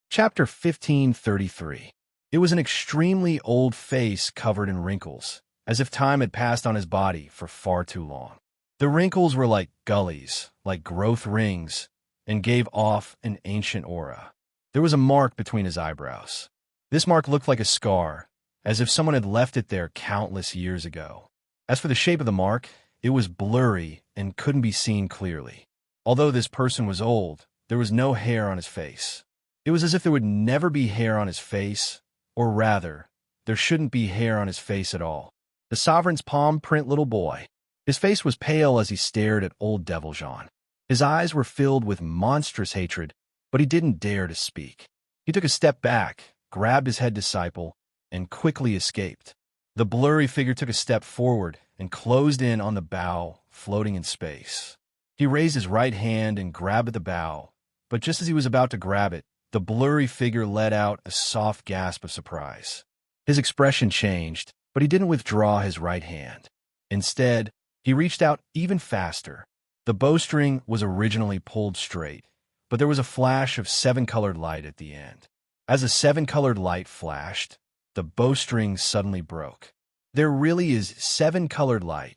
[SPEAKER 1] Chapter 1533. It was an extremely old face covered in wrinkles, as if time had passed on his body for far too long. The wrinkles were like gullies, like growth rings, and gave off an ancient aura. There was a mark between his eyebrows. This mark looked like a scar, as if someone had left it there countless years ago. As for the shape of the mark, it was blurry and couldn't be seen clearly. Although this person was old, there was no hair on his face. It was as if there would never be hair on his face, or rather, there shouldn't be hair on his face at all. The sovereign's palm print little boy. His face was pale as he stared at old Devil Jean. His eyes were filled with monstrous hatred, but he didn't dare to speak. He took a step back, grabbed his head disciple, and quickly escaped. The blurry figure took a step forward and closed in on the bow, floating in space. He raised his right hand and grabbed at the bow, but just as he was about to grab it, the blurry figure let out a soft gasp of surprise. His expression changed, but he didn't withdraw his right hand. Instead, he reached out even faster. The bowstring was originally pulled straight, but there was a flash of 7-colored light at the end. As the 7-colored light flashed, the bowstring suddenly broke. There really is 7-colored light.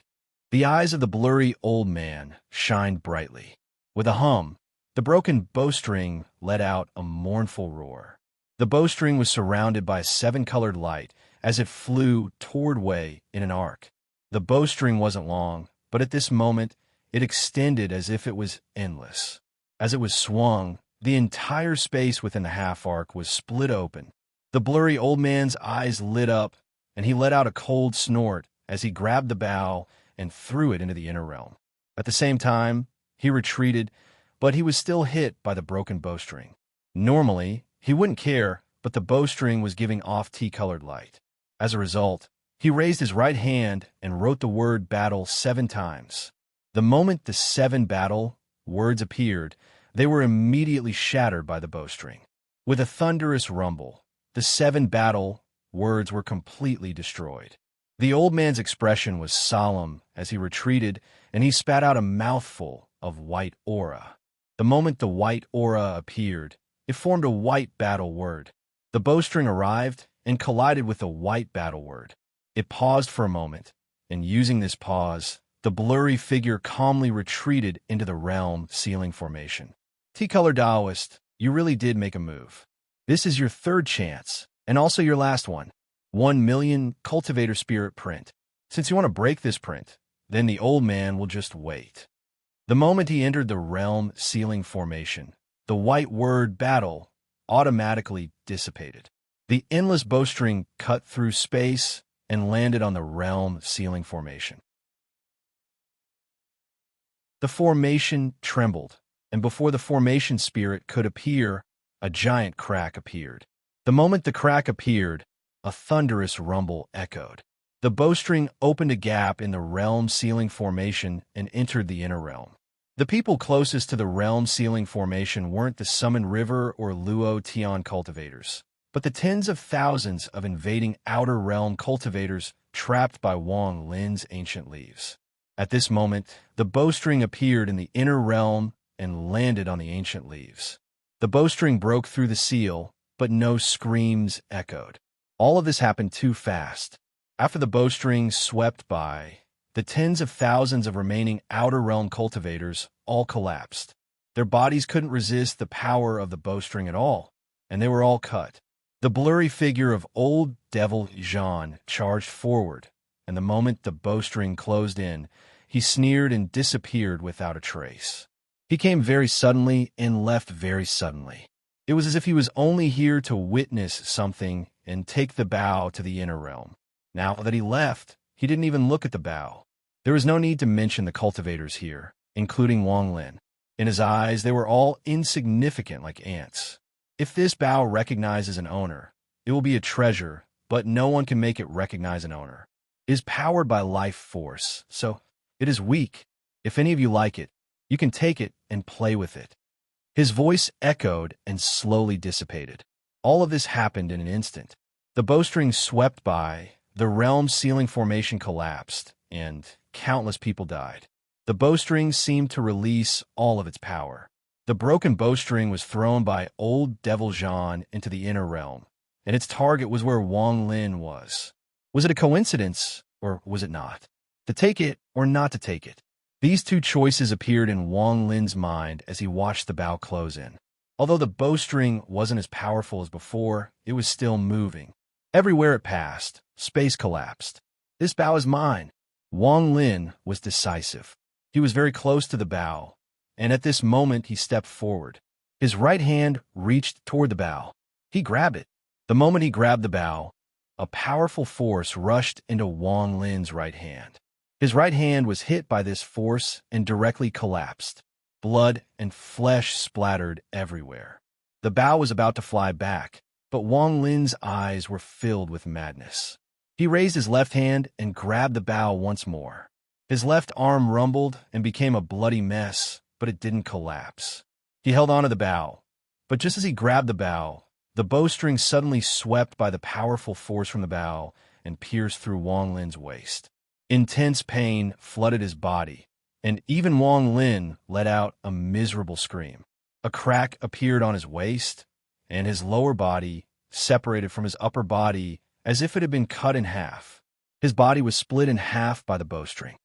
[SPEAKER 1] The eyes of the blurry old man shined brightly. With a hum, the broken bowstring let out a mournful roar. The bowstring was surrounded by a seven-colored light as it flew toward Wei in an arc. The bowstring wasn't long, but at this moment, it extended as if it was endless. As it was swung, the entire space within the half-arc was split open. The blurry old man's eyes lit up, and he let out a cold snort as he grabbed the bow and threw it into the inner realm. At the same time, he retreated, but he was still hit by the broken bowstring. Normally, he wouldn't care, but the bowstring was giving off tea-colored light. As a result, he raised his right hand and wrote the word battle 7 times. The moment the 7 battle words appeared, they were immediately shattered by the bowstring. With a thunderous rumble, the 7 battle words were completely destroyed. The old man's expression was solemn as he retreated, and he spat out a mouthful of white aura. The moment the white aura appeared, it formed a white battle word. The bowstring arrived and collided with the white battle word. It paused for a moment, and using this pause, the blurry figure calmly retreated into the realm sealing formation. Tea-color Taoist, you really did make a move. This is your 3rd chance, and also your last one. 1 million cultivator spirit print. Since you want to break this print, then the old man will just wait. The moment he entered the realm sealing formation, the white word battle automatically dissipated. The endless bowstring cut through space and landed on the realm sealing formation. The formation trembled, and before the formation spirit could appear, a giant crack appeared. The moment the crack appeared, a thunderous rumble echoed. The bowstring opened a gap in the realm sealing formation and entered the inner realm. The people closest to the realm sealing formation weren't the Summon River or Luo Tian cultivators, but the tens of thousands of invading outer realm cultivators trapped by Wang Lin's ancient leaves. At this moment, the bowstring appeared in the inner realm and landed on the ancient leaves. The bowstring broke through the seal, but no screams echoed. All of this happened too fast. After the bowstring swept by, the tens of thousands of remaining outer realm cultivators all collapsed. Their bodies couldn't resist the power of the bowstring at all, and they were all cut. The blurry figure of old Devil Jean charged forward, and the moment the bowstring closed in, he sneered and disappeared without a trace. He came very suddenly and left very suddenly. It was as if he was only here to witness something and take the bow to the inner realm. Now that he left, he didn't even look at the bow. There was no need to mention the cultivators here, including Wang Lin. In his eyes, they were all insignificant like ants. If this bow recognizes an owner, it will be a treasure, but no one can make it recognize an owner. It is powered by life force, so it is weak. If any of you like it, you can take it and play with it. His voice echoed and slowly dissipated. All of this happened in an instant. The bowstring swept by, the realm sealing formation collapsed, and countless people died. The bowstring seemed to release all of its power. The broken bowstring was thrown by old Devil Jean into the inner realm, and its target was where Wang Lin was. Was it a coincidence, or was it not? To take it or not to take it? These two choices appeared in Wang Lin's mind as he watched the bow close in. Although the bowstring wasn't as powerful as before, it was still moving. Everywhere it passed, space collapsed. This bow is mine. Wang Lin was decisive. He was very close to the bow, and at this moment he stepped forward. His right hand reached toward the bow. He grabbed it. The moment he grabbed the bow, a powerful force rushed into Wang Lin's right hand. His right hand was hit by this force and directly collapsed. Blood and flesh splattered everywhere. The bow was about to fly back, but Wang Lin's eyes were filled with madness. He raised his left hand and grabbed the bow once more. His left arm rumbled and became a bloody mess, but it didn't collapse. He held onto the bow, but just as he grabbed the bow, the bowstring suddenly swept by the powerful force from the bow and pierced through Wang Lin's waist. Intense pain flooded his body, and even Wang Lin let out a miserable scream. A crack appeared on his waist, and his lower body separated from his upper body as if it had been cut in half. His body was split in half by the bowstring.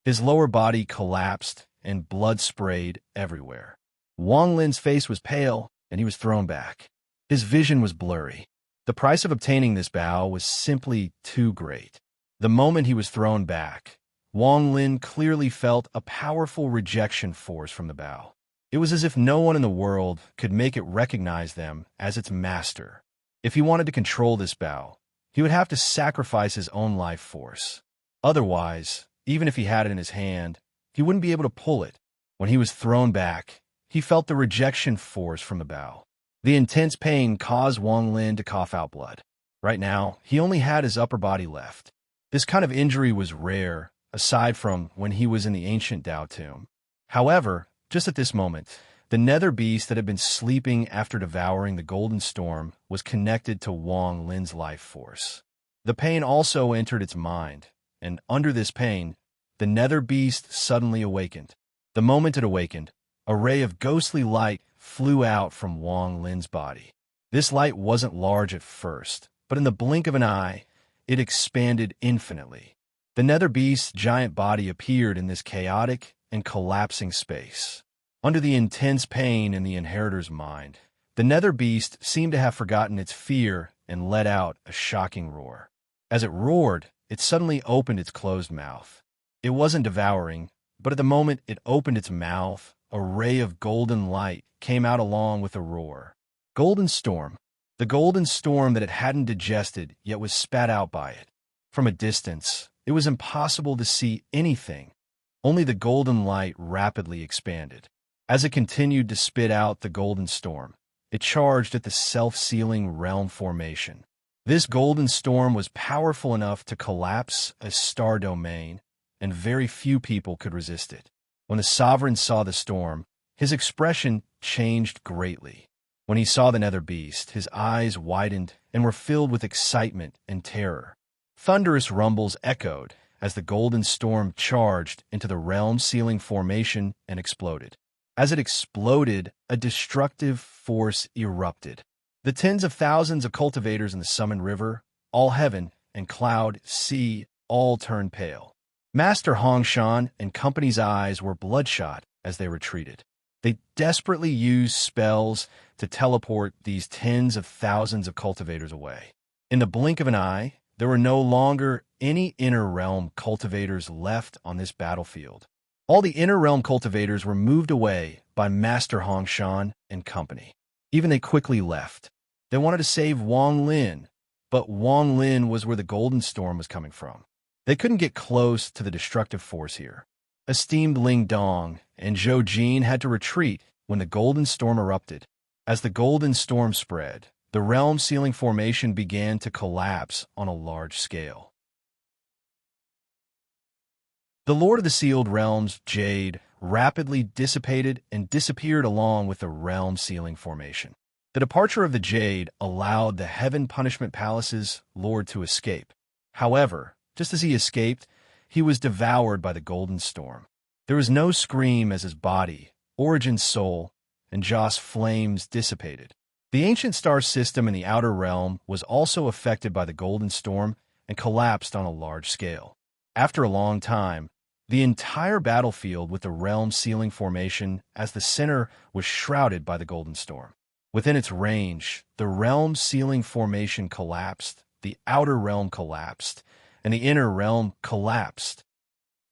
[SPEAKER 1] His lower body collapsed, and blood sprayed everywhere. Wang Lin's face was pale, and he was thrown back. His vision was blurry. The price of obtaining this bow was simply too great. The moment he was thrown back, Wang Lin clearly felt a powerful rejection force from the bow. It was as if no one in the world could make it recognize them as its master. If he wanted to control this bow, he would have to sacrifice his own life force. Otherwise, even if he had it in his hand, he wouldn't be able to pull it. When he was thrown back, he felt the rejection force from the bow. The intense pain caused Wang Lin to cough out blood. Right now, he only had his upper body left. This kind of injury was rare, aside from when he was in the ancient Dao tomb. However, just at this moment, the nether beast that had been sleeping after devouring the golden storm was connected to Wang Lin's life force. The pain also entered its mind, and under this pain, the nether beast suddenly awakened. The moment it awakened, a ray of ghostly light flew out from Wang Lin's body. This light wasn't large at first, but in the blink of an eye, it expanded infinitely. The nether beast's giant body appeared in this chaotic and collapsing space. Under the intense pain in the inheritor's mind, the nether beast seemed to have forgotten its fear and let out a shocking roar. As it roared, it suddenly opened its closed mouth. It wasn't devouring, but at the moment it opened its mouth, a ray of golden light came out along with a roar. Golden storm. The golden storm that it hadn't digested yet was spat out by it. From a distance, it was impossible to see anything. Only the golden light rapidly expanded. As it continued to spit out the golden storm, it charged at the self-sealing realm formation. This golden storm was powerful enough to collapse a star domain, and very few people could resist it. When the sovereign saw the storm, his expression changed greatly. When he saw the nether beast, his eyes widened and were filled with excitement and terror. Thunderous rumbles echoed as the golden storm charged into the realm-sealing formation and exploded. As it exploded, a destructive force erupted. The tens of thousands of cultivators in the summoned river, all heaven and cloud, sea, all turned pale. Master Hongshan and company's eyes were bloodshot as they retreated. They desperately used spells to teleport these tens of thousands of cultivators away. In the blink of an eye, there were no longer any inner realm cultivators left on this battlefield. All the inner realm cultivators were moved away by Master Hongshan and company. Even they quickly left. They wanted to save Wang Lin, but Wang Lin was where the golden storm was coming from. They couldn't get close to the destructive force here. Esteemed Ling Dong and Zhou Jin had to retreat when the golden storm erupted. As the golden storm spread, the realm-sealing formation began to collapse on a large scale. The Lord of the Sealed Realms, Jade, rapidly dissipated and disappeared along with the realm-sealing formation. The departure of the Jade allowed the Heaven Punishment Palace's Lord to escape. However, just as he escaped, he was devoured by the golden storm. There was no scream as his body, Origin's soul, and Joss' flames dissipated. The ancient star system in the outer realm was also affected by the golden storm and collapsed on a large scale. After a long time, the entire battlefield with the realm-sealing formation as the center was shrouded by the golden storm. Within its range, the realm-sealing formation collapsed, the outer realm collapsed, and the inner realm collapsed.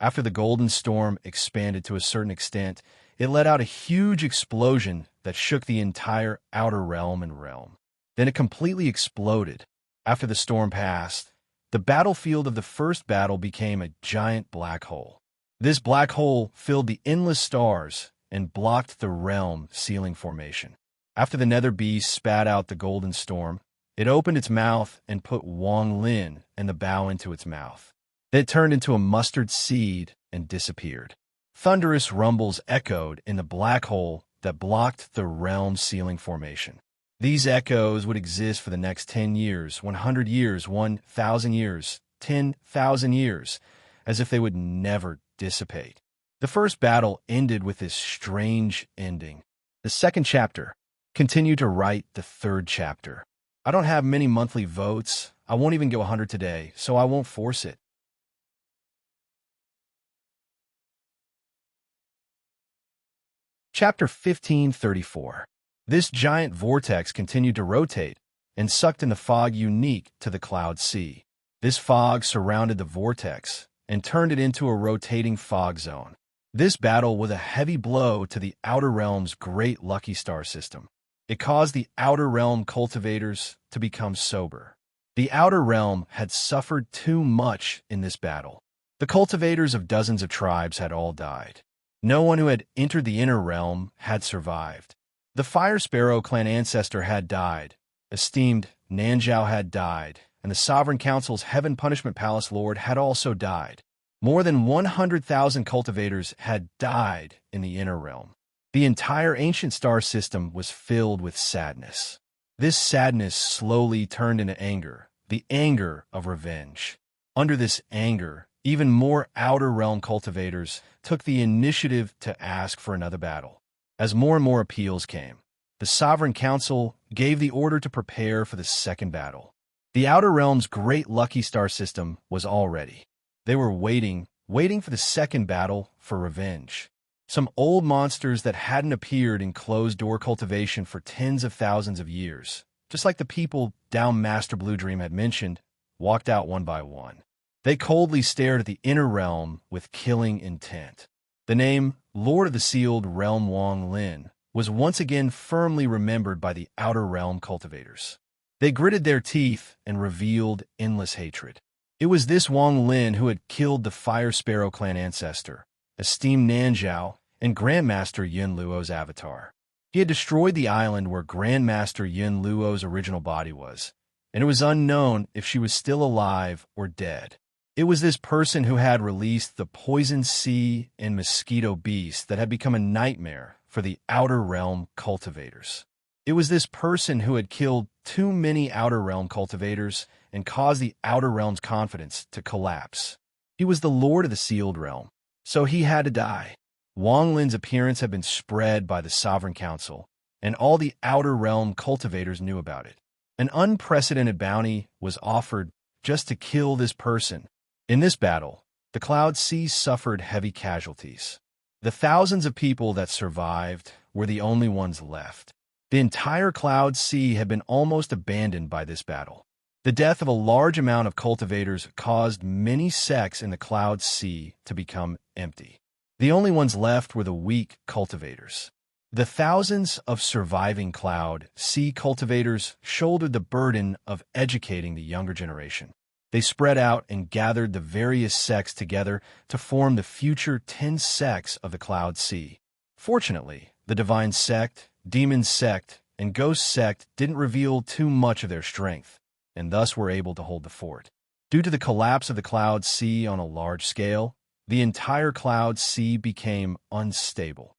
[SPEAKER 1] After the golden storm expanded to a certain extent, it let out a huge explosion that shook the entire outer realm and realm. Then it completely exploded. After the storm passed, the battlefield of the first battle became a giant black hole. This black hole filled the endless stars and blocked the realm-sealing formation. After the nether beast spat out the golden storm, it opened its mouth and put Wang Lin and the bow into its mouth. Then it turned into a mustard seed and disappeared. Thunderous rumbles echoed in the black hole that blocked the realm-sealing formation. These echoes would exist for the next 10 years, 100 years, 1,000 years, 10,000 years, as if they would never dissipate. The first battle ended with this strange ending. The second chapter. Continue to write the third chapter. I don't have many monthly votes. I won't even get 100 today, so I won't force it. Chapter 1534. This giant vortex continued to rotate and sucked in the fog unique to the cloud sea. This fog surrounded the vortex and turned it into a rotating fog zone. This battle was a heavy blow to the Outer Realm's great Lucky Star system. It caused the Outer Realm cultivators to become sober. The Outer Realm had suffered too much in this battle. The cultivators of dozens of tribes had all died. No one who had entered the Inner Realm had survived. The Fire Sparrow clan ancestor had died, esteemed Nanjiao had died, and the Sovereign Council's Heaven Punishment Palace Lord had also died. More than 100,000 cultivators had died in the Inner Realm. The entire ancient star system was filled with sadness. This sadness slowly turned into anger, the anger of revenge. Under this anger, even more Outer Realm cultivators took the initiative to ask for another battle. As more and more appeals came, the Sovereign Council gave the order to prepare for the second battle. The Outer Realm's great Lucky Star system was all ready. They were waiting for the second battle for revenge. Some old monsters that hadn't appeared in closed-door cultivation for tens of thousands of years, just like the people down Master Blue Dream had mentioned, walked out one by one. They coldly stared at the Inner Realm with killing intent. The name Lord of the Sealed Realm Wang Lin was once again firmly remembered by the Outer Realm cultivators. They gritted their teeth and revealed endless hatred. It was this Wang Lin who had killed the Fire Sparrow clan ancestor, esteemed Nanjiao, and Grandmaster Yun Luo's avatar. He had destroyed the island where Grandmaster Yun Luo's original body was, and it was unknown if she was still alive or dead. It was this person who had released the poison sea and mosquito beast that had become a nightmare for the Outer Realm cultivators. It was this person who had killed too many Outer Realm cultivators and caused the Outer Realm's confidence to collapse. He was the Lord of the Sealed Realm, so he had to die. Wang Lin's appearance had been spread by the Sovereign Council, and all the Outer Realm cultivators knew about it. An unprecedented bounty was offered just to kill this person. In this battle, the Cloud Sea suffered heavy casualties. The thousands of people that survived were the only ones left. The entire Cloud Sea had been almost abandoned by this battle. The death of a large amount of cultivators caused many sects in the Cloud Sea to become empty. The only ones left were the weak cultivators. The thousands of surviving Cloud Sea cultivators shouldered the burden of educating the younger generation. They spread out and gathered the various sects together to form the future 10 sects of the Cloud Sea. Fortunately, the Divine Sect, Demon Sect, and Ghost Sect didn't reveal too much of their strength, and thus were able to hold the fort. Due to the collapse of the Cloud Sea on a large scale, the entire Cloud Sea became unstable.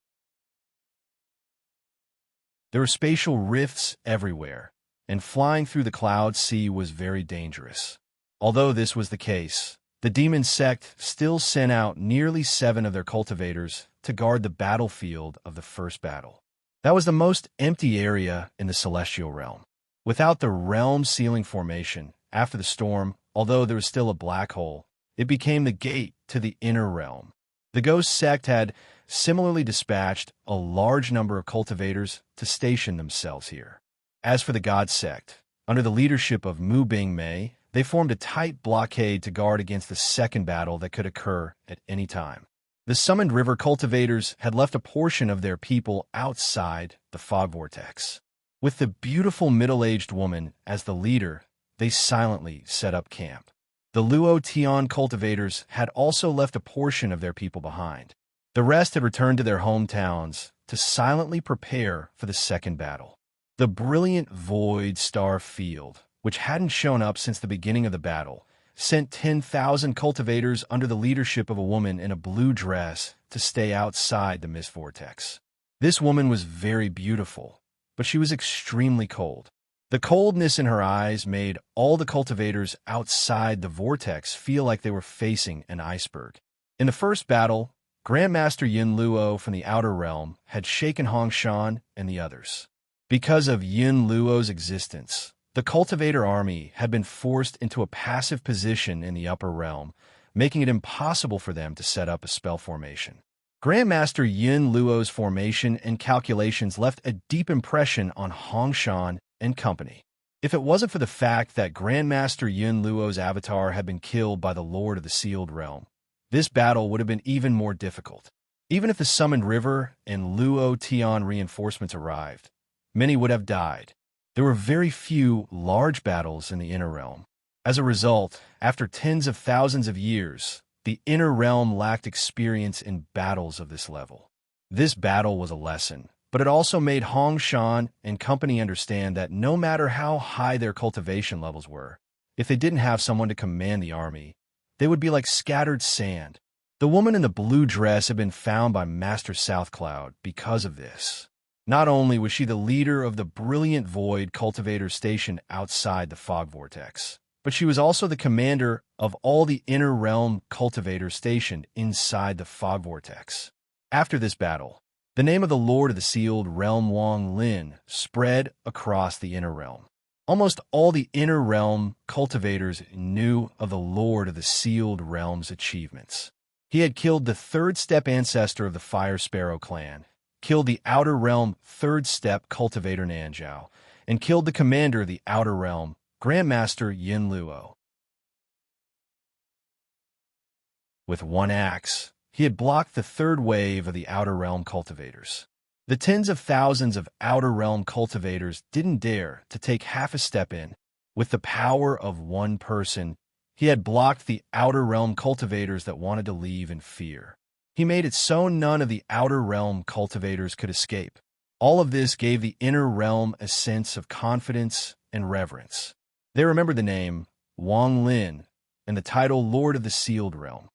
[SPEAKER 1] There were spatial rifts everywhere, and flying through the Cloud Sea was very dangerous. Although this was the case, the Demon Sect still sent out nearly 7 of their cultivators to guard the battlefield of the first battle. That was the most empty area in the Celestial Realm. Without the realm sealing formation, after the storm, although there was still a black hole, it became the gate to the Inner Realm. The Ghost Sect had similarly dispatched a large number of cultivators to station themselves here. As for the God Sect, under the leadership of Mu Bing Mei, they formed a tight blockade to guard against the second battle that could occur at any time. The Summoned River cultivators had left a portion of their people outside the fog vortex. With the beautiful middle-aged woman as the leader, they silently set up camp. The Luo Tian cultivators had also left a portion of their people behind. The rest had returned to their hometowns to silently prepare for the second battle. The brilliant Void Star Field, which hadn't shown up since the beginning of the battle, sent 10,000 cultivators under the leadership of a woman in a blue dress to stay outside the mist vortex. This woman was very beautiful, but she was extremely cold. The coldness in her eyes made all the cultivators outside the vortex feel like they were facing an iceberg. In the first battle, Grandmaster Yun Luo from the Outer Realm had shaken Hong Shan and the others. Because of Yun Luo's existence, the cultivator army had been forced into a passive position in the Upper Realm, making it impossible for them to set up a spell formation. Grandmaster Yin Luo's formation and calculations left a deep impression on Hong Shan and company. If it wasn't for the fact that Grandmaster Yin Luo's avatar had been killed by the Lord of the Sealed Realm, this battle would have been even more difficult. Even if the Summoned River and Luo Tian reinforcements arrived, many would have died. There were very few large battles in the Inner Realm. As a result, after tens of thousands of years, the Inner Realm lacked experience in battles of this level. This battle was a lesson, but it also made Hong Shan and company understand that no matter how high their cultivation levels were, if they didn't have someone to command the army, they would be like scattered sand. The woman in the blue dress had been found by Master Southcloud because of this. Not only was she the leader of the brilliant Void cultivators stationed outside the Fog Vortex, but she was also the commander of all the Inner Realm cultivators stationed inside the Fog Vortex. After this battle, the name of the Lord of the Sealed Realm Wang Lin spread across the Inner Realm. Almost all the Inner Realm cultivators knew of the Lord of the Sealed Realm's achievements. He had killed the third-step ancestor of the Fire Sparrow clan, killed the Outer Realm third-step cultivator Nanjiao, and killed the commander of the Outer Realm, Grandmaster Yin Luo. With one axe, he had blocked the third wave of the Outer Realm cultivators. The tens of thousands of Outer Realm cultivators didn't dare to take half a step in. With the power of one person, he had blocked the Outer Realm cultivators that wanted to leave in fear. He made it so none of the Outer Realm cultivators could escape. All of this gave the Inner Realm a sense of confidence and reverence. They remembered the name Wang Lin and the title Lord of the Sealed Realm.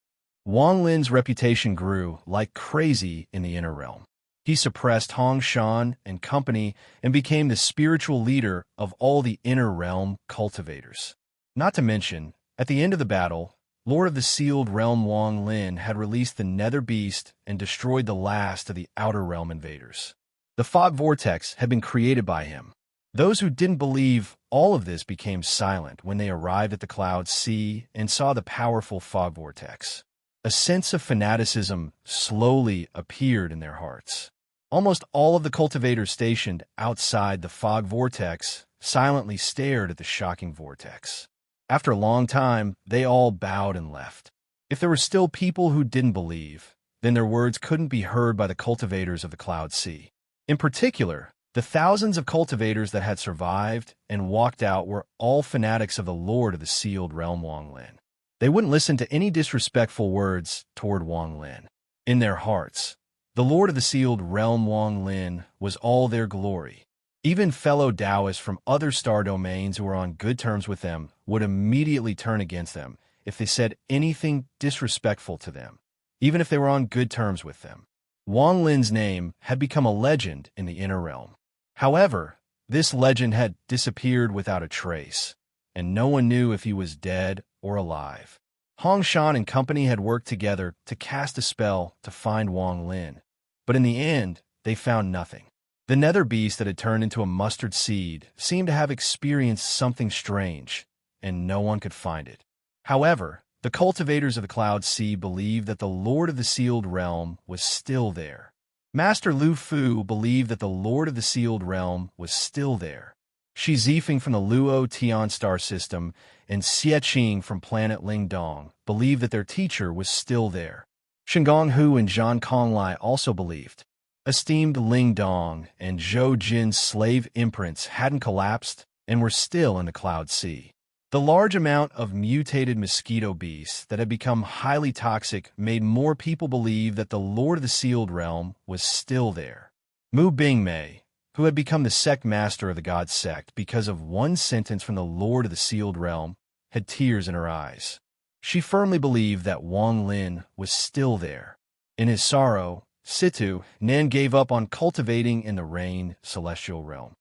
[SPEAKER 1] Wang Lin's reputation grew like crazy in the Inner Realm. He suppressed Hong Shan and company and became the spiritual leader of all the Inner Realm cultivators. Not to mention, at the end of the battle, Lord of the Sealed Realm Wang Lin had released the Nether Beast and destroyed the last of the Outer Realm invaders. The Fog Vortex had been created by him. Those who didn't believe all of this became silent when they arrived at the Cloud Sea and saw the powerful Fog Vortex. A sense of fanaticism slowly appeared in their hearts. Almost all of the cultivators stationed outside the Fog Vortex silently stared at the shocking vortex. After a long time, they all bowed and left. If there were still people who didn't believe, then their words couldn't be heard by the cultivators of the Cloud Sea. In particular, the thousands of cultivators that had survived and walked out were all fanatics of the Lord of the Sealed Realm Wang Lin. They wouldn't listen to any disrespectful words toward Wang Lin. In their hearts, the Lord of the Sealed Realm Wang Lin was all their glory. Even fellow Taoists from other star domains who were on good terms with them would immediately turn against them if they said anything disrespectful to them, even if they were on good terms with them. Wang Lin's name had become a legend in the Inner Realm. However, this legend had disappeared without a trace, and no one knew if he was dead or alive. Hong Shan and company had worked together to cast a spell to find Wang Lin, but in the end, they found nothing. The Nether Beast that had turned into a mustard seed seemed to have experienced something strange, and no one could find it. However, the cultivators of the Cloud Sea believed that the Lord of the Sealed Realm was still there. Master Lu Fu believed that the Lord of the Sealed Realm was still there. Shi Zifeng from the Luo Tian star system and Xie Qing from planet Lingdong believed that their teacher was still there. Shengong Hu and Zhang Konglai also believed. Esteemed Lingdong and Zhou Jin's slave imprints hadn't collapsed and were still in the Cloud Sea. The large amount of mutated mosquito beasts that had become highly toxic made more people believe that the Lord of the Sealed Realm was still there. Mu Bingmei, who had become the sect master of the God sect because of one sentence from the Lord of the Sealed Realm, had tears in her eyes. She firmly believed that Wang Lin was still there. In his sorrow, Situ Nan gave up on cultivating in the Rain Celestial Realm.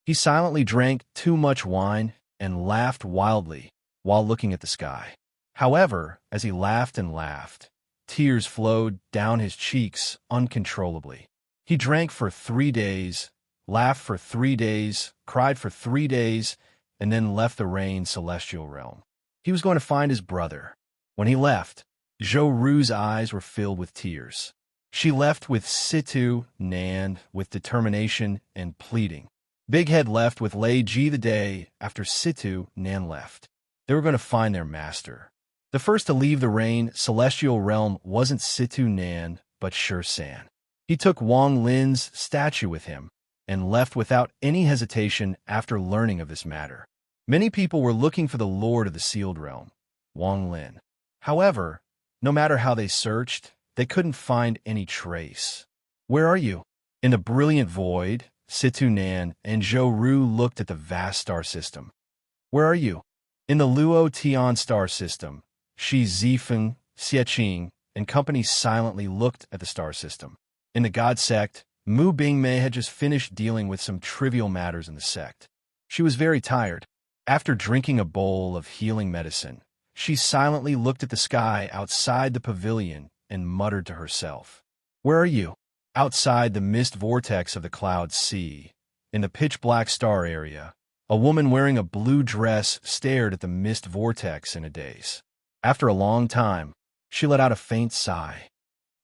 [SPEAKER 1] He silently drank too much wine and laughed wildly while looking at the sky. However, as he laughed and laughed, tears flowed down his cheeks uncontrollably. He drank for 3 days, laughed for 3 days, cried for 3 days, and then left the Rain Celestial Realm. He was going to find his brother. When he left, Zhou-Ru's eyes were filled with tears. She left with Situ Nan with determination and pleading. Big Head left with Lei Ji the day after Situ Nan left. They were going to find their master. The first to leave the rain celestial realm wasn't Situ Nan, but Shi San. He took Wang Lin's statue with him and left without any hesitation after learning of this matter. Many people were looking for the Lord of the Sealed Realm, Wang Lin. However, no matter how they searched, they couldn't find any trace. "Where are you?" In the brilliant void, Situ Nan and Zhou-Ru looked at the vast star system. "Where are you?" In the Luo Tian star system, Shi Zifeng, Xieqing, and company silently looked at the star system. In the God sect, Mu Bingmei had just finished dealing with some trivial matters in the sect. She was very tired. After drinking a bowl of healing medicine, she silently looked at the sky outside the pavilion and muttered to herself. "Where are you?" Outside the mist vortex of the cloud sea, in the pitch-black star area, a woman wearing a blue dress stared at the mist vortex in a daze. After a long time, she let out a faint sigh.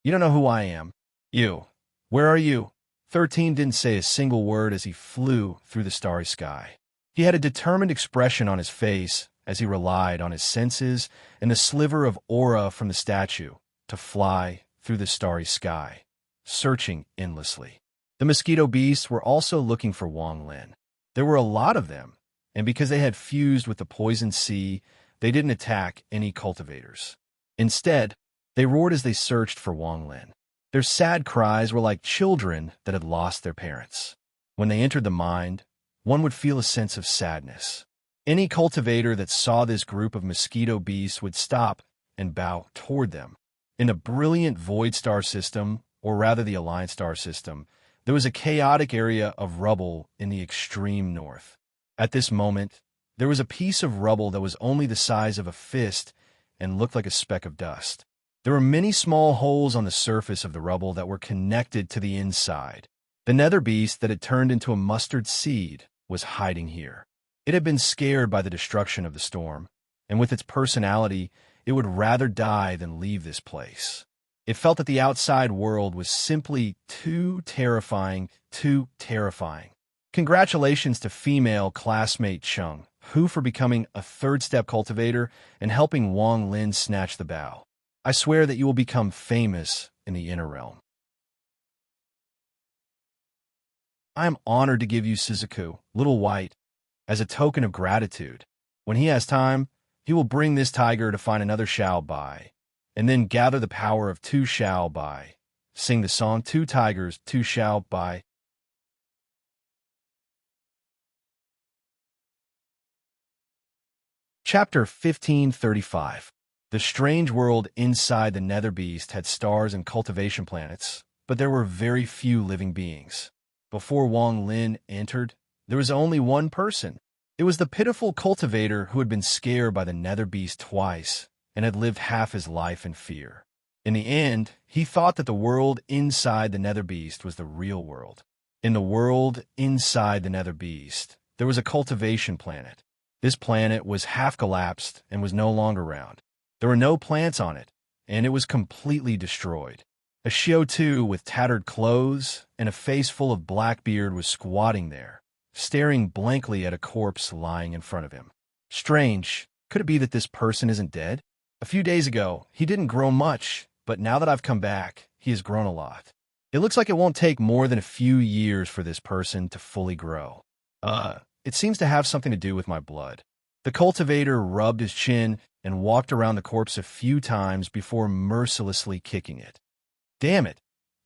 [SPEAKER 1] "You don't know who I am. You. Where are you?" 13 didn't say a single word as he flew through the starry sky. He had a determined expression on his face as he relied on his senses and the sliver of aura from the statue to fly through the starry sky, searching endlessly. The mosquito beasts were also looking for Wang Lin. There were a lot of them, and because they had fused with the poison sea, they didn't attack any cultivators. Instead, they roared as they searched for Wang Lin. Their sad cries were like children that had lost their parents. When they entered the mind, one would feel a sense of sadness. Any cultivator that saw this group of mosquito beasts would stop and bow toward them. In a brilliant void star system, or rather the Alliance star system, there was a chaotic area of rubble in the extreme north. At this moment, there was a piece of rubble that was only the size of a fist and looked like a speck of dust. There were many small holes on the surface of the rubble that were connected to the inside. The nether beast that had turned into a mustard seed was hiding here. It had been scared by the destruction of the storm, and with its personality, it would rather die than leave this place. It felt that the outside world was simply too terrifying, too terrifying. Congratulations to female classmate Chung, Hu for becoming a third-step cultivator and helping Wang Lin snatch the bow. I swear that you will become famous in the inner realm. I am honored to give you Shizuku, Little White, as a token of gratitude. When he has time, he will bring this tiger to find another Xiao Bai, and then gather the power of 2 Xiao Bai. Sing the song 2 Tigers, 2 Xiao Bai. Chapter 1535. The strange world inside the Nether Beast had stars and cultivation planets, but there were very few living beings. Before Wang Lin entered, there was only one person. It was the pitiful cultivator who had been scared by the Nether Beast twice and had lived half his life in fear. In the end, he thought that the world inside the Nether Beast was the real world. In the world inside the Nether Beast, there was a cultivation planet. This planet was half collapsed and was no longer around. There were no plants on it, and it was completely destroyed. A Xiao-Tu with tattered clothes and a face full of black beard was squatting there, staring blankly at a corpse lying in front of him. Strange, could it be that this person isn't dead? A few days ago, he didn't grow much, but now that I've come back, he has grown a lot. It looks like it won't take more than a few years for this person to fully grow. It seems to have something to do with my blood. The cultivator rubbed his chin and walked around the corpse a few times before mercilessly kicking it. Damn it!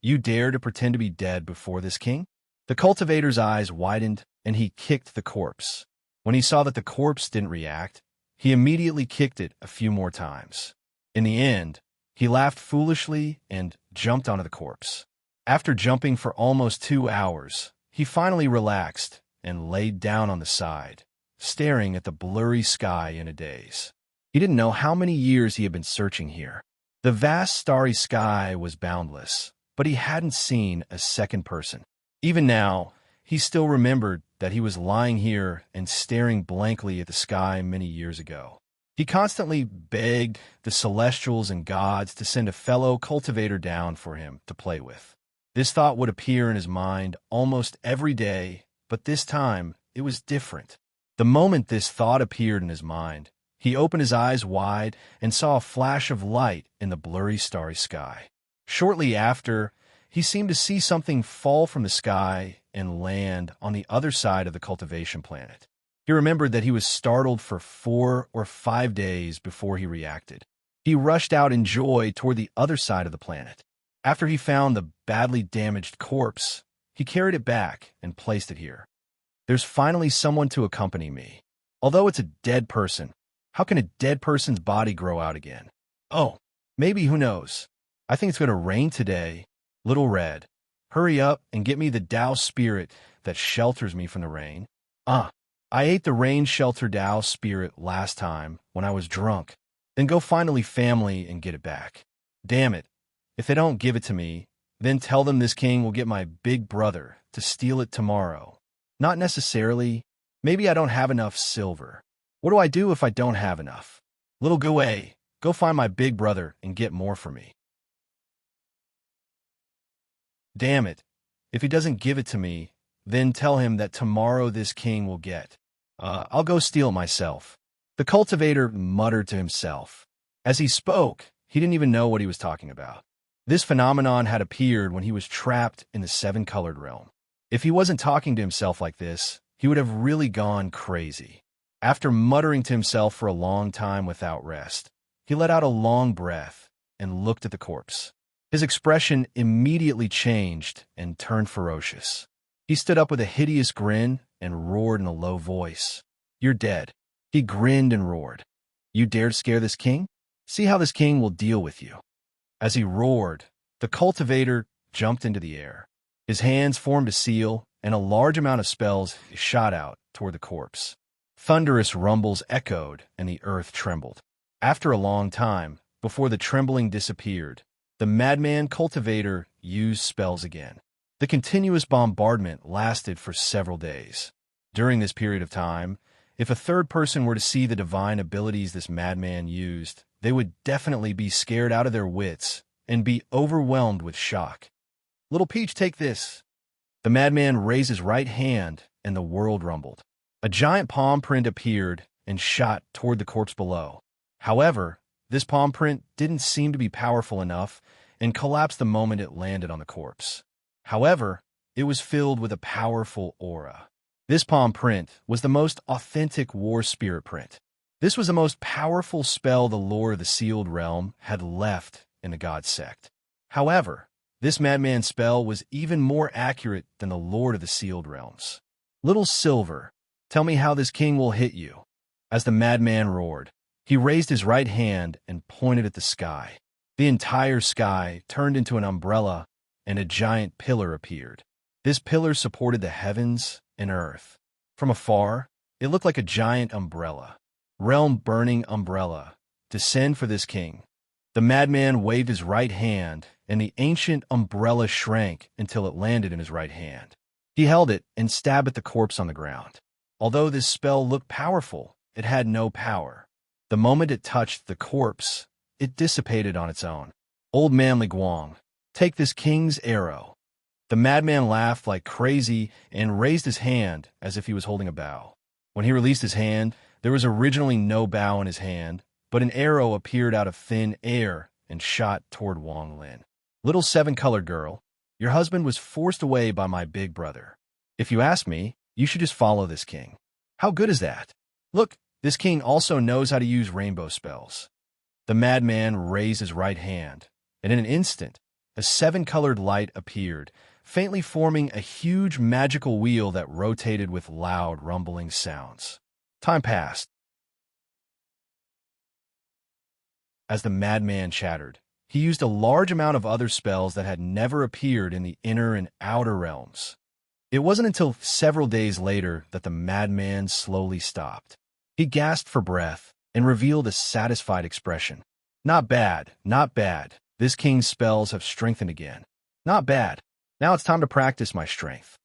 [SPEAKER 1] You dare to pretend to be dead before this king? The cultivator's eyes widened, and he kicked the corpse. When he saw that the corpse didn't react, he immediately kicked it a few more times. In the end, he laughed foolishly and jumped onto the corpse. After jumping for almost 2 hours, he finally relaxed and laid down on the side, staring at the blurry sky in a daze. He didn't know how many years he had been searching here. The vast starry sky was boundless, but he hadn't seen a second person. Even now, he still remembered that he was lying here and staring blankly at the sky many years ago. He constantly begged the celestials and gods to send a fellow cultivator down for him to play with. This thought would appear in his mind almost every day, but this time it was different. The moment this thought appeared in his mind, he opened his eyes wide and saw a flash of light in the blurry starry sky. Shortly after, he seemed to see something fall from the sky and land on the other side of the cultivation planet. He remembered that he was startled for 4 or 5 days before he reacted. He rushed out in joy toward the other side of the planet. After he found the badly damaged corpse, he carried it back and placed it here. There's finally someone to accompany me. Although it's a dead person, how can a dead person's body grow out again? Oh, maybe, who knows? I think it's going to rain today. Little Red, hurry up and get me the Tao spirit that shelters me from the rain. I ate the rain shelter Tao spirit last time when I was drunk. Then go finally family and get it back. Damn it. If they don't give it to me, then tell them this king will get my big brother to steal it tomorrow. Not necessarily. Maybe I don't have enough silver. What do I do if I don't have enough? Little Guay, go find my big brother and get more for me. Damn it. If he doesn't give it to me, then tell him that tomorrow this king will get. I'll go steal it myself. The cultivator muttered to himself. As he spoke, he didn't even know what he was talking about. This phenomenon had appeared when he was trapped in the 7-colored realm. If he wasn't talking to himself like this, he would have really gone crazy. After muttering to himself for a long time without rest, he let out a long breath and looked at the corpse. His expression immediately changed and turned ferocious. He stood up with a hideous grin and roared in a low voice. You're dead. He grinned and roared. You dared scare this king? See how this king will deal with you. As he roared, the cultivator jumped into the air. His hands formed a seal, and a large amount of spells shot out toward the corpse. Thunderous rumbles echoed, and the earth trembled. After a long time, before the trembling disappeared, the madman cultivator used spells again. The continuous bombardment lasted for several days. During this period of time, if a third person were to see the divine abilities this madman used, they would definitely be scared out of their wits and be overwhelmed with shock. Little Peach, take this. The madman raised his right hand, and the world rumbled. A giant palm print appeared and shot toward the corpse below. However, this palm print didn't seem to be powerful enough and collapsed the moment it landed on the corpse. However, it was filled with a powerful aura. This palm print was the most authentic war spirit print. This was the most powerful spell the Lord of the Sealed Realm had left in the God sect. However, this madman's spell was even more accurate than the Lord of the Sealed Realms. Little Silver, tell me how this king will hit you. As the madman roared, he raised his right hand and pointed at the sky. The entire sky turned into an umbrella, and a giant pillar appeared. This pillar supported the heavens and earth. From afar, it looked like a giant umbrella. Realm-burning umbrella. Descend for this king. The madman waved his right hand, and the ancient umbrella shrank until it landed in his right hand. He held it and stabbed at the corpse on the ground. Although this spell looked powerful, it had no power. The moment it touched the corpse, it dissipated on its own. Old man Guang, take this king's arrow. The madman laughed like crazy and raised his hand as if he was holding a bow. When he released his hand, there was originally no bow in his hand, but an arrow appeared out of thin air and shot toward Wang Lin. Little 7-colored girl, your husband was forced away by my big brother. If you ask me, you should just follow this king. How good is that? Look, this king also knows how to use rainbow spells. The madman raised his right hand, and in an instant, a 7-colored light appeared, faintly forming a huge magical wheel that rotated with loud, rumbling sounds. Time passed. As the madman chattered, he used a large amount of other spells that had never appeared in the inner and outer realms. It wasn't until several days later that the madman slowly stopped. He gasped for breath and revealed a satisfied expression. Not bad, not bad. This king's spells have strengthened again. Not bad. Now it's time to practice my strength.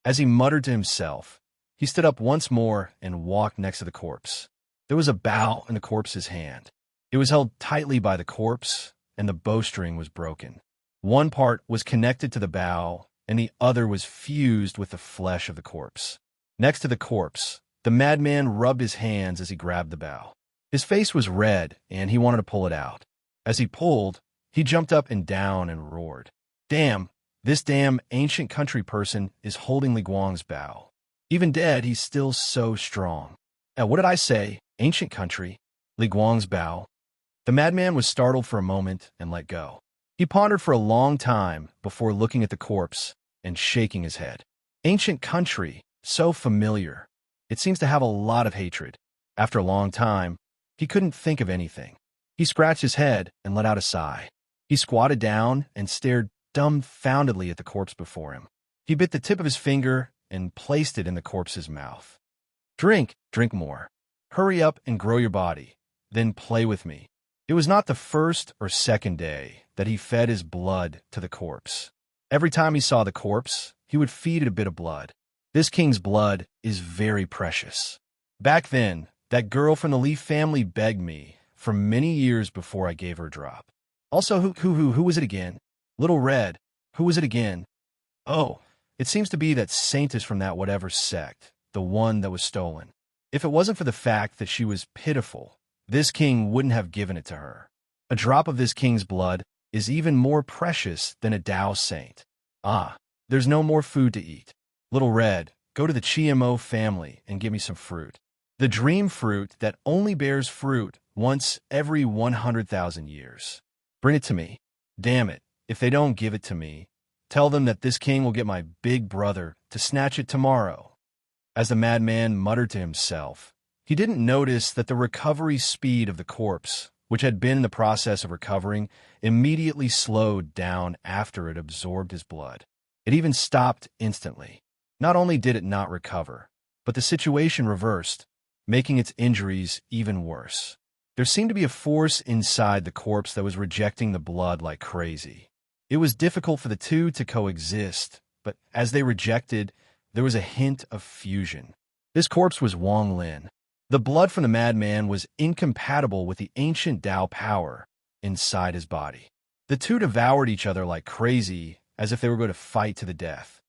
[SPEAKER 1] As he muttered to himself, he stood up once more and walked next to the corpse. There was a bow in the corpse's hand. It was held tightly by the corpse, and the bowstring was broken. One part was connected to the bow, and the other was fused with the flesh of the corpse. Next to the corpse, the madman rubbed his hands as he grabbed the bow. His face was red, and he wanted to pull it out. As he pulled, he jumped up and down and roared. Damn, this damn ancient country person is holding Li Guang's bow. Even dead, he's still so strong. What did I say? Ancient country? Li Guang's bow? The madman was startled for a moment and let go. He pondered for a long time before looking at the corpse and shaking his head. Ancient country, so familiar. It seems to have a lot of hatred. After a long time, he couldn't think of anything. He scratched his head and let out a sigh. He squatted down and stared dumbfoundedly at the corpse before him. He bit the tip of his finger and placed it in the corpse's mouth. Drink more. Hurry up and grow your body. Then play with me. It was not the first or second day that he fed his blood to the corpse. Every time he saw the corpse, he would feed it a bit of blood. This king's blood is very precious. Back then, that girl from the Li family begged me for many years before I gave her a drop. Also, who was it again? Little Red. Who was it again? Oh, it seems to be that saint is from that whatever sect, the one that was stolen. If it wasn't for the fact that she was pitiful, this king wouldn't have given it to her. A drop of this king's blood is even more precious than a Tao saint. There's no more food to eat. Little Red, go to the GMO family and give me some fruit. The dream fruit that only bears fruit once every 100,000 years. Bring it to me. Damn it, if they don't give it to me, tell them that this king will get my big brother to snatch it tomorrow. As the madman muttered to himself, he didn't notice that the recovery speed of the corpse, which had been in the process of recovering, immediately slowed down after it absorbed his blood. It even stopped instantly. Not only did it not recover, but the situation reversed, making its injuries even worse. There seemed to be a force inside the corpse that was rejecting the blood like crazy. It was difficult for the two to coexist, but as they rejected, there was a hint of fusion. This corpse was Wang Lin. The blood from the madman was incompatible with the ancient Tao power inside his body. The two devoured each other like crazy, as if they were going to fight to the death.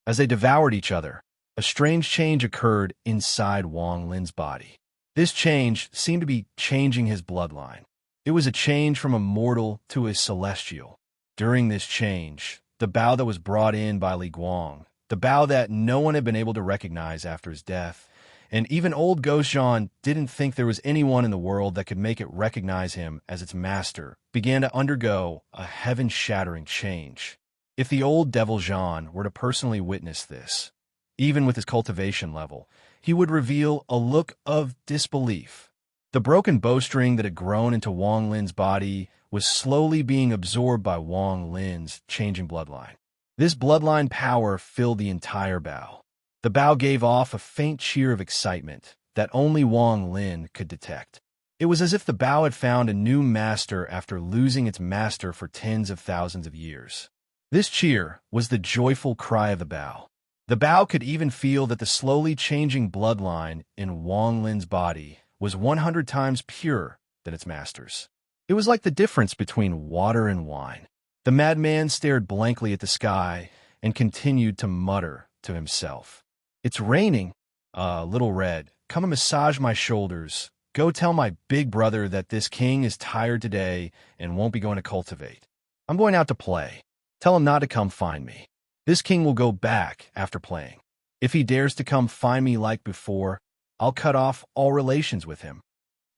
[SPEAKER 1] As they devoured each other, a strange change occurred inside Wang Lin's body. This change seemed to be changing his bloodline. It was a change from a mortal to a celestial. During this change, the Bao that was brought in by Li Guang, the Bao that no one had been able to recognize after his death, and even old Ghost Jean didn't think there was anyone in the world that could make it recognize him as its master, began to undergo a heaven-shattering change. If the old Devil Jean were to personally witness this, even with his cultivation level, he would reveal a look of disbelief. The broken bowstring that had grown into Wang Lin's body was slowly being absorbed by Wang Lin's changing bloodline. This bloodline power filled the entire Bao. The Bao gave off a faint cheer of excitement that only Wang Lin could detect. It was as if the Bao had found a new master after losing its master for tens of thousands of years. This cheer was the joyful cry of the Bao. The Bao could even feel that the slowly changing bloodline in Wang Lin's body was 100 times purer than its master's. It was like the difference between water and wine. The madman stared blankly at the sky and continued to mutter to himself. It's raining. Little Red, come and massage my shoulders. Go tell my big brother that this king is tired today and won't be going to cultivate. I'm going out to play. Tell him not to come find me. This king will go back after playing. If he dares to come find me like before, I'll cut off all relations with him.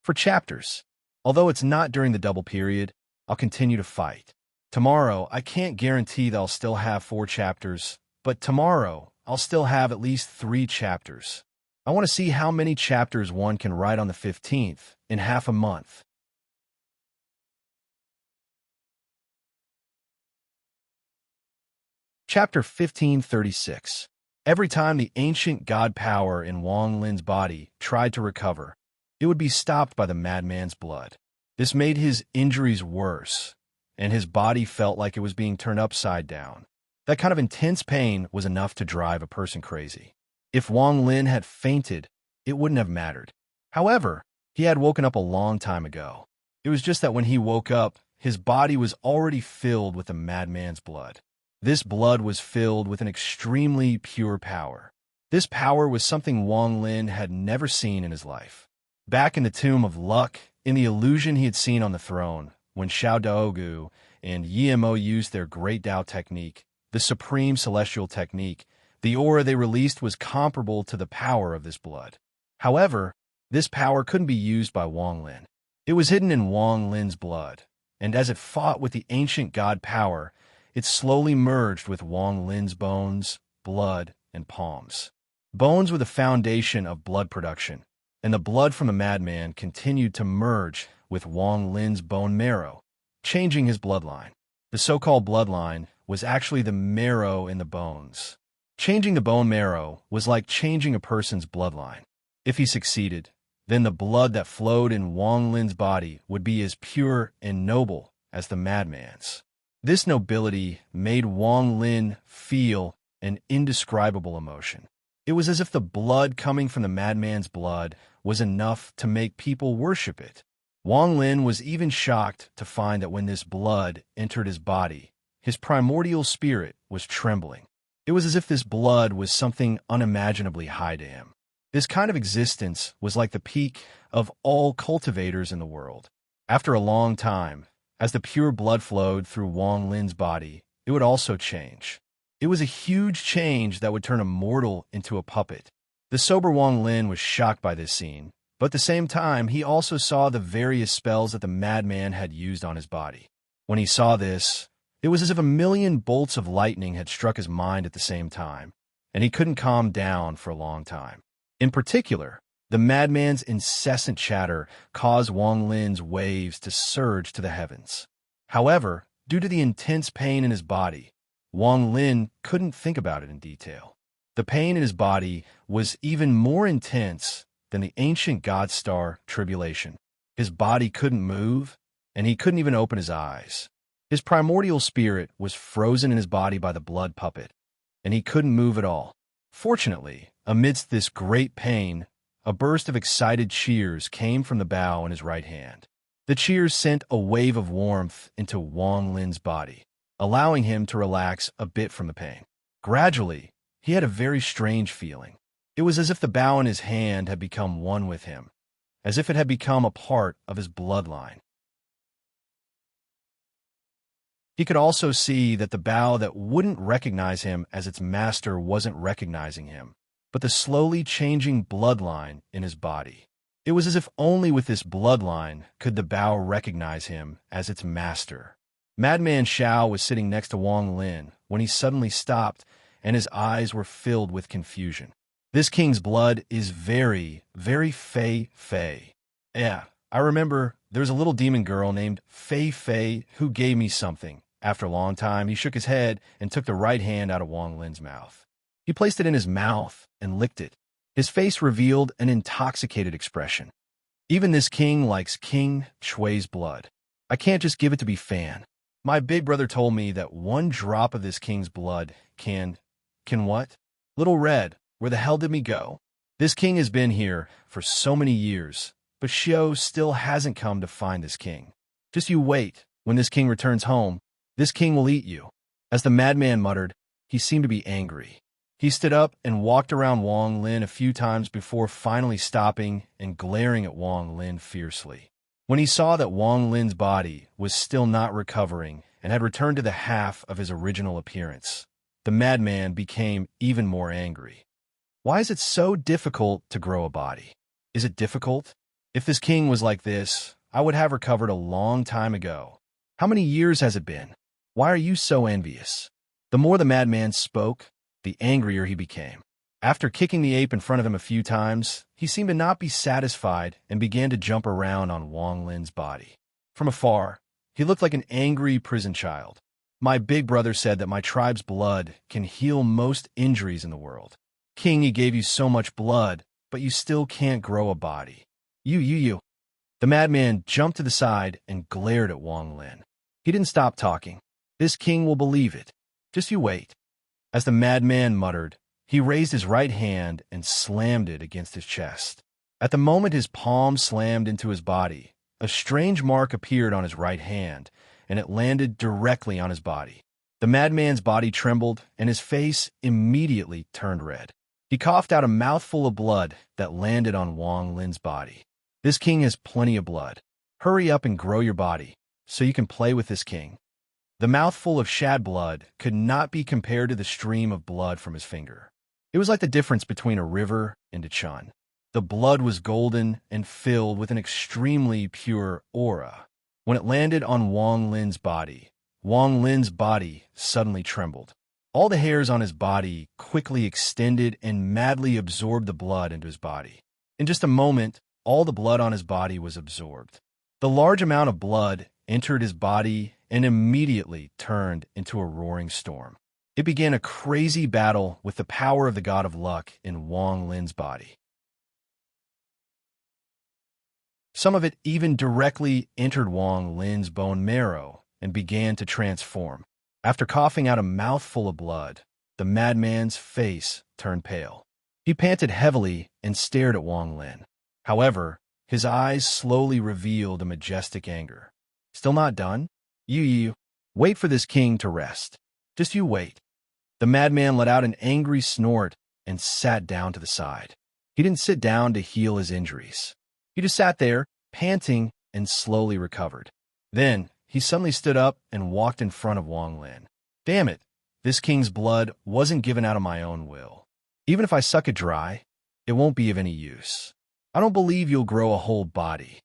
[SPEAKER 1] For chapters. Although it's not during the double period, I'll continue to fight. Tomorrow, I can't guarantee that I'll still have 4 chapters, but tomorrow, I'll still have at least 3 chapters. I want to see how many chapters one can write on the 15th in half a month. Chapter 1536. Every time the ancient god power in Wang Lin's body tried to recover, it would be stopped by the madman's blood. This made his injuries worse, and his body felt like it was being turned upside down. That kind of intense pain was enough to drive a person crazy. If Wang Lin had fainted, it wouldn't have mattered. However, he had woken up a long time ago. It was just that when he woke up, his body was already filled with the madman's blood. This blood was filled with an extremely pure power. This power was something Wang Lin had never seen in his life. Back in the Tomb of Luck, in the illusion he had seen on the throne, when Xiao Daogu and Yimo used their Great Dao technique, the supreme celestial technique, the aura they released was comparable to the power of this blood. However, this power couldn't be used by Wang Lin. It was hidden in Wang Lin's blood, and as it fought with the ancient god power, it slowly merged with Wang Lin's bones, blood, and palms. Bones were the foundation of blood production, and the blood from the madman continued to merge with Wang Lin's bone marrow, changing his bloodline. The so-called bloodline was actually the marrow in the bones. Changing the bone marrow was like changing a person's bloodline. If he succeeded, then the blood that flowed in Wang Lin's body would be as pure and noble as the madman's. This nobility made Wang Lin feel an indescribable emotion. It was as if the blood coming from the madman's blood was enough to make people worship it. Wang Lin was even shocked to find that when this blood entered his body, his primordial spirit was trembling. It was as if this blood was something unimaginably high to him. This kind of existence was like the peak of all cultivators in the world. After a long time, as the pure blood flowed through Wang Lin's body, it would also change. It was a huge change that would turn a mortal into a puppet. The sober Wang Lin was shocked by this scene, but at the same time, he also saw the various spells that the madman had used on his body. When he saw this, it was as if a million bolts of lightning had struck his mind at the same time, and he couldn't calm down for a long time. In particular, the madman's incessant chatter caused Wang Lin's waves to surge to the heavens. However, due to the intense pain in his body, Wang Lin couldn't think about it in detail. The pain in his body was even more intense than the ancient god star tribulation. His body couldn't move, and he couldn't even open his eyes. His primordial spirit was frozen in his body by the blood puppet, and he couldn't move at all. Fortunately, amidst this great pain, a burst of excited cheers came from the bow in his right hand. The cheers sent a wave of warmth into Wang Lin's body, allowing him to relax a bit from the pain. Gradually, he had a very strange feeling. It was as if the bow in his hand had become one with him, as if it had become a part of his bloodline. He could also see that the bow that wouldn't recognize him as its master wasn't recognizing him, but the slowly changing bloodline in his body. It was as if only with this bloodline could the bow recognize him as its master. Madman Xiao was sitting next to Wang Lin when he suddenly stopped, and his eyes were filled with confusion. This king's blood is very, very Fei. Yeah, I remember there's a little demon girl named Fei who gave me something. After a long time, he shook his head and took the right hand out of Wang Lin's mouth. He placed it in his mouth and licked it. His face revealed an intoxicated expression. Even this king likes King Shui's blood. I can't just give it to be fan. My big brother told me that one drop of this king's blood can what? Little Red, where the hell did me go? This king has been here for so many years, but Xiao still hasn't come to find this king. Just you wait. When this king returns home, this king will eat you. As the madman muttered, he seemed to be angry. He stood up and walked around Wang Lin a few times before finally stopping and glaring at Wang Lin fiercely. When he saw that Wang Lin's body was still not recovering and had returned to the half of his original appearance, the madman became even more angry. Why is it so difficult to grow a body? Is it difficult? If this king was like this, I would have recovered a long time ago. How many years has it been? Why are you so envious? The more the madman spoke, the angrier he became. After kicking the ape in front of him a few times, he seemed to not be satisfied and began to jump around on Wang Lin's body. From afar, he looked like an angry prison child. My big brother said that my tribe's blood can heal most injuries in the world. King, he gave you so much blood, but you still can't grow a body. You. The madman jumped to the side and glared at Wang Lin. He didn't stop talking. This king will believe it. Just you wait. As the madman muttered, He raised his right hand and slammed it against his chest. At the moment his palm slammed into his body, a strange mark appeared on his right hand, and it landed directly on his body. The madman's body trembled, and his face immediately turned red. He coughed out a mouthful of blood that landed on Wang Lin's body. This king has plenty of blood. Hurry up and grow your body, so you can play with this king. The mouthful of shad blood could not be compared to the stream of blood from his finger. It was like the difference between a river and a chun. The blood was golden and filled with an extremely pure aura. When it landed on Wang Lin's body suddenly trembled. All the hairs on his body quickly extended and madly absorbed the blood into his body. In just a moment, all the blood on his body was absorbed. The large amount of blood entered his body and immediately turned into a roaring storm. It began a crazy battle with the power of the god of luck in Wang Lin's body. Some of it even directly entered Wang Lin's bone marrow and began to transform. After coughing out a mouthful of blood, the madman's face turned pale. He panted heavily and stared at Wang Lin. However, his eyes slowly revealed a majestic anger. Still not done? You. Wait for this king to rest. Just you wait. The madman let out an angry snort and sat down to the side. He didn't sit down to heal his injuries. He just sat there, panting, and slowly recovered. Then, he suddenly stood up and walked in front of Wang Lin. Damn it, this king's blood wasn't given out of my own will. Even if I suck it dry, it won't be of any use. I don't believe you'll grow a whole body.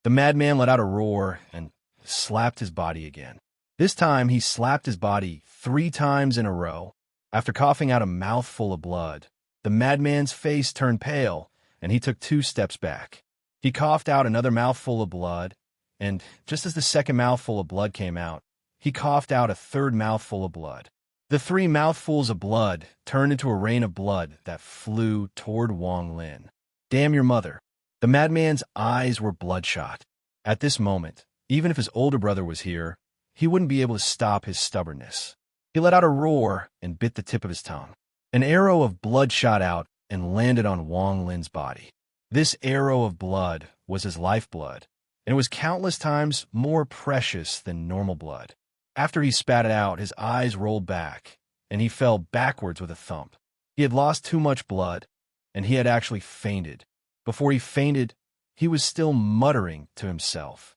[SPEAKER 1] The madman let out a roar and slapped his body again. This time, he slapped his body 3 times in a row. After coughing out a mouthful of blood, the madman's face turned pale, and he took 2 steps back. He coughed out another mouthful of blood, and just as the second mouthful of blood came out, he coughed out a 3rd mouthful of blood. The 3 mouthfuls of blood turned into a rain of blood that flew toward Wang Lin. Damn your mother. The madman's eyes were bloodshot. At this moment, even if his older brother was here, he wouldn't be able to stop his stubbornness. He let out a roar and bit the tip of his tongue. An arrow of blood shot out and landed on Wang Lin's body. This arrow of blood was his lifeblood, and it was countless times more precious than normal blood. After he spat it out, his eyes rolled back, and he fell backwards with a thump. He had lost too much blood, and he had actually fainted. Before he fainted, he was still muttering to himself.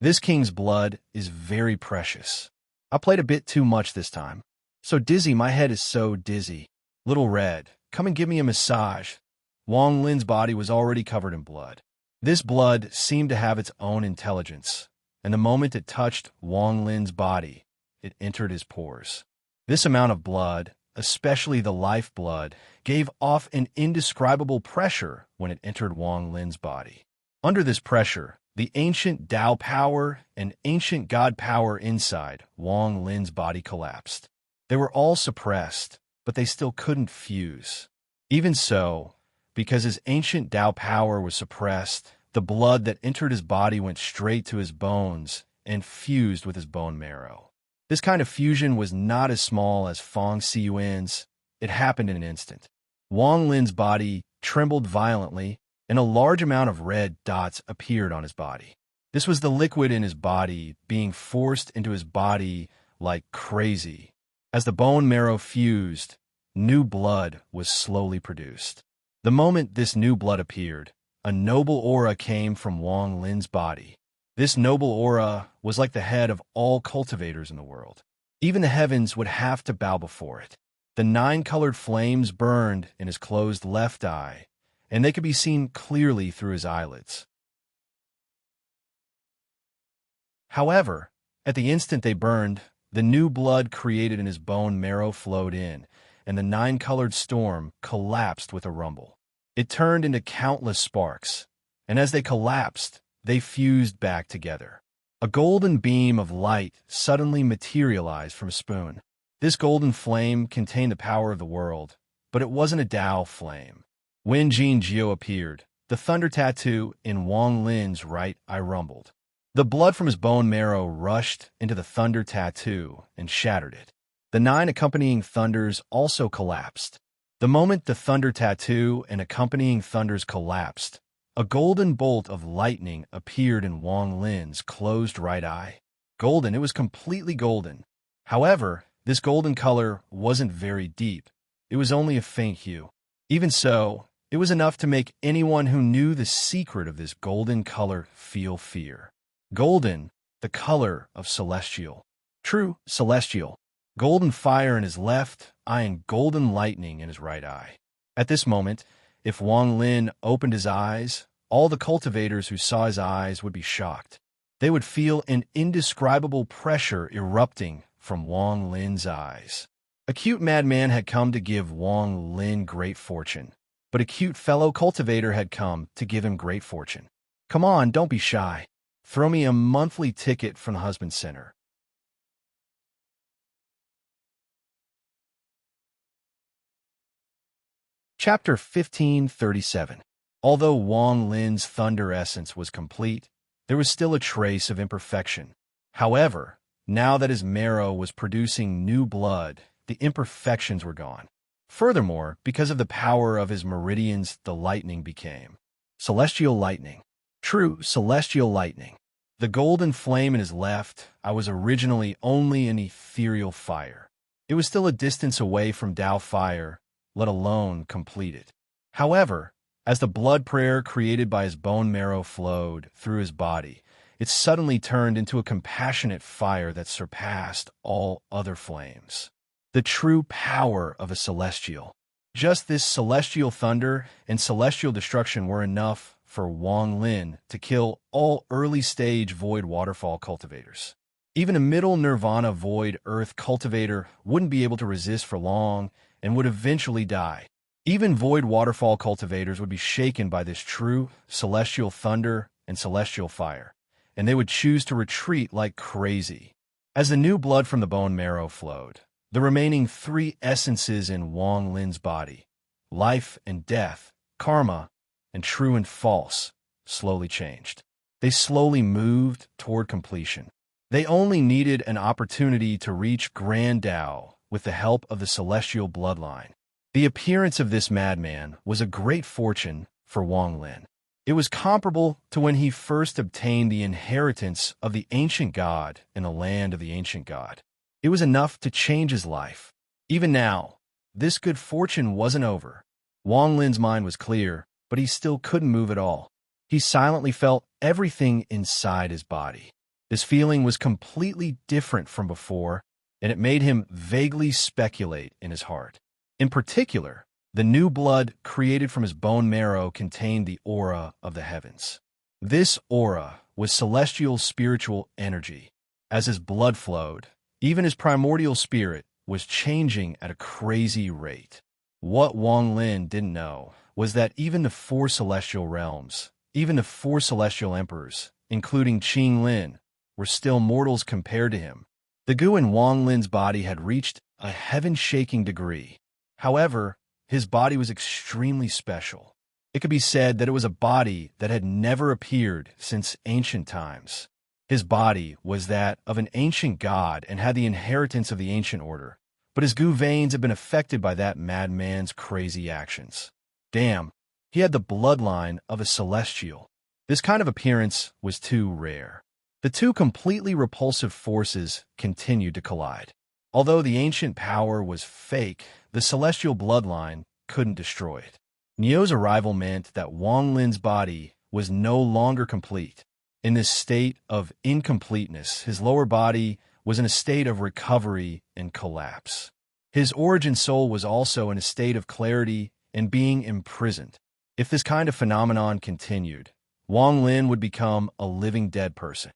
[SPEAKER 1] This king's blood is very precious. I played a bit too much this time. So dizzy, my head is so dizzy. Little Red, come and give me a massage. Wang Lin's body was already covered in blood. This blood seemed to have its own intelligence, and the moment it touched Wang Lin's body, it entered his pores. This amount of blood, especially the lifeblood, gave off an indescribable pressure when it entered Wang Lin's body. Under this pressure, the ancient Tao power and ancient God power inside Wang Lin's body collapsed. They were all suppressed, but they still couldn't fuse. Even so, because his ancient Tao power was suppressed, the blood that entered his body went straight to his bones and fused with his bone marrow. This kind of fusion was not as small as Feng Siyuan's. It happened in an instant. Wang Lin's body trembled violently, and a large amount of red dots appeared on his body. This was the liquid in his body being forced into his body like crazy. As the bone marrow fused, new blood was slowly produced. The moment this new blood appeared, a noble aura came from Wang Lin's body. This noble aura was like the head of all cultivators in the world. Even the heavens would have to bow before it. The 9-colored flames burned in his closed left eye, and they could be seen clearly through his eyelids. However, at the instant they burned, the new blood created in his bone marrow flowed in, and the 9-colored storm collapsed with a rumble. It turned into countless sparks, and as they collapsed, they fused back together. A golden beam of light suddenly materialized from a spoon. This golden flame contained the power of the world, but it wasn't a Tao flame. When Jin Jiu appeared, the thunder tattoo in Wang Lin's right eye rumbled. The blood from his bone marrow rushed into the thunder tattoo and shattered it. The 9 accompanying thunders also collapsed. The moment the thunder tattoo and accompanying thunders collapsed, a golden bolt of lightning appeared in Wang Lin's closed right eye. Golden, it was completely golden. However, this golden color wasn't very deep. It was only a faint hue. Even so, it was enough to make anyone who knew the secret of this golden color feel fear. Golden, the color of celestial. True, celestial. Golden fire in his left eye and golden lightning in his right eye. At this moment, if Wang Lin opened his eyes, all the cultivators who saw his eyes would be shocked. They would feel an indescribable pressure erupting from Wang Lin's eyes. A cute madman had come to give Wang Lin great fortune, but a cute fellow cultivator had come to give him great fortune. Come on, don't be shy. Throw me a monthly ticket from the husband center. Chapter 1537. Although Wang Lin's thunder essence was complete, there was still a trace of imperfection. However, now that his marrow was producing new blood, the imperfections were gone. Furthermore, because of the power of his meridians, the lightning became celestial lightning. True, celestial lightning. The golden flame in his left eye was originally only an ethereal fire. It was still a distance away from Tao fire, let alone completed. However, as the blood prayer created by his bone marrow flowed through his body, it suddenly turned into a compassionate fire that surpassed all other flames. The true power of a celestial. Just this celestial thunder and celestial destruction were enough for Wang Lin to kill all early-stage void waterfall cultivators. Even a middle nirvana void earth cultivator wouldn't be able to resist for long and would eventually die. Even void waterfall cultivators would be shaken by this true celestial thunder and celestial fire, and they would choose to retreat like crazy. As the new blood from the bone marrow flowed, the remaining three essences in Wang Lin's body, life and death, karma, and true and false, slowly changed. They slowly moved toward completion. They only needed an opportunity to reach Grand Tao with the help of the celestial bloodline. The appearance of this madman was a great fortune for Wang Lin. It was comparable to when he first obtained the inheritance of the ancient god in the land of the ancient god. It was enough to change his life. Even now, this good fortune wasn't over. Wang Lin's mind was clear, but he still couldn't move at all. He silently felt everything inside his body. This feeling was completely different from before, and it made him vaguely speculate in his heart. In particular, the new blood created from his bone marrow contained the aura of the heavens. This aura was celestial spiritual energy. As his blood flowed, even his primordial spirit was changing at a crazy rate. What Wang Lin didn't know was that even the four celestial realms, even the four celestial emperors, including Qing Lin, were still mortals compared to him. The goo in Wang Lin's body had reached a heaven-shaking degree. However, his body was extremely special. It could be said that it was a body that had never appeared since ancient times. His body was that of an ancient god and had the inheritance of the ancient order, but his goo veins had been affected by that madman's crazy actions. Damn, he had the bloodline of a celestial. This kind of appearance was too rare. The two completely repulsive forces continued to collide. Although the ancient power was fake, the celestial bloodline couldn't destroy it. Neo's arrival meant that Wang Lin's body was no longer complete. In this state of incompleteness, his lower body was in a state of recovery and collapse. His origin soul was also in a state of clarity and being imprisoned. If this kind of phenomenon continued, Wang Lin would become a living dead person.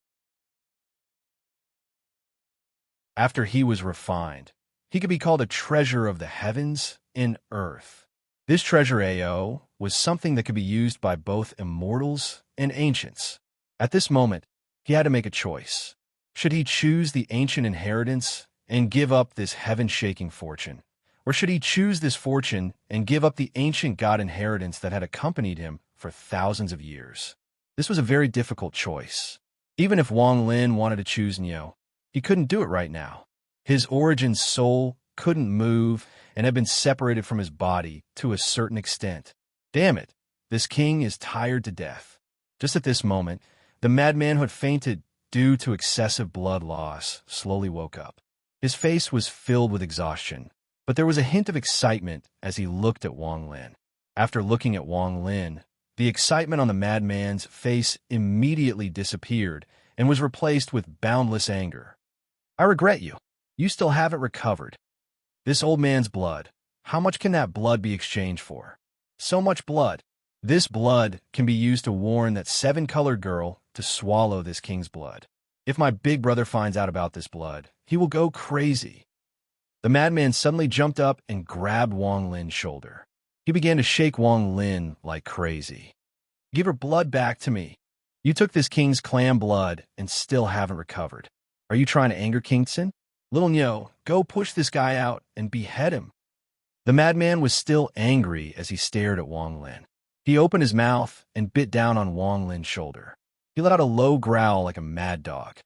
[SPEAKER 1] After he was refined, he could be called a treasure of the heavens and earth. This treasure AO was something that could be used by both immortals and ancients. At this moment, he had to make a choice. Should he choose the ancient inheritance and give up this heaven-shaking fortune? Or should he choose this fortune and give up the ancient god inheritance that had accompanied him for thousands of years? This was a very difficult choice. Even if Wang Lin wanted to choose Neo, he couldn't do it right now. His origin soul couldn't move and had been separated from his body to a certain extent. Damn it, this king is tired to death. Just at this moment, the madman who had fainted due to excessive blood loss slowly woke up. His face was filled with exhaustion, but there was a hint of excitement as he looked at Wang Lin. After looking at Wang Lin, the excitement on the madman's face immediately disappeared and was replaced with boundless anger. I regret you. You still haven't recovered. This old man's blood. How much can that blood be exchanged for? So much blood. This blood can be used to warn that seven-colored girl to swallow this king's blood. If my big brother finds out about this blood, he will go crazy. The madman suddenly jumped up and grabbed Wang Lin's shoulder. He began to shake Wang Lin like crazy. Give her blood back to me. You took this king's clan blood and still haven't recovered. Are you trying to anger Kingston? Little Nyo, go push this guy out and behead him. The madman was still angry as he stared at Wang Lin. He opened his mouth and bit down on Wang Lin's shoulder. He let out a low growl like a mad dog.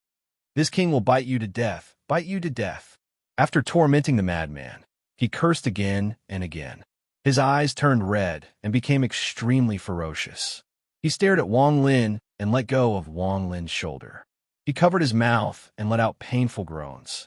[SPEAKER 1] This king will bite you to death, bite you to death. After tormenting the madman, he cursed again and again. His eyes turned red and became extremely ferocious. He stared at Wang Lin and let go of Wang Lin's shoulder. He covered his mouth and let out painful groans.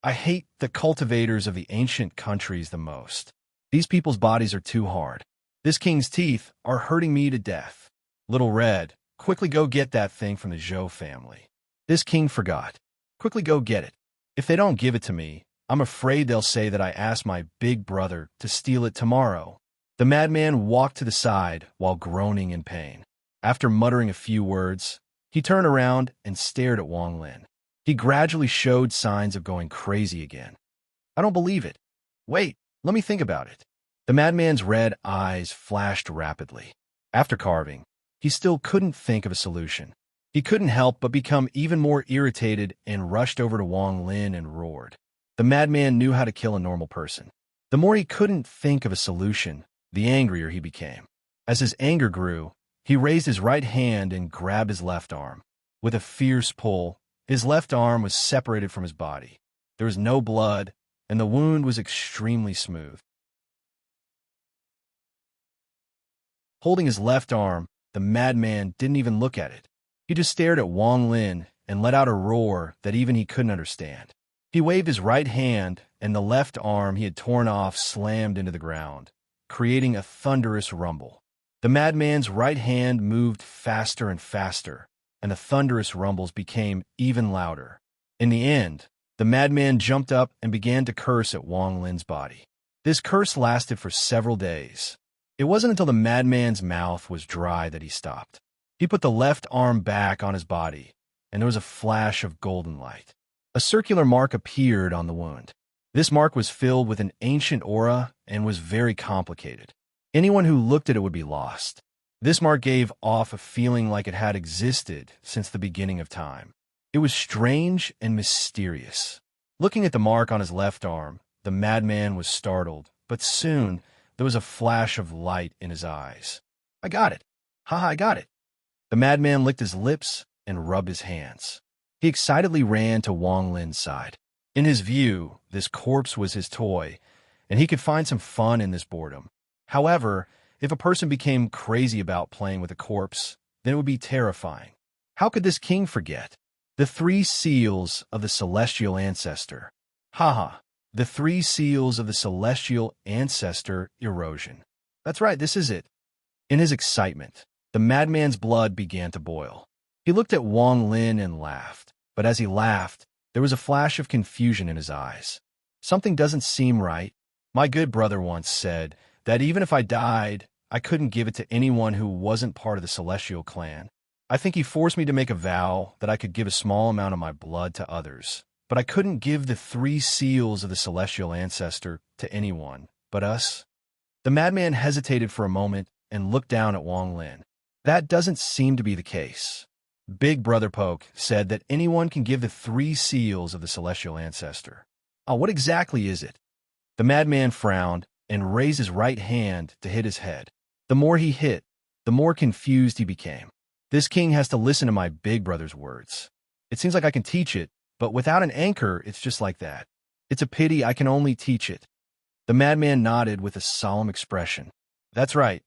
[SPEAKER 1] I hate the cultivators of the ancient countries the most. These people's bodies are too hard. This king's teeth are hurting me to death. Little Red, quickly go get that thing from the Zhou family. This king forgot. Quickly go get it. If they don't give it to me, I'm afraid they'll say that I asked my big brother to steal it tomorrow. The madman walked to the side while groaning in pain. After muttering a few words, he turned around and stared at Wang Lin. He gradually showed signs of going crazy again. I don't believe it. Wait, let me think about it. The madman's red eyes flashed rapidly. After carving, he still couldn't think of a solution. He couldn't help but become even more irritated and rushed over to Wang Lin and roared. The madman knew how to kill a normal person. The more he couldn't think of a solution, the angrier he became. As his anger grew, he raised his right hand and grabbed his left arm. With a fierce pull, his left arm was separated from his body. There was no blood, and the wound was extremely smooth. Holding his left arm, the madman didn't even look at it. He just stared at Wang Lin and let out a roar that even he couldn't understand. He waved his right hand, and the left arm he had torn off slammed into the ground, creating a thunderous rumble. The madman's right hand moved faster and faster, and the thunderous rumbles became even louder. In the end, the madman jumped up and began to curse at Wang Lin's body. This curse lasted for several days. It wasn't until the madman's mouth was dry that he stopped. He put the left arm back on his body, and there was a flash of golden light. A circular mark appeared on the wound. This mark was filled with an ancient aura and was very complicated. Anyone who looked at it would be lost. This mark gave off a feeling like it had existed since the beginning of time. It was strange and mysterious. Looking at the mark on his left arm, the madman was startled, but soon there was a flash of light in his eyes. I got it. Haha, I got it. The madman licked his lips and rubbed his hands. He excitedly ran to Wang Lin's side. In his view, this corpse was his toy, and he could find some fun in this boredom. However, if a person became crazy about playing with a corpse, then it would be terrifying. How could this king forget? The 3 seals of the celestial ancestor. Haha, the 3 seals of the celestial ancestor erosion. That's right, this is it. In his excitement, the madman's blood began to boil. He looked at Wang Lin and laughed, but as he laughed, there was a flash of confusion in his eyes. Something doesn't seem right. My good brother once said that even if I died, I couldn't give it to anyone who wasn't part of the celestial clan. I think he forced me to make a vow that I could give a small amount of my blood to others, but I couldn't give the 3 seals of the celestial ancestor to anyone but us. The madman hesitated for a moment and looked down at Wang Lin. That doesn't seem to be the case. Big Brother Poke said that anyone can give the 3 seals of the celestial ancestor. Oh, what exactly is it? The madman frowned and raised his right hand to hit his head. The more he hit, the more confused he became. This king has to listen to my big brother's words. It seems like I can teach it, but without an anchor, it's just like that. It's a pity I can only teach it. The madman nodded with a solemn expression. That's right.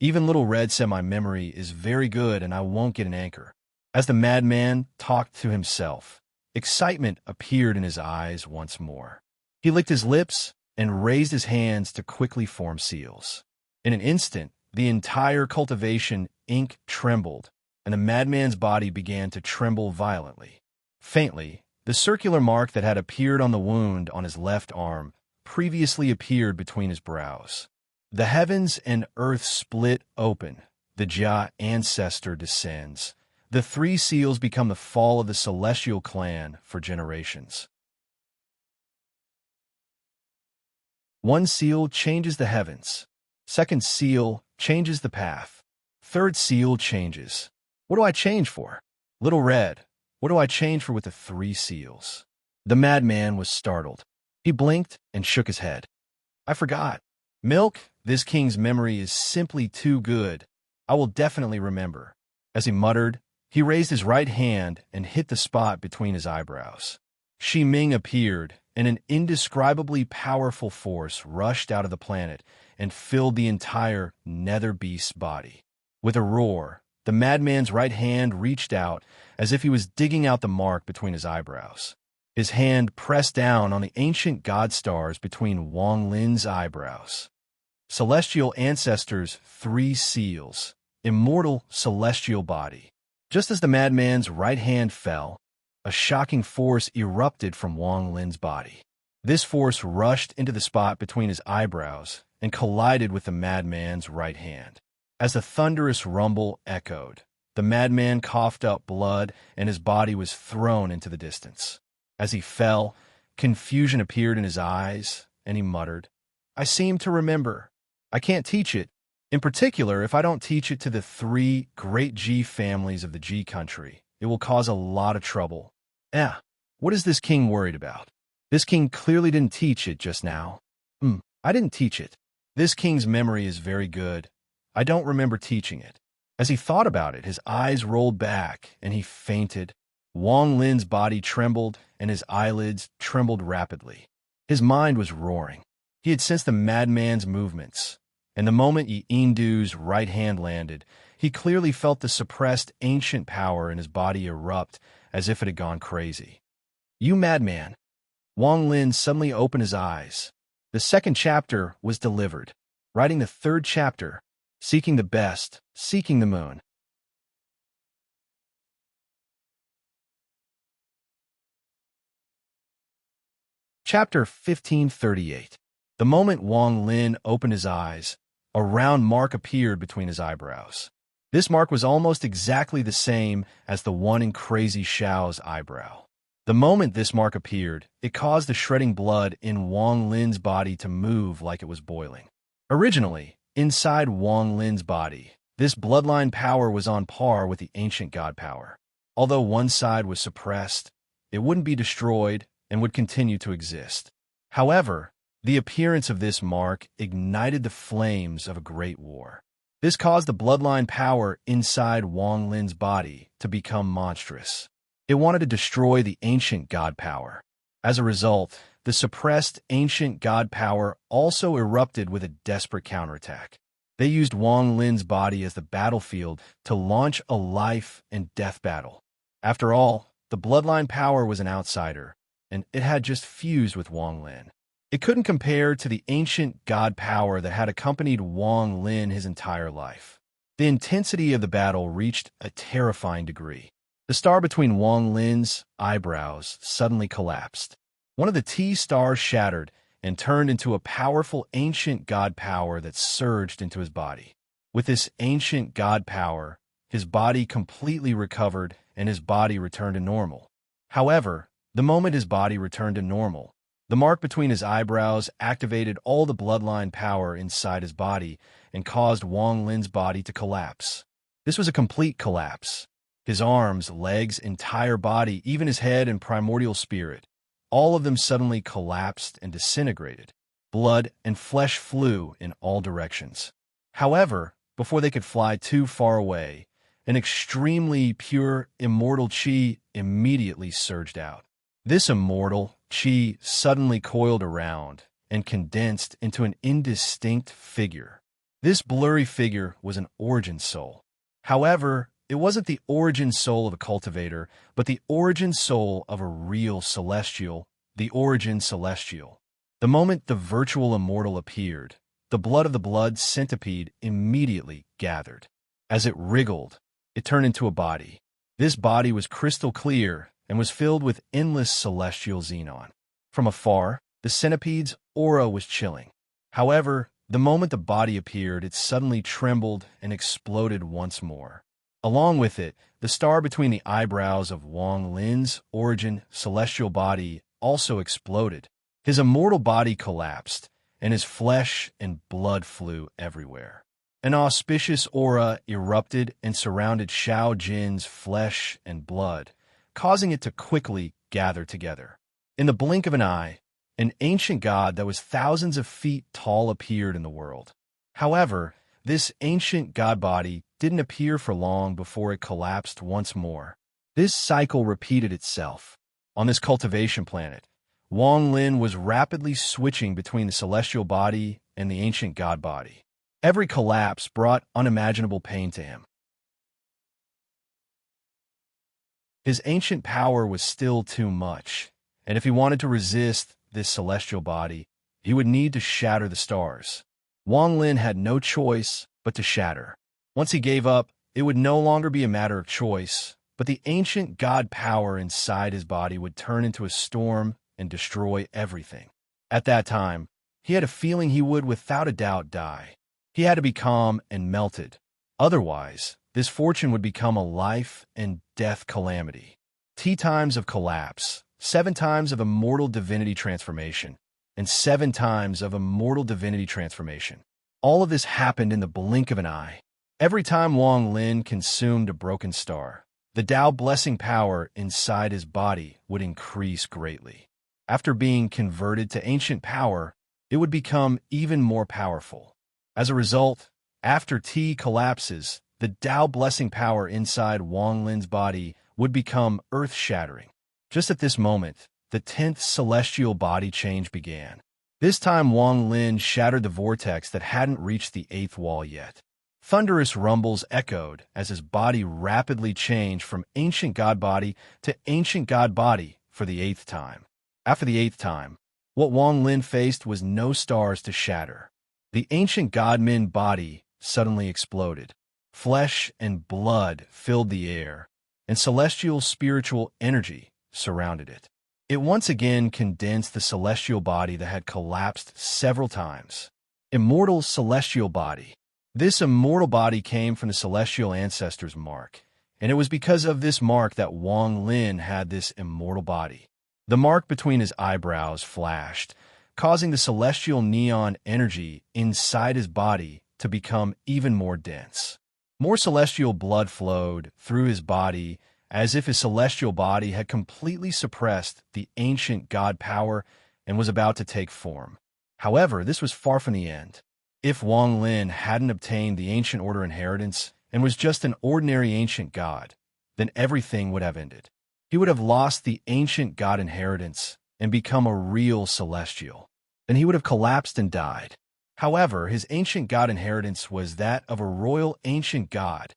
[SPEAKER 1] Even Little Red said my memory is very good and I won't get an anchor. As the madman talked to himself, excitement appeared in his eyes once more. He licked his lips and raised his hands to quickly form seals. In an instant, the entire cultivation ink trembled, and the madman's body began to tremble violently. Faintly, the circular mark that had appeared on the wound on his left arm previously appeared between his brows. The heavens and earth split open. The Jah ancestor descends. The three seals become the fall of the celestial clan for generations. One seal changes the heavens. Second seal changes the path. Third seal changes. What do I change for? Little Red, what do I change for with the three seals? The madman was startled. He blinked and shook his head. I forgot. Milk, this king's memory is simply too good. I will definitely remember. As he muttered, he raised his right hand and hit the spot between his eyebrows. Shi Ming appeared, and an indescribably powerful force rushed out of the planet and filled the entire nether beast's body. With a roar, the madman's right hand reached out as if he was digging out the mark between his eyebrows. His hand pressed down on the ancient god stars between Wang Lin's eyebrows. Celestial ancestors, three seals, immortal celestial body. Just as the madman's right hand fell, a shocking force erupted from Wang Lin's body. This force rushed into the spot between his eyebrows and collided with the madman's right hand. As the thunderous rumble echoed, the madman coughed up blood and his body was thrown into the distance. As he fell, confusion appeared in his eyes, and he muttered, I seem to remember. I can't teach it. In particular, if I don't teach it to the three great G families of the G country, it will cause a lot of trouble. What is this king worried about? This king clearly didn't teach it just now. I didn't teach it. This king's memory is very good. I don't remember teaching it. As he thought about it, his eyes rolled back, and he fainted. Wang Lin's body trembled, and his eyelids trembled rapidly. His mind was roaring. He had sensed the madman's movements, and the moment Yi Indu's right hand landed, he clearly felt the suppressed ancient power in his body erupt as if it had gone crazy. You madman! Wang Lin suddenly opened his eyes. The second chapter was delivered. Writing the third chapter, seeking the best, seeking the moon. Chapter 1538. The moment Wang Lin opened his eyes, a round mark appeared between his eyebrows. This mark was almost exactly the same as the one in Crazy Xiao's eyebrow. The moment this mark appeared, it caused the shredding blood in Wang Lin's body to move like it was boiling. Originally, inside Wang Lin's body, this bloodline power was on par with the ancient god power. Although one side was suppressed, it wouldn't be destroyed and would continue to exist. However, the appearance of this mark ignited the flames of a great war. This caused the bloodline power inside Wang Lin's body to become monstrous. It wanted to destroy the ancient god power. As a result, the suppressed ancient god power also erupted with a desperate counterattack. They used Wang Lin's body as the battlefield to launch a life and death battle. After all, the bloodline power was an outsider, and it had just fused with Wang Lin. It couldn't compare to the ancient god power that had accompanied Wang Lin his entire life. The intensity of the battle reached a terrifying degree. The star between Wang Lin's eyebrows suddenly collapsed. One of the T-stars shattered and turned into a powerful ancient god power that surged into his body. With this ancient god power, his body completely recovered and his body returned to normal. However, the moment his body returned to normal, the mark between his eyebrows activated all the bloodline power inside his body and caused Wang Lin's body to collapse. This was a complete collapse. His arms, legs, entire body, even his head and primordial spirit, all of them suddenly collapsed and disintegrated. Blood and flesh flew in all directions. However, before they could fly too far away, an extremely pure, immortal chi immediately surged out. This immortal, Qi suddenly coiled around and condensed into an indistinct figure. This blurry figure was an origin soul. However, it wasn't the origin soul of a cultivator, but the origin soul of a real celestial, the origin celestial. The moment the virtual immortal appeared, the blood of the blood centipede immediately gathered. As it wriggled, it turned into a body. This body was crystal clear and was filled with endless celestial xenon. From afar, the centipede's aura was chilling. However, the moment the body appeared, it suddenly trembled and exploded once more. Along with it, the star between the eyebrows of Wang Lin's origin celestial body also exploded. His immortal body collapsed, and his flesh and blood flew everywhere. An auspicious aura erupted and surrounded Xiao Jin's flesh and blood, causing it to quickly gather together. In the blink of an eye, an ancient god that was thousands of feet tall appeared in the world. However, this ancient god body didn't appear for long before it collapsed once more. This cycle repeated itself. On this cultivation planet, Wang Lin was rapidly switching between the celestial body and the ancient god body. Every collapse brought unimaginable pain to him. His ancient power was still too much, and if he wanted to resist this celestial body, he would need to shatter the stars. Wang Lin had no choice but to shatter. Once he gave up, it would no longer be a matter of choice, but the ancient god power inside his body would turn into a storm and destroy everything. At that time, he had a feeling he would without a doubt die. He had to be calm and melted. Otherwise, this fortune would become a life and death calamity. T times of collapse, 7 times of immortal divinity transformation, and 7 times of immortal divinity transformation. All of this happened in the blink of an eye. Every time Wang Lin consumed a broken star, the Tao blessing power inside his body would increase greatly. After being converted to ancient power, it would become even more powerful. As a result, after T collapses, the Tao blessing power inside Wang Lin's body would become earth-shattering. Just at this moment, the 10th celestial body change began. This time Wang Lin shattered the vortex that hadn't reached the 8th wall yet. Thunderous rumbles echoed as his body rapidly changed from ancient god body to ancient god body for the 8th time. After the 8th time, what Wang Lin faced was no stars to shatter. The ancient god Min body suddenly exploded. Flesh and blood filled the air, and celestial spiritual energy surrounded it. It once again condensed the celestial body that had collapsed several times. Immortal celestial body. This immortal body came from the celestial ancestor's mark, and it was because of this mark that Wang Lin had this immortal body. The mark between his eyebrows flashed, causing the celestial neon energy inside his body to become even more dense. More celestial blood flowed through his body as if his celestial body had completely suppressed the ancient god power and was about to take form. However, this was far from the end. If Wang Lin hadn't obtained the ancient order inheritance and was just an ordinary ancient god, then everything would have ended. He would have lost the ancient god inheritance and become a real celestial. Then he would have collapsed and died. However, his ancient god inheritance was that of a royal ancient god.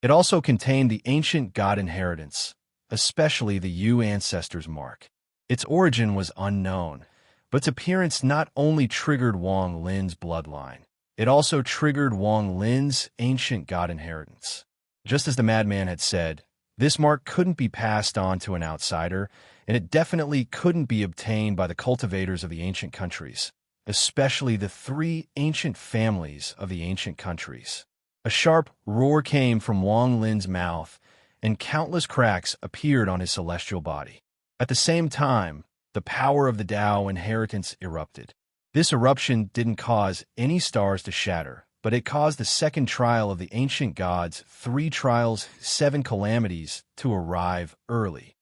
[SPEAKER 1] It also contained the ancient god inheritance, especially the Yu ancestor's mark. Its origin was unknown, but its appearance not only triggered Wang Lin's bloodline, it also triggered Wang Lin's ancient god inheritance. Just as the madman had said, this mark couldn't be passed on to an outsider, and it definitely couldn't be obtained by the cultivators of the ancient countries, especially the 3 ancient families of the ancient countries. A sharp roar came from Wang Lin's mouth, and countless cracks appeared on his celestial body. At the same time, the power of the Tao inheritance erupted. This eruption didn't cause any stars to shatter, but it caused the second trial of the ancient gods, 3 trials, 7 calamities, to arrive early.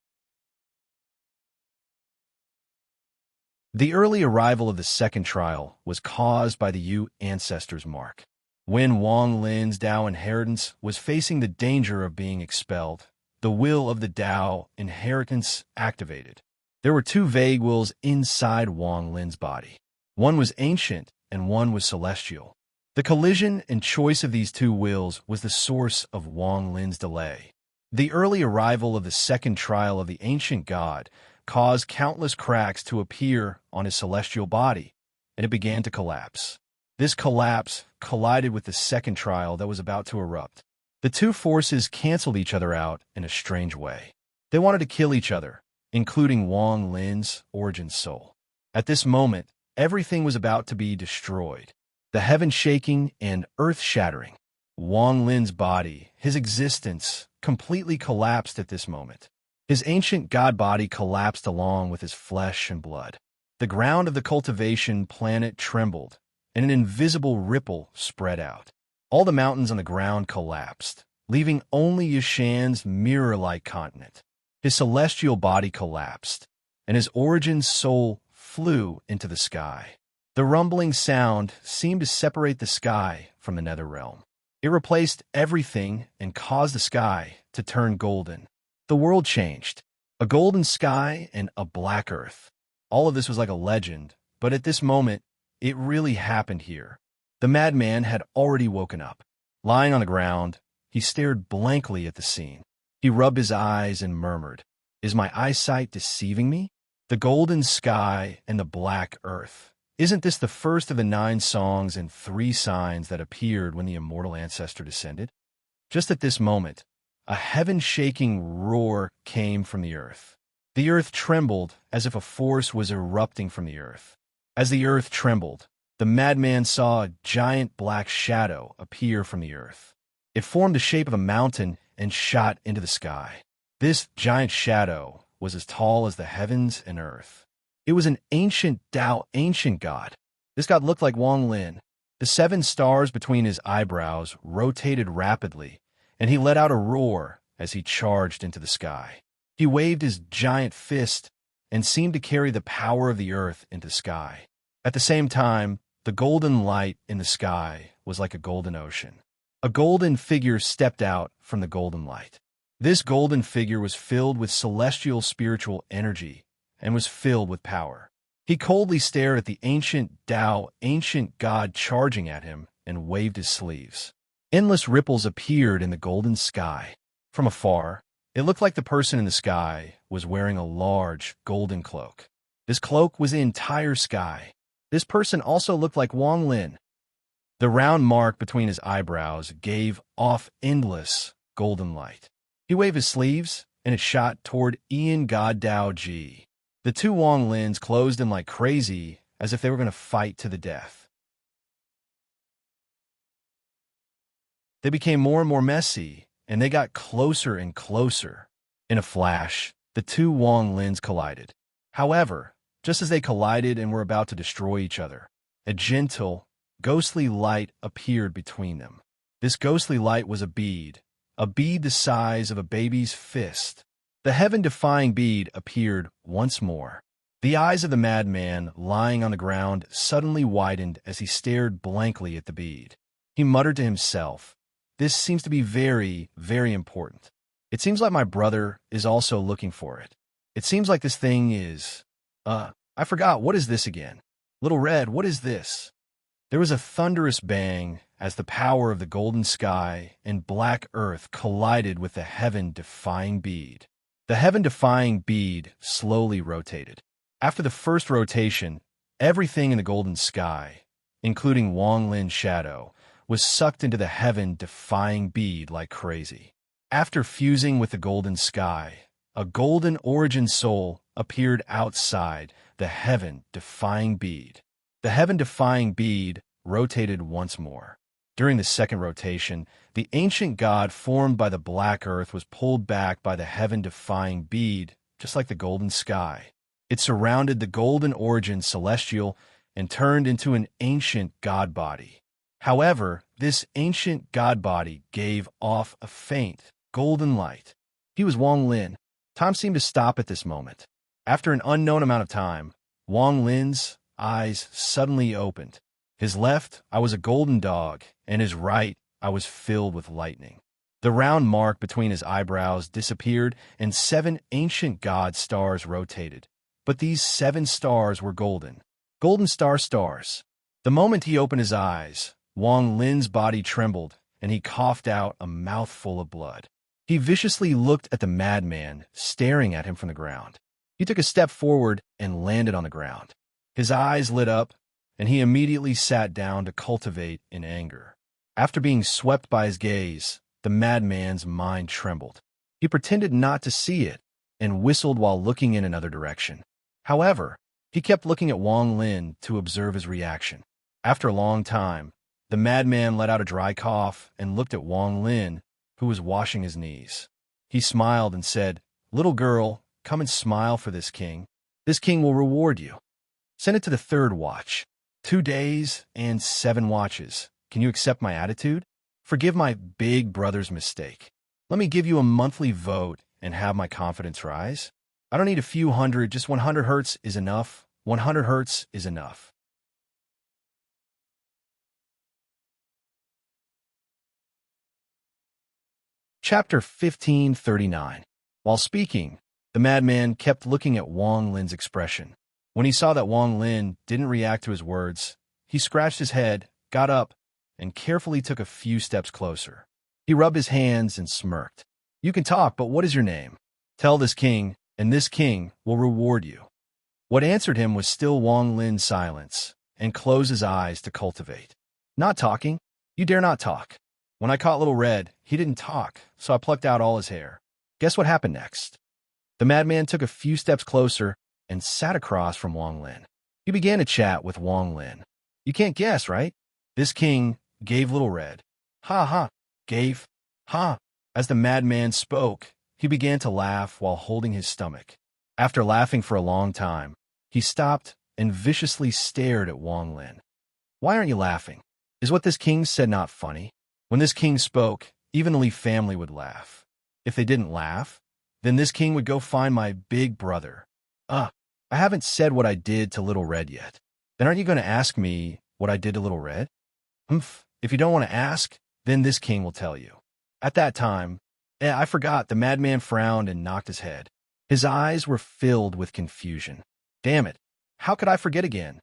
[SPEAKER 1] The early arrival of the second trial was caused by the Yu ancestor's mark. When Wang Lin's Tao inheritance was facing the danger of being expelled, the will of the Tao inheritance activated. There were two vague wills inside Wang Lin's body. One was ancient, and one was celestial. The collision and choice of these two wills was the source of Wang Lin's delay. The early arrival of the second trial of the ancient god caused countless cracks to appear on his celestial body, and it began to collapse. This collapse collided with the second trial that was about to erupt. The two forces canceled each other out in a strange way. They wanted to kill each other, including Wang Lin's origin soul. At this moment, everything was about to be destroyed. The heaven shaking and earth shattering. Wang Lin's body, his existence, completely collapsed at this moment. His ancient god body collapsed along with his flesh and blood. The ground of the cultivation planet trembled, and an invisible ripple spread out. All the mountains on the ground collapsed, leaving only Yashan's mirror-like continent. His celestial body collapsed, and his origin soul flew into the sky. The rumbling sound seemed to separate the sky from the nether realm. It replaced everything and caused the sky to turn golden. The world changed. A golden sky and a black earth. All of this was like a legend, but at this moment, it really happened here. The madman had already woken up. Lying on the ground, he stared blankly at the scene. He rubbed his eyes and murmured, "Is my eyesight deceiving me? The golden sky and the black earth. Isn't this the first of the 9 songs and 3 signs that appeared when the immortal ancestor descended?" Just at this moment, a heaven-shaking roar came from the earth. The earth trembled as if a force was erupting from the earth. As the earth trembled, the madman saw a giant black shadow appear from the earth. It formed the shape of a mountain and shot into the sky. This giant shadow was as tall as the heavens and earth. It was an ancient god. This god looked like Wang Lin. The 7 stars between his eyebrows rotated rapidly, and he let out a roar as he charged into the sky. He waved his giant fist and seemed to carry the power of the earth into the sky. At the same time, the golden light in the sky was like a golden ocean. A golden figure stepped out from the golden light. This golden figure was filled with celestial spiritual energy and was filled with power. He coldly stared at the ancient god charging at him and waved his sleeves. Endless ripples appeared in the golden sky. From afar, it looked like the person in the sky was wearing a large golden cloak. This cloak was the entire sky. This person also looked like Wang Lin. The round mark between his eyebrows gave off endless golden light. He waved his sleeves, and it shot toward Ian God Dao Ji. The 2 Wang Lins closed in like crazy, as if they were going to fight to the death. They became more and more messy, and they got closer and closer. In a flash, the 2 Wang Lins collided. However, just as they collided and were about to destroy each other, a gentle, ghostly light appeared between them. This ghostly light was a bead the size of a baby's fist. The heaven-defying bead appeared once more. The eyes of the madman lying on the ground suddenly widened as he stared blankly at the bead. He muttered to himself, "This seems to be very, very important. It seems like my brother is also looking for it. It seems like this thing is... I forgot, what is this again? Little Red, what is this?" There was a thunderous bang as the power of the golden sky and black earth collided with the heaven-defying bead. The heaven-defying bead slowly rotated. After the first rotation, everything in the golden sky, including Wang Lin's shadow, was sucked into the heaven-defying bead like crazy. After fusing with the golden sky, a golden origin soul appeared outside the heaven-defying bead. The heaven-defying bead rotated once more. During the second rotation, the ancient god formed by the black earth was pulled back by the heaven-defying bead, just like the golden sky. It surrounded the golden origin celestial and turned into an ancient god body. However, this ancient god body gave off a faint, golden light. He was Wang Lin. Time seemed to stop at this moment. After an unknown amount of time, Wang Lin's eyes suddenly opened. His left eye was a golden dog, and his right eye was filled with lightning. The round mark between his eyebrows disappeared, and 7 ancient god stars rotated, but these 7 stars were golden. Golden star stars. The moment he opened his eyes, Wang Lin's body trembled, and he coughed out a mouthful of blood. He viciously looked at the madman, staring at him from the ground. He took a step forward and landed on the ground. His eyes lit up, and he immediately sat down to cultivate in anger. After being swept by his gaze, the madman's mind trembled. He pretended not to see it and whistled while looking in another direction. However, he kept looking at Wang Lin to observe his reaction. After a long time, the madman let out a dry cough and looked at Wang Lin, who was washing his knees. He smiled and said, "Little girl, come and smile for this king. This king will reward you. Send it to the 3rd watch. 2 days and 7 watches. Can you accept my attitude? Forgive my big brother's mistake. Let me give you a monthly vote and have my confidence rise. I don't need a few hundred, just 100 hertz is enough. 100 hertz is enough." Chapter 1539. While speaking, the madman kept looking at Wang Lin's expression. When he saw that Wang Lin didn't react to his words, he scratched his head, got up, and carefully took a few steps closer. He rubbed his hands and smirked. "You can talk, but what is your name? Tell this king, and this king will reward you." What answered him was still Wang Lin's silence, and closed his eyes to cultivate. "Not talking? You dare not talk. When I caught Little Red, he didn't talk, so I plucked out all his hair. Guess what happened next?" The madman took a few steps closer and sat across from Wang Lin. He began to chat with Wang Lin. "You can't guess, right? This king gave Little Red." "Ha ha, gave, ha." As the madman spoke, he began to laugh while holding his stomach. After laughing for a long time, he stopped and viciously stared at Wang Lin. "Why aren't you laughing? Is what this king said not funny?" When this king spoke, even the Li family would laugh. If they didn't laugh, then this king would go find my big brother. I haven't said what I did to Little Red yet. Then aren't you going to ask me what I did to Little Red? Humph, if you don't want to ask, then this king will tell you. At that time, I forgot, the madman frowned and knocked his head. His eyes were filled with confusion. Damn it, how could I forget again?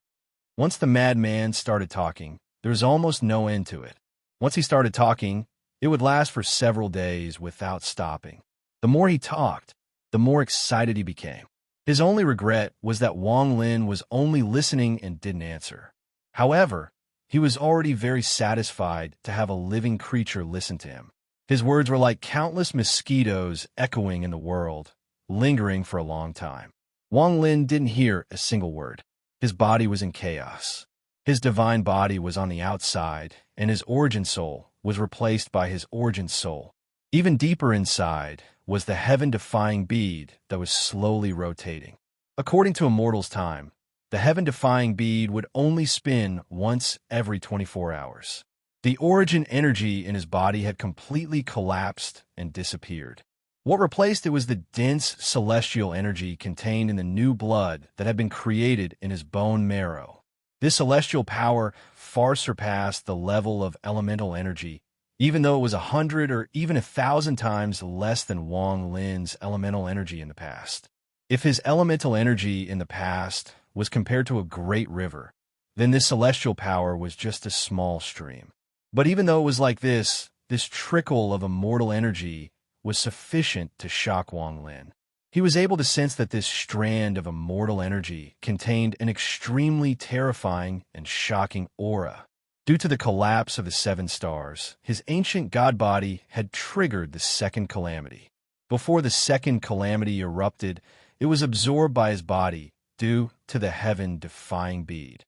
[SPEAKER 1] Once the madman started talking, there was almost no end to it. Once he started talking, it would last for several days without stopping. The more he talked, the more excited he became. His only regret was that Wang Lin was only listening and didn't answer. However, he was already very satisfied to have a living creature listen to him. His words were like countless mosquitoes echoing in the world, lingering for a long time. Wang Lin didn't hear a single word. His body was in chaos. His divine body was on the outside, and his origin soul was replaced by his origin soul. Even deeper inside was the heaven-defying bead that was slowly rotating. According to a mortal's time, the heaven-defying bead would only spin once every 24 hours. The origin energy in his body had completely collapsed and disappeared. What replaced it was the dense celestial energy contained in the new blood that had been created in his bone marrow. This celestial power far surpassed the level of elemental energy, even though it was 100 or even 1,000 times less than Wang Lin's elemental energy in the past. If his elemental energy in the past was compared to a great river, then this celestial power was just a small stream. But even though it was like this trickle of immortal energy was sufficient to shock Wang Lin. He was able to sense that this strand of immortal energy contained an extremely terrifying and shocking aura. Due to the collapse of the 7 stars, his ancient god body had triggered the second calamity. Before the second calamity erupted, it was absorbed by his body due to the heaven-defying bead.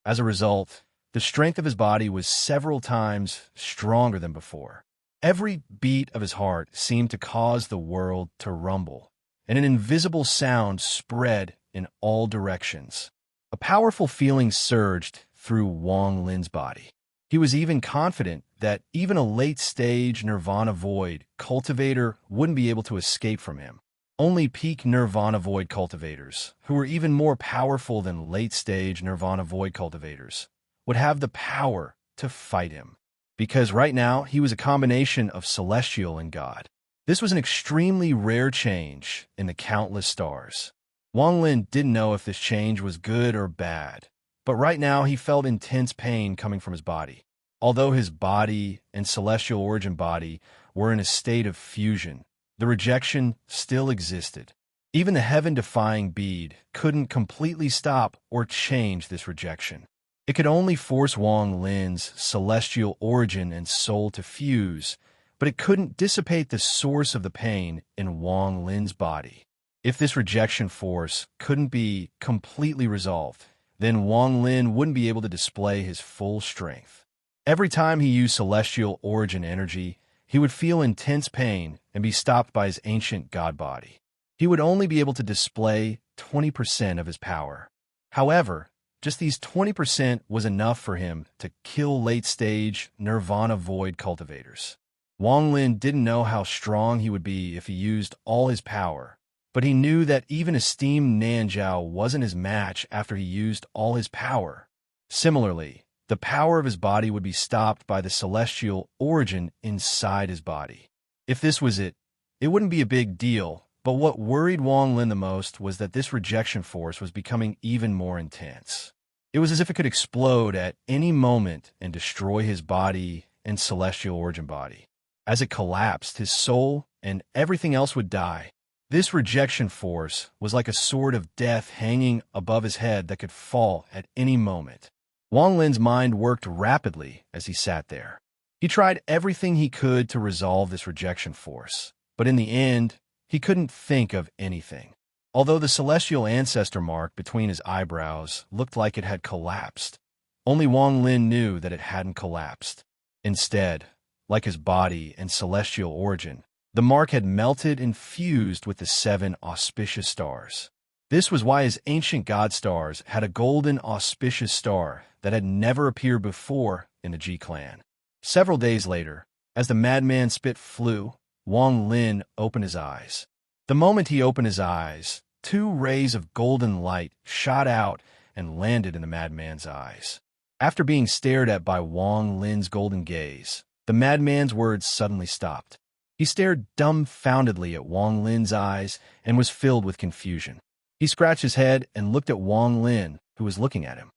[SPEAKER 1] As a result, the strength of his body was several times stronger than before. Every beat of his heart seemed to cause the world to rumble, and an invisible sound spread in all directions. A powerful feeling surged through Wang Lin's body. He was even confident that even a late-stage Nirvana Void cultivator wouldn't be able to escape from him. Only peak Nirvana Void cultivators, who were even more powerful than late-stage Nirvana Void cultivators, would have the power to fight him. Because right now, he was a combination of celestial and God. This was an extremely rare change in the countless stars. Wang Lin didn't know if this change was good or bad, but right now he felt intense pain coming from his body. Although his body and celestial origin body were in a state of fusion, the rejection still existed. Even the heaven-defying bead couldn't completely stop or change this rejection. It could only force Wang Lin's celestial origin and soul to fuse, but it couldn't dissipate the source of the pain in Wang Lin's body. If this rejection force couldn't be completely resolved, then Wang Lin wouldn't be able to display his full strength. Every time he used celestial origin energy, he would feel intense pain and be stopped by his ancient god body. He would only be able to display 20% of his power. However, just these 20% was enough for him to kill late-stage Nirvana Void cultivators. Wang Lin didn't know how strong he would be if he used all his power, but he knew that even esteemed Nanjiao wasn't his match after he used all his power. Similarly, the power of his body would be stopped by the celestial origin inside his body. If this was it, it wouldn't be a big deal, but what worried Wang Lin the most was that this rejection force was becoming even more intense. It was as if it could explode at any moment and destroy his body and celestial origin body. As it collapsed, his soul and everything else would die. This rejection force was like a sword of death hanging above his head that could fall at any moment. Wang Lin's mind worked rapidly as he sat there. He tried everything he could to resolve this rejection force, but in the end, he couldn't think of anything. Although the celestial ancestor mark between his eyebrows looked like it had collapsed, only Wang Lin knew that it hadn't collapsed. Instead, like his body and celestial origin, the mark had melted and fused with the 7 auspicious stars. This was why his ancient god stars had a golden auspicious star that had never appeared before in the Ji clan. Several days later, as the madman spit flew, Wang Lin opened his eyes. The moment he opened his eyes, 2 rays of golden light shot out and landed in the madman's eyes. After being stared at by Wang Lin's golden gaze, the madman's words suddenly stopped. He stared dumbfoundedly at Wang Lin's eyes and was filled with confusion. He scratched his head and looked at Wang Lin, who was looking at him.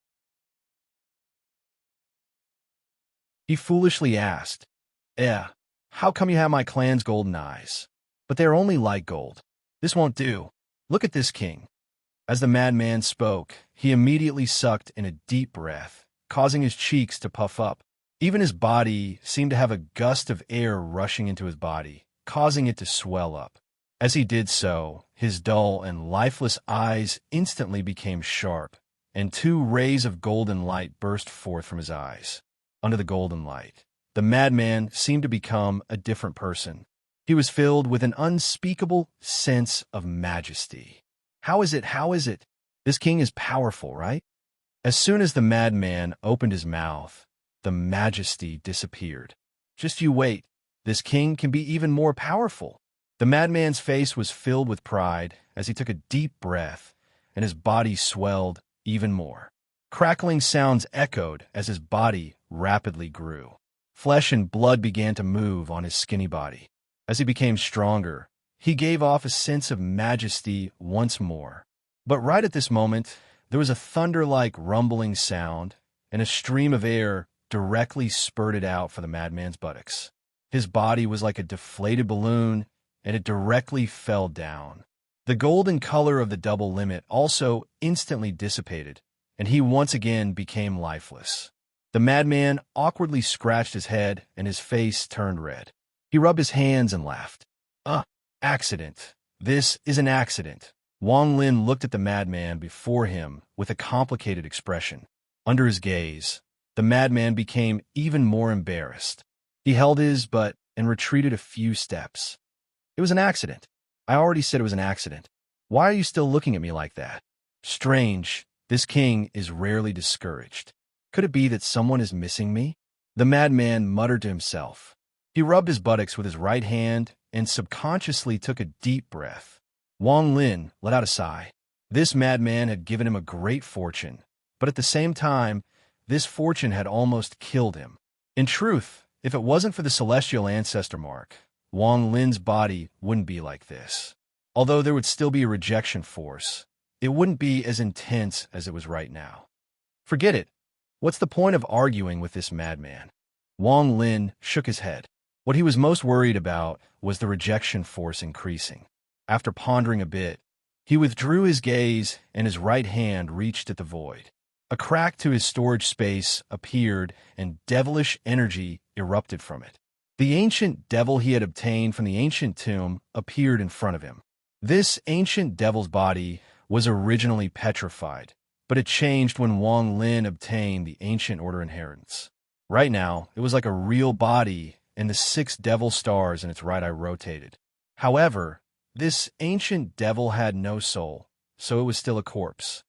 [SPEAKER 1] He foolishly asked, how come you have my clan's golden eyes? But they are only light gold. This won't do. Look at this king. As the madman spoke, he immediately sucked in a deep breath, causing his cheeks to puff up. Even his body seemed to have a gust of air rushing into his body, causing it to swell up. As he did so, his dull and lifeless eyes instantly became sharp, and 2 rays of golden light burst forth from his eyes. Under the golden light, the madman seemed to become a different person. He was filled with an unspeakable sense of majesty. How is it? This king is powerful, right? As soon as the madman opened his mouth, the majesty disappeared. Just you wait. This king can be even more powerful. The madman's face was filled with pride as he took a deep breath, and his body swelled even more. Crackling sounds echoed as his body rapidly grew. Flesh and blood began to move on his skinny body. As he became stronger, he gave off a sense of majesty once more. But right at this moment, there was a thunder-like rumbling sound, and a stream of air directly spurted out from the madman's buttocks. His body was like a deflated balloon, and it directly fell down. The golden color of the double limit also instantly dissipated, and he once again became lifeless. The madman awkwardly scratched his head, and his face turned red. He rubbed his hands and laughed. Accident. This is an accident. Wang Lin looked at the madman before him with a complicated expression. Under his gaze, the madman became even more embarrassed. He held his butt and retreated a few steps. It was an accident. I already said it was an accident. Why are you still looking at me like that? Strange. This king is rarely discouraged. Could it be that someone is missing me? The madman muttered to himself. He rubbed his buttocks with his right hand and subconsciously took a deep breath. Wang Lin let out a sigh. This madman had given him a great fortune, but at the same time, this fortune had almost killed him. In truth, if it wasn't for the celestial ancestor mark, Wang Lin's body wouldn't be like this. Although there would still be a rejection force, it wouldn't be as intense as it was right now. Forget it. What's the point of arguing with this madman? Wang Lin shook his head. What he was most worried about was the rejection force increasing. After pondering a bit, he withdrew his gaze and his right hand reached at the void. A crack to his storage space appeared and devilish energy erupted from it. The ancient devil he had obtained from the ancient tomb appeared in front of him. This ancient devil's body was originally petrified, but it changed when Wang Lin obtained the ancient order inheritance. Right now, it was like a real body, and the 6 devil stars in its right eye rotated. However, this ancient devil had no soul, so it was still a corpse.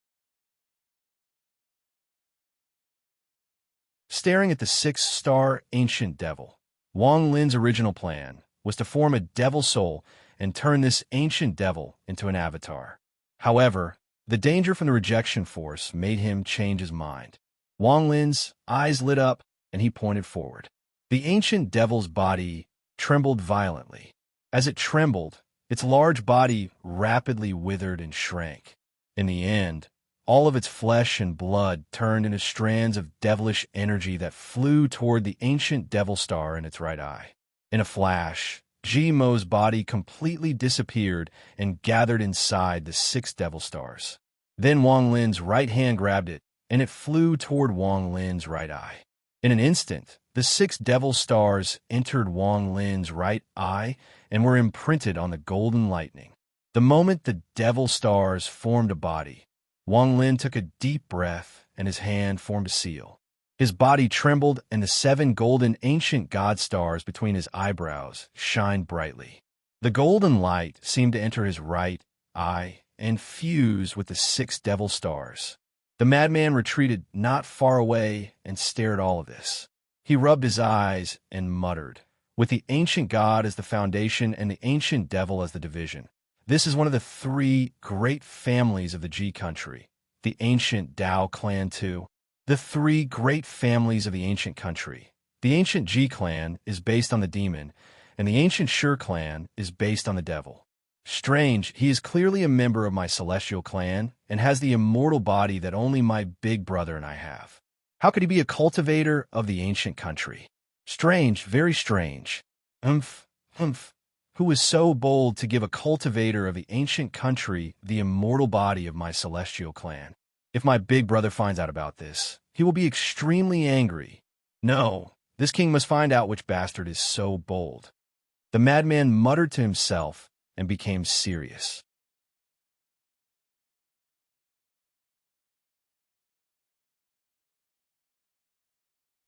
[SPEAKER 1] Staring at the 6-star ancient devil, Wang Lin's original plan was to form a devil soul and turn this ancient devil into an avatar. However, the danger from the rejection force made him change his mind. Wang Lin's eyes lit up and he pointed forward. The ancient devil's body trembled violently. As it trembled, its large body rapidly withered and shrank. In the end, all of its flesh and blood turned into strands of devilish energy that flew toward the ancient devil star in its right eye. In a flash, Mo's body completely disappeared and gathered inside the 6 devil stars. Then Wang Lin's right hand grabbed it, and it flew toward Wang Lin's right eye. In an instant, the 6 devil stars entered Wang Lin's right eye and were imprinted on the golden lightning. The moment the devil stars formed a body, Wang Lin took a deep breath and his hand formed a seal. His body trembled and the 7 golden ancient god stars between his eyebrows shined brightly. The golden light seemed to enter his right eye and fuse with the 6 devil stars. The madman retreated not far away and stared at all of this. He rubbed his eyes and muttered, "With the ancient god as the foundation and the ancient devil as the division. This is one of the 3 great families of the Ji country, the ancient Dao clan too. The 3 great families of the ancient country. The ancient Ji clan is based on the demon, and the ancient Shi clan is based on the devil. Strange, he is clearly a member of my celestial clan and has the immortal body that only my big brother and I have. How could he be a cultivator of the ancient country? Strange, very strange. Humph. Who was so bold to give a cultivator of the ancient country the immortal body of my celestial clan? If my big brother finds out about this, he will be extremely angry. No, this king must find out which bastard is so bold." The madman muttered to himself and became serious.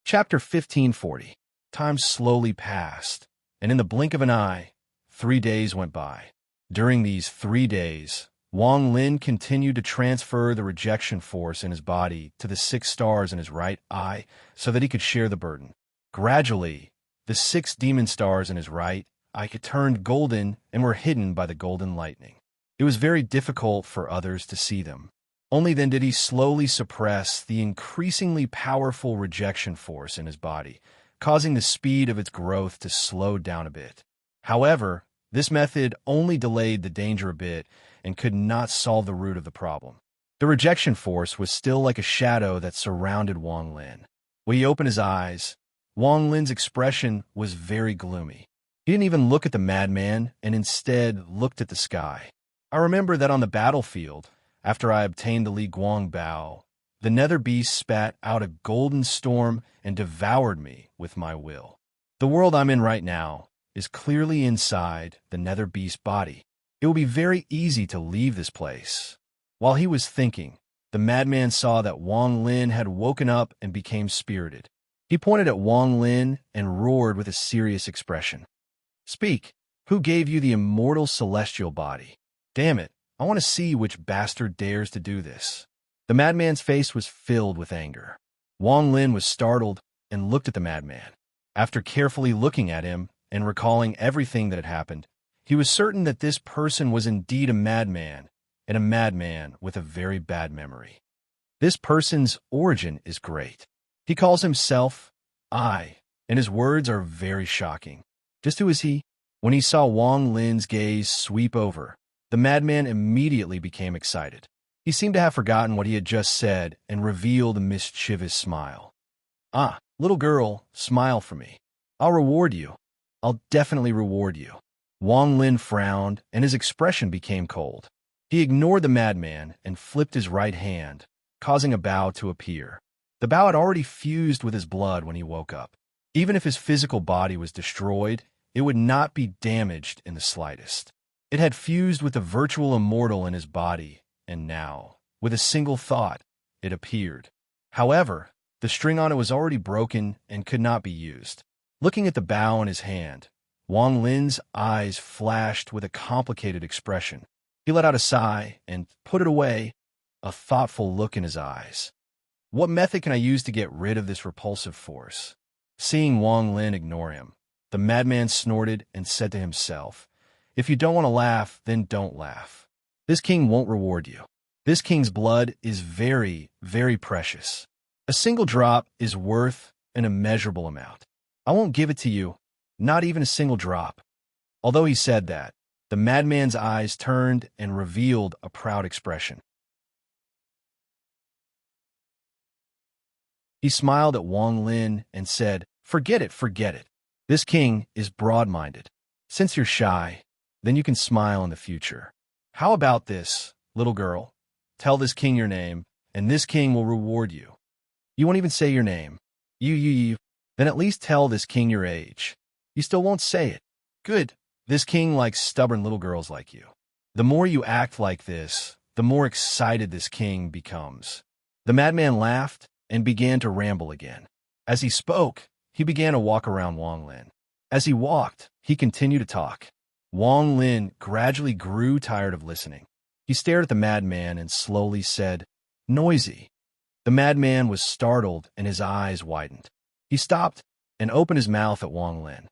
[SPEAKER 1] Chapter 1540. Time slowly passed, and in the blink of an eye, 3 days went by. During these 3 days, Wang Lin continued to transfer the rejection force in his body to the 6 stars in his right eye so that he could share the burden. Gradually, the 6 demon stars in his right eye turned golden and were hidden by the golden lightning. It was very difficult for others to see them. Only then did he slowly suppress the increasingly powerful rejection force in his body, causing the speed of its growth to slow down a bit. However, this method only delayed the danger a bit and could not solve the root of the problem. The rejection force was still like a shadow that surrounded Wang Lin. When he opened his eyes, Wang Lin's expression was very gloomy. He didn't even look at the madman and instead looked at the sky. I remember that on the battlefield, after I obtained the Li Guang Bao, the nether beast spat out a golden storm and devoured me with my will. The world I'm in right now is clearly inside the nether beast body. It will be very easy to leave this place. While he was thinking, the madman saw that Wang Lin had woken up and became spirited. He pointed at Wang Lin and roared with a serious expression. "Speak, who gave you the immortal celestial body? Damn it, I want to see which bastard dares to do this." The madman's face was filled with anger. Wang Lin was startled and looked at the madman. After carefully looking at him and recalling everything that had happened, he was certain that this person was indeed a madman, and a madman with a very bad memory. This person's origin is great. He calls himself I, and his words are very shocking. Just who is he? When he saw Wang Lin's gaze sweep over, the madman immediately became excited. He seemed to have forgotten what he had just said and revealed a mischievous smile. "Ah, little girl, smile for me. I'll reward you. I'll definitely reward you." Wang Lin frowned, and his expression became cold. He ignored the madman and flipped his right hand, causing a bow to appear. The bow had already fused with his blood when he woke up. Even if his physical body was destroyed, it would not be damaged in the slightest. It had fused with the virtual immortal in his body, and now, with a single thought, it appeared. However, the string on it was already broken and could not be used. Looking at the bow in his hand, Wang Lin's eyes flashed with a complicated expression. He let out a sigh and put it away, a thoughtful look in his eyes. What method can I use to get rid of this repulsive force? Seeing Wang Lin ignore him, the madman snorted and said to himself, "If you don't want to laugh, then don't laugh. This king won't reward you. This king's blood is very, very precious. A single drop is worth an immeasurable amount. I won't give it to you, not even a single drop." Although he said that, the madman's eyes turned and revealed a proud expression. He smiled at Wang Lin and said, forget it. This king is broad-minded. Since you're shy, then you can smile in the future. How about this, little girl? Tell this king your name, and this king will reward you. You won't even say your name. You. Then at least tell this king your age. You still won't say it. Good. This king likes stubborn little girls like you. The more you act like this, the more excited this king becomes. The madman laughed and began to ramble again. As he spoke, he began to walk around Wang Lin. As he walked, he continued to talk. Wang Lin gradually grew tired of listening. He stared at the madman and slowly said, "Noisy." The madman was startled and his eyes widened. He stopped and opened his mouth at Wang Lin.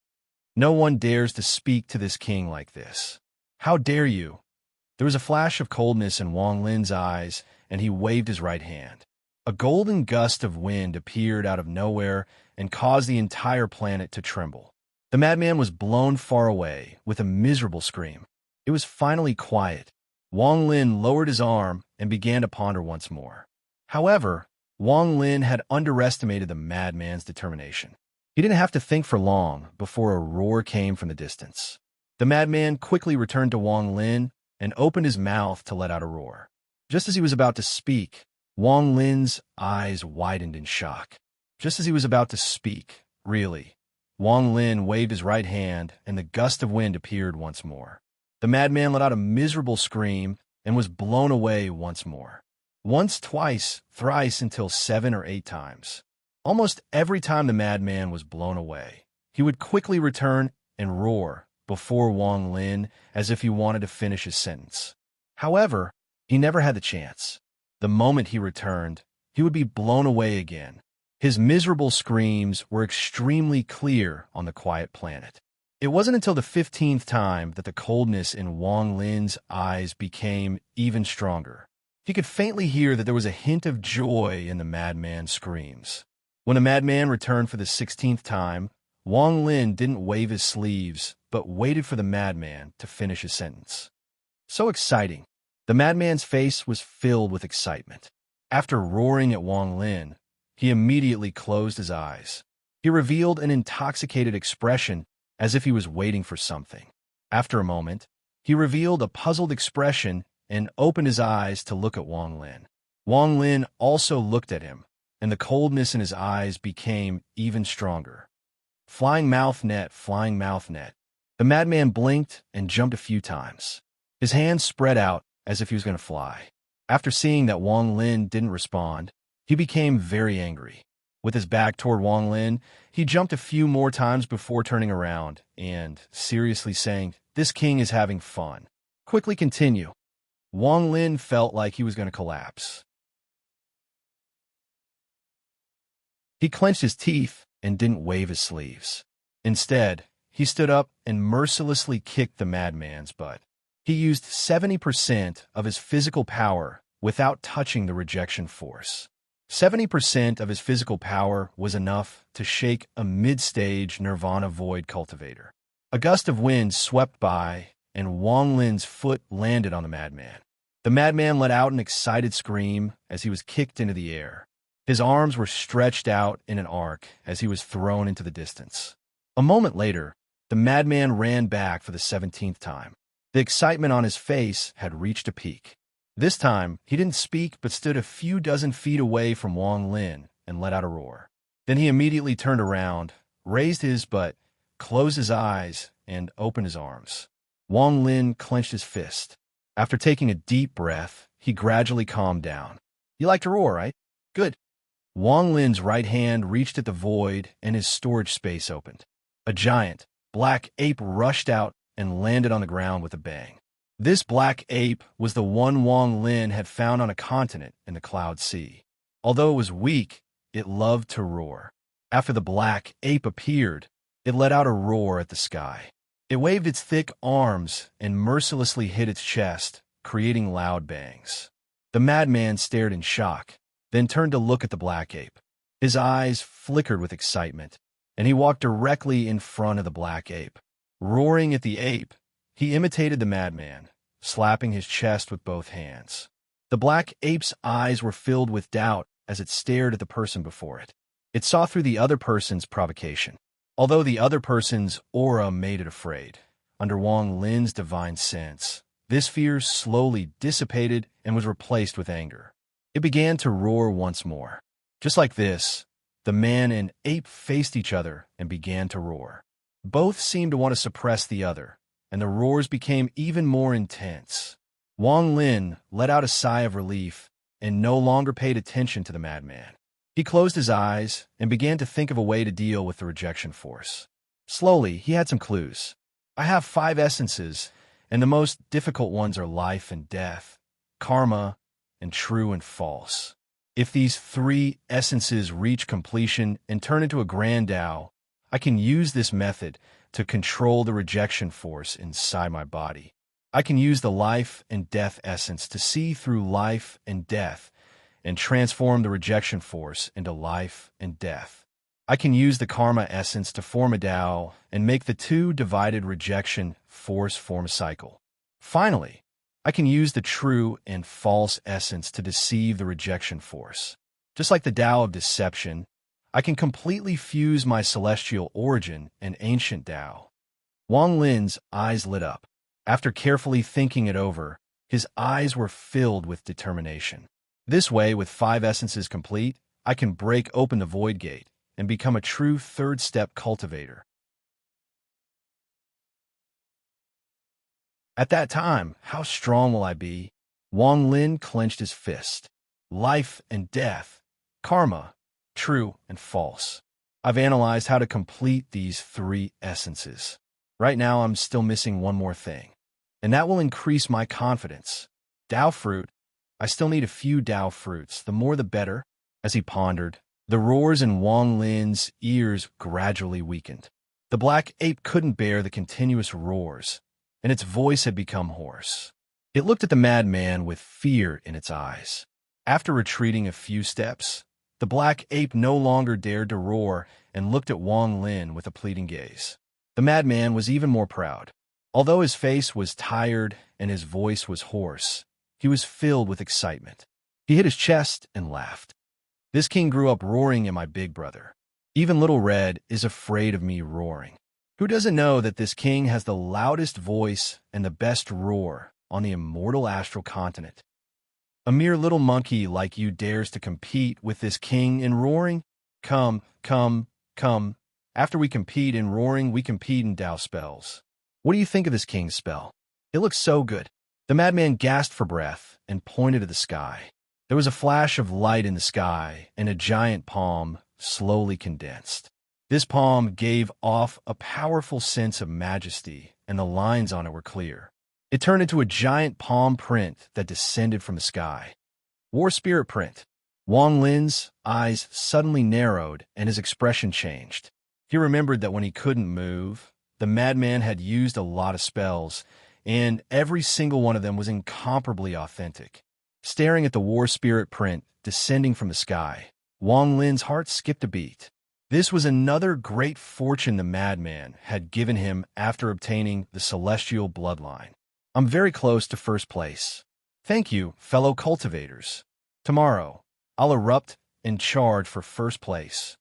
[SPEAKER 1] "No one dares to speak to this king like this. How dare you?" There was a flash of coldness in Wang Lin's eyes, and he waved his right hand. A golden gust of wind appeared out of nowhere and caused the entire planet to tremble. The madman was blown far away with a miserable scream. It was finally quiet. Wang Lin lowered his arm and began to ponder once more. However, Wang Lin had underestimated the madman's determination. He didn't have to think for long before a roar came from the distance. The madman quickly returned to Wang Lin and opened his mouth to let out a roar. Just as he was about to speak, Wang Lin's eyes widened in shock. Just as he was about to speak, really, Wang Lin waved his right hand and the gust of wind appeared once more. The madman let out a miserable scream and was blown away once more. Once, twice, thrice, until 7 or 8 times. Almost every time the madman was blown away, he would quickly return and roar before Wang Lin as if he wanted to finish his sentence. However, he never had the chance. The moment he returned, he would be blown away again. His miserable screams were extremely clear on the quiet planet. It wasn't until the 15th time that the coldness in Wang Lin's eyes became even stronger. He could faintly hear that there was a hint of joy in the madman's screams. When the madman returned for the 16th time, Wang Lin didn't wave his sleeves, but waited for the madman to finish his sentence. So exciting. The madman's face was filled with excitement. After roaring at Wang Lin, he immediately closed his eyes. He revealed an intoxicated expression as if he was waiting for something. After a moment, he revealed a puzzled expression and opened his eyes to look at Wang Lin. Wang Lin also looked at him, and the coldness in his eyes became even stronger. Flying mouth net. The madman blinked and jumped a few times. His hands spread out as if he was going to fly. After seeing that Wang Lin didn't respond, he became very angry. With his back toward Wang Lin, he jumped a few more times before turning around and, seriously saying, "This king is having fun. Quickly continue." Wang Lin felt like he was going to collapse. He clenched his teeth and didn't wave his sleeves. Instead, he stood up and mercilessly kicked the madman's butt. He used 70% of his physical power without touching the rejection force. 70% of his physical power was enough to shake a mid-stage Nirvana Void cultivator. A gust of wind swept by, and Wang Lin's foot landed on the madman. The madman let out an excited scream as he was kicked into the air. His arms were stretched out in an arc as he was thrown into the distance. A moment later, the madman ran back for the 17th time. The excitement on his face had reached a peak. This time, he didn't speak but stood a few dozen feet away from Wang Lin and let out a roar. Then he immediately turned around, raised his butt, closed his eyes, and opened his arms. Wang Lin clenched his fist. After taking a deep breath, he gradually calmed down. "You like to roar, right? Good." Wang Lin's right hand reached at the void and his storage space opened. A giant, black ape rushed out and landed on the ground with a bang. This black ape was the one Wang Lin had found on a continent in the Cloud Sea. Although it was weak, it loved to roar. After the black ape appeared, it let out a roar at the sky. It waved its thick arms and mercilessly hit its chest, creating loud bangs. The madman stared in shock, then turned to look at the black ape. His eyes flickered with excitement, and he walked directly in front of the black ape. Roaring at the ape, he imitated the madman, slapping his chest with both hands. The black ape's eyes were filled with doubt as it stared at the person before it. It saw through the other person's provocation. Although the other person's aura made it afraid, under Wang Lin's divine sense, this fear slowly dissipated and was replaced with anger. It began to roar once more. Just like this, the man and ape faced each other and began to roar. Both seemed to want to suppress the other, and the roars became even more intense. Wang Lin let out a sigh of relief and no longer paid attention to the madman. He closed his eyes and began to think of a way to deal with the rejection force. Slowly, he had some clues. I have 5 essences, and the most difficult ones are life and death, karma, and true and false. If these 3 essences reach completion and turn into a grand Tao, I can use this method to control the rejection force inside my body. I can use the life and death essence to see through life and death and transform the rejection force into life and death. I can use the karma essence to form a Tao and make the 2 divided rejection force form a cycle. Finally, I can use the true and false essence to deceive the rejection force. Just like the Tao of deception, I can completely fuse my celestial origin and ancient Tao. Wang Lin's eyes lit up. After carefully thinking it over, his eyes were filled with determination. This way, with 5 essences complete, I can break open the void gate and become a true 3rd-step cultivator. At that time, how strong will I be? Wang Lin clenched his fist. Life and death, karma, true and false. I've analyzed how to complete these 3 essences. Right now, I'm still missing one more thing, and that will increase my confidence. Tao fruit. I still need a few Tao fruits, the more the better. As he pondered, the roars in Wang Lin's ears gradually weakened. The black ape couldn't bear the continuous roars, and its voice had become hoarse. It looked at the madman with fear in its eyes. After retreating a few steps, the black ape no longer dared to roar and looked at Wang Lin with a pleading gaze. The madman was even more proud. Although his face was tired and his voice was hoarse, he was filled with excitement. He hit his chest and laughed. This king grew up roaring at my big brother. Even Little Red is afraid of me roaring. Who doesn't know that this king has the loudest voice and the best roar on the immortal astral continent? A mere little monkey like you dares to compete with this king in roaring? Come, come, come. After we compete in roaring, we compete in Tao spells. What do you think of this king's spell? It looks so good. The madman gasped for breath and pointed to the sky. There was a flash of light in the sky, and a giant palm slowly condensed. This palm gave off a powerful sense of majesty, and the lines on it were clear. It turned into a giant palm print that descended from the sky. War Spirit Print. Wang Lin's eyes suddenly narrowed, and his expression changed. He remembered that when he couldn't move, the madman had used a lot of spells, and every single one of them was incomparably authentic. Staring at the War Spirit Print descending from the sky, Wang Lin's heart skipped a beat. This was another great fortune the madman had given him after obtaining the celestial bloodline. I'm very close to first place. Thank you, fellow cultivators. Tomorrow, I'll erupt and charge for first place.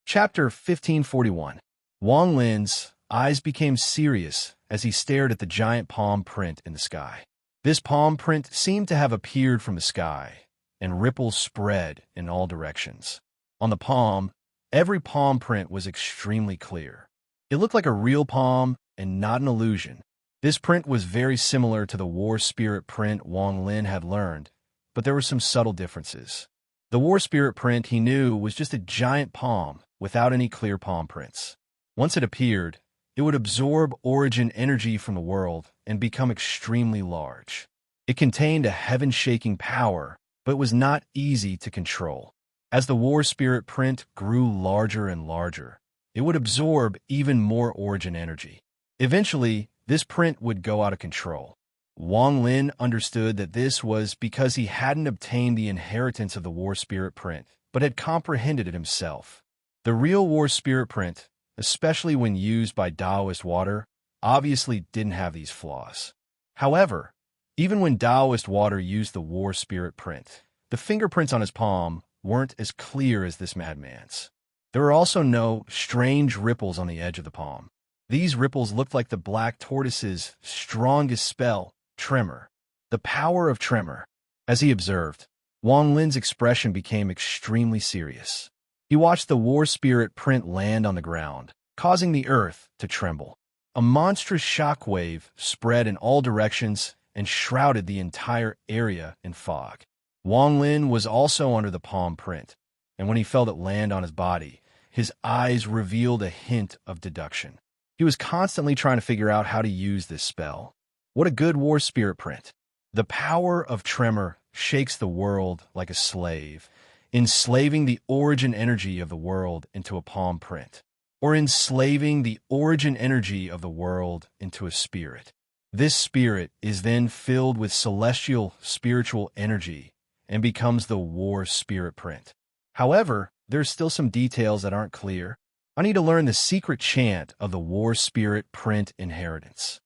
[SPEAKER 1] Chapter 1541. Wang Lin's eyes became serious as he stared at the giant palm print in the sky. This palm print seemed to have appeared from the sky, and ripples spread in all directions. On the palm, every palm print was extremely clear. It looked like a real palm and not an illusion. This print was very similar to the war spirit print Wang Lin had learned, but there were some subtle differences. The war spirit print he knew was just a giant palm without any clear palm prints. Once it appeared, it would absorb origin energy from the world and become extremely large. It contained a heaven-shaking power, but was not easy to control. As the war spirit print grew larger and larger, it would absorb even more origin energy. Eventually, this print would go out of control. Wang Lin understood that this was because he hadn't obtained the inheritance of the war spirit print, but had comprehended it himself. The real war spirit print, especially when used by Taoist water, obviously didn't have these flaws. However, even when Taoist water used the war spirit print, the fingerprints on his palm weren't as clear as this madman's. There were also no strange ripples on the edge of the palm. These ripples looked like the black tortoise's strongest spell, tremor. The power of tremor. As he observed, Wang Lin's expression became extremely serious. He watched the war spirit print land on the ground, causing the earth to tremble. A monstrous shockwave spread in all directions and shrouded the entire area in fog. Wang Lin was also under the palm print, and when he felt it land on his body, his eyes revealed a hint of deduction. He was constantly trying to figure out how to use this spell. What a good war spirit print. The power of tremor shakes the world like a slave, enslaving the origin energy of the world into a palm print, or enslaving the origin energy of the world into a spirit. This spirit is then filled with celestial spiritual energy and becomes the war spirit print. However, there's still some details that aren't clear. I need to learn the secret chant of the war spirit print inheritance.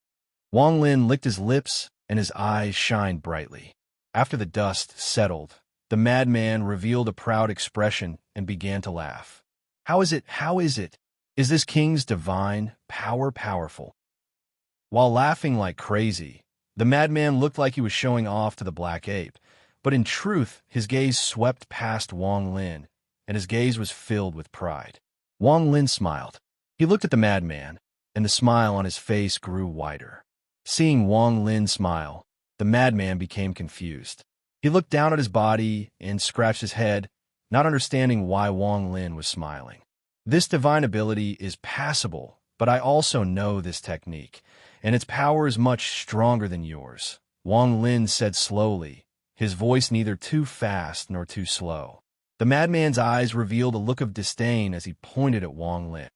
[SPEAKER 1] Wang Lin licked his lips and his eyes shined brightly. After the dust settled, the madman revealed a proud expression and began to laugh. How is it? How is it? Is this king's divine power powerful? While laughing like crazy, the madman looked like he was showing off to the black ape, but in truth, his gaze swept past Wang Lin, and his gaze was filled with pride. Wang Lin smiled. He looked at the madman, and the smile on his face grew wider. Seeing Wang Lin smile, the madman became confused. He looked down at his body and scratched his head, not understanding why Wang Lin was smiling. This divine ability is passable, but I also know this technique, and its power is much stronger than yours, Wang Lin said slowly, his voice neither too fast nor too slow. The madman's eyes revealed a look of disdain as he pointed at Wang Lin.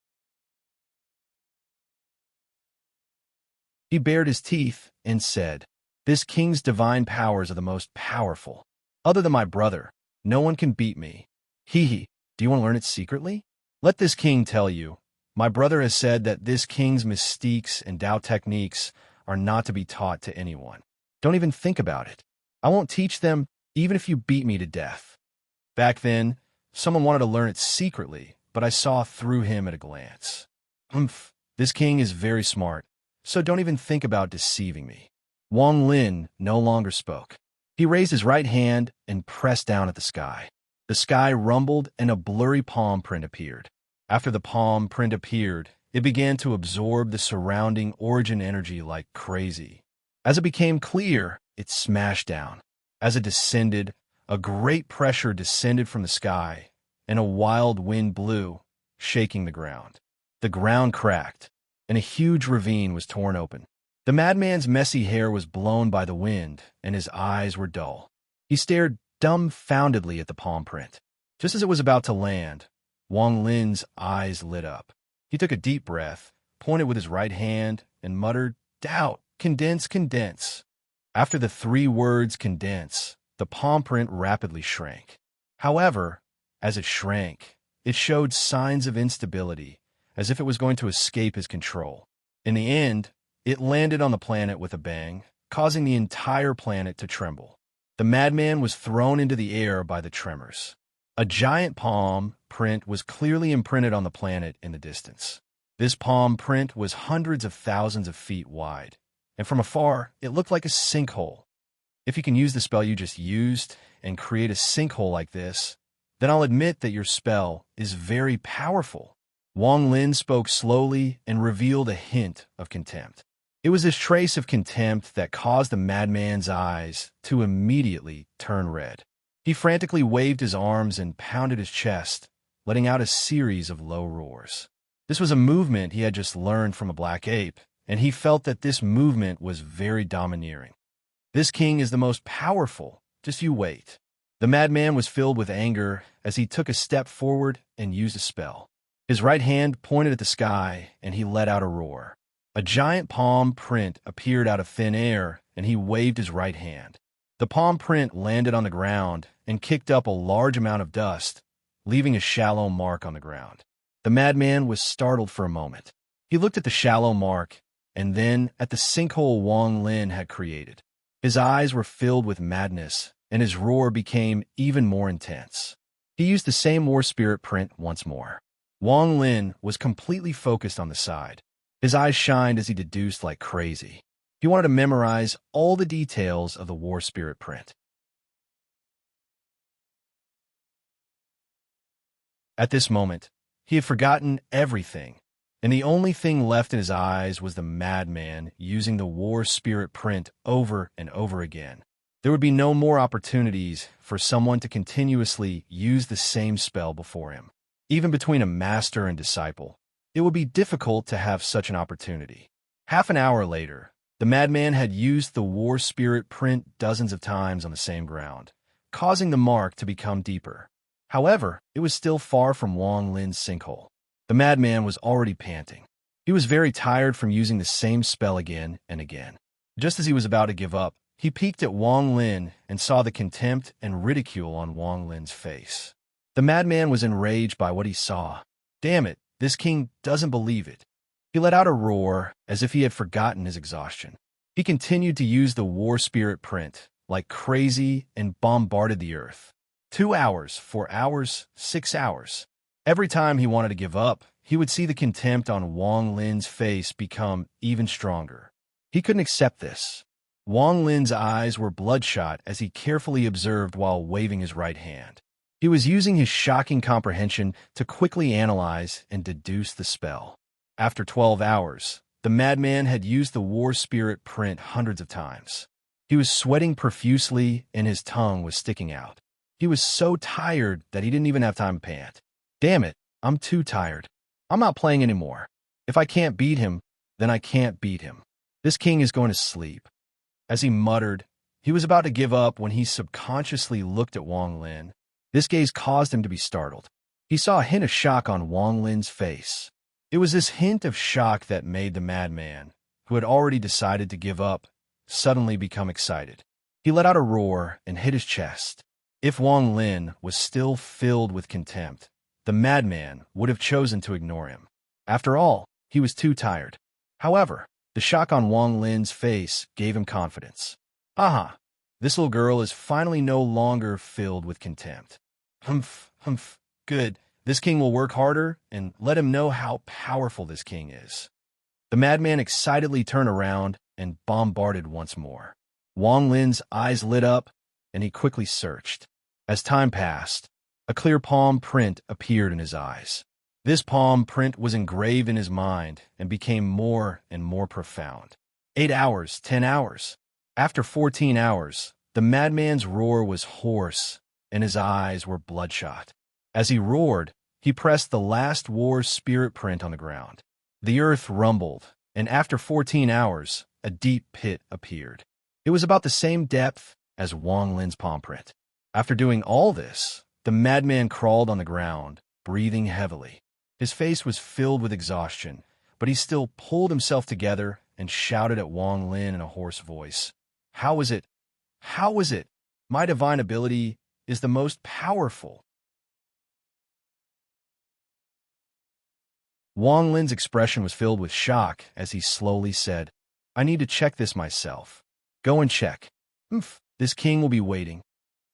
[SPEAKER 1] He bared his teeth and said, "This king's divine powers are the most powerful. Other than my brother, no one can beat me. Hee, do you want to learn it secretly? Let this king tell you. My brother has said that this king's mystiques and Tao techniques are not to be taught to anyone. Don't even think about it. I won't teach them even if you beat me to death." Back then, someone wanted to learn it secretly, but I saw through him at a glance. This king is very smart, so don't even think about deceiving me. Wang Lin no longer spoke. He raised his right hand and pressed down at the sky. The sky rumbled and a blurry palm print appeared. After the palm print appeared, it began to absorb the surrounding origin energy like crazy. As it became clear, it smashed down. As it descended, a great pressure descended from the sky, and a wild wind blew, shaking the ground. The ground cracked, and a huge ravine was torn open. The madman's messy hair was blown by the wind, and his eyes were dull. He stared dumbfoundedly at the palm print. Just as it was about to land, Wang Lin's eyes lit up. He took a deep breath, pointed with his right hand, and muttered, "Doubt, condense, condense." After the 3 words condense, the palm print rapidly shrank. However, as it shrank, it showed signs of instability, as if it was going to escape his control. In the end, it landed on the planet with a bang, causing the entire planet to tremble. The madman was thrown into the air by the tremors. A giant palm print was clearly imprinted on the planet in the distance. This palm print was hundreds of thousands of feet wide, and from afar, it looked like a sinkhole. If you can use the spell you just used and create a sinkhole like this, then I'll admit that your spell is very powerful. Wang Lin spoke slowly and revealed a hint of contempt. It was this trace of contempt that caused the madman's eyes to immediately turn red. He frantically waved his arms and pounded his chest, letting out a series of low roars. This was a movement he had just learned from a black ape, and he felt that this movement was very domineering. This king is the most powerful. Just you wait. The madman was filled with anger as he took a step forward and used a spell. His right hand pointed at the sky, and he let out a roar. A giant palm print appeared out of thin air, and he waved his right hand. The palm print landed on the ground and kicked up a large amount of dust, leaving a shallow mark on the ground. The madman was startled for a moment. He looked at the shallow mark and then at the sinkhole Wang Lin had created. His eyes were filled with madness, and his roar became even more intense. He used the same war spirit print once more. Wang Lin was completely focused on the side. His eyes shined as he deduced like crazy. He wanted to memorize all the details of the war spirit print. At this moment, he had forgotten everything, and the only thing left in his eyes was the madman using the war spirit print over and over again. There would be no more opportunities for someone to continuously use the same spell before him. Even between a master and disciple, it would be difficult to have such an opportunity. Half an hour later, the madman had used the war spirit print dozens of times on the same ground, causing the mark to become deeper. However, it was still far from Wang Lin's sinkhole. The madman was already panting. He was very tired from using the same spell again and again. Just as he was about to give up, he peeked at Wang Lin and saw the contempt and ridicule on Wang Lin's face. The madman was enraged by what he saw. Damn it, this king doesn't believe it. He let out a roar as if he had forgotten his exhaustion. He continued to use the war spirit print like crazy and bombarded the earth. 2 hours, 4 hours, 6 hours. Every time he wanted to give up, he would see the contempt on Wang Lin's face become even stronger. He couldn't accept this. Wang Lin's eyes were bloodshot as he carefully observed while waving his right hand. He was using his shocking comprehension to quickly analyze and deduce the spell. After 12 hours, the madman had used the war spirit print hundreds of times. He was sweating profusely and his tongue was sticking out. He was so tired that he didn't even have time to pant. Damn it, I'm too tired. I'm not playing anymore. If I can't beat him, then I can't beat him. This king is going to sleep. As he muttered, he was about to give up when he subconsciously looked at Wang Lin. This gaze caused him to be startled. He saw a hint of shock on Wang Lin's face. It was this hint of shock that made the madman, who had already decided to give up, suddenly become excited. He let out a roar and hit his chest. If Wang Lin was still filled with contempt, the madman would have chosen to ignore him. After all, he was too tired. However, the shock on Wang Lin's face gave him confidence. Aha! This little girl is finally no longer filled with contempt. Humph, humph, good. This king will work harder, and let him know how powerful this king is. The madman excitedly turned around and bombarded once more. Wang Lin's eyes lit up, and he quickly searched. As time passed, a clear palm print appeared in his eyes. This palm print was engraved in his mind and became more and more profound. 8 hours, 10 hours. After 14 hours, the madman's roar was hoarse, and his eyes were bloodshot. As he roared, he pressed the last war spirit print on the ground. The earth rumbled, and after 14 hours, a deep pit appeared. It was about the same depth as Wang Lin's palm print. After doing all this, the madman crawled on the ground, breathing heavily. His face was filled with exhaustion, but he still pulled himself together and shouted at Wang Lin in a hoarse voice. How is it? How is it? My divine ability is the most powerful. Wang Lin's expression was filled with shock as he slowly said, I need to check this myself. Go and check. This king will be waiting.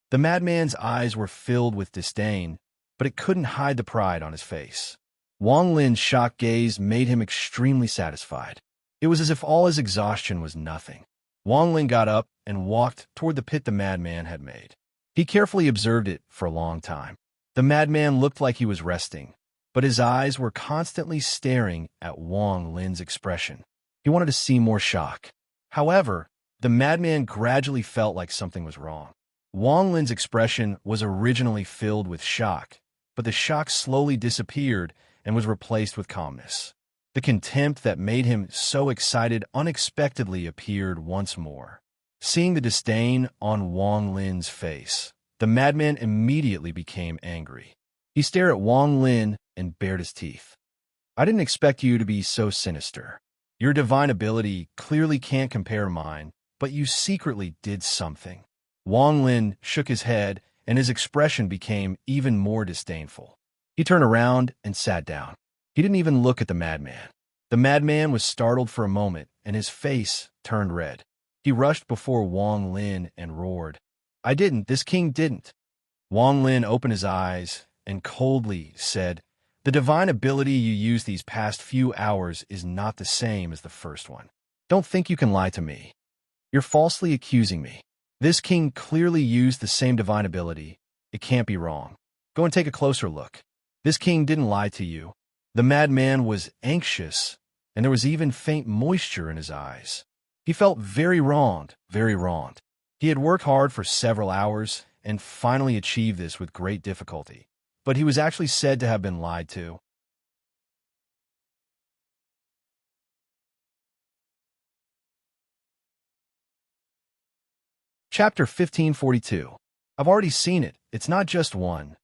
[SPEAKER 1] The madman's eyes were filled with disdain, but it couldn't hide the pride on his face. Wang Lin's shocked gaze made him extremely satisfied. It was as if all his exhaustion was nothing. Wang Lin got up and walked toward the pit the madman had made. He carefully observed it for a long time. The madman looked like he was resting, but his eyes were constantly staring at Wang Lin's expression. He wanted to see more shock. However, the madman gradually felt like something was wrong. Wang Lin's expression was originally filled with shock, but the shock slowly disappeared and was replaced with calmness. The contempt that made him so excited unexpectedly appeared once more. Seeing the disdain on Wang Lin's face, the madman immediately became angry. He stared at Wang Lin and bared his teeth. I didn't expect you to be so sinister. Your divine ability clearly can't compare mine, but you secretly did something. Wang Lin shook his head, and his expression became even more disdainful. He turned around and sat down. He didn't even look at the madman. The madman was startled for a moment, and his face turned red. He rushed before Wang Lin and roared, I didn't, this king didn't. Wang Lin opened his eyes and coldly said, The divine ability you used these past few hours is not the same as the first one. Don't think you can lie to me. You're falsely accusing me. This king clearly used the same divine ability. It can't be wrong. Go and take a closer look. This king didn't lie to you. The madman was anxious, and there was even faint moisture in his eyes. He felt very wronged, very wronged. He had worked hard for several hours and finally achieved this with great difficulty, but he was actually said to have been lied to. Chapter 1542. I've already seen it. It's not just one.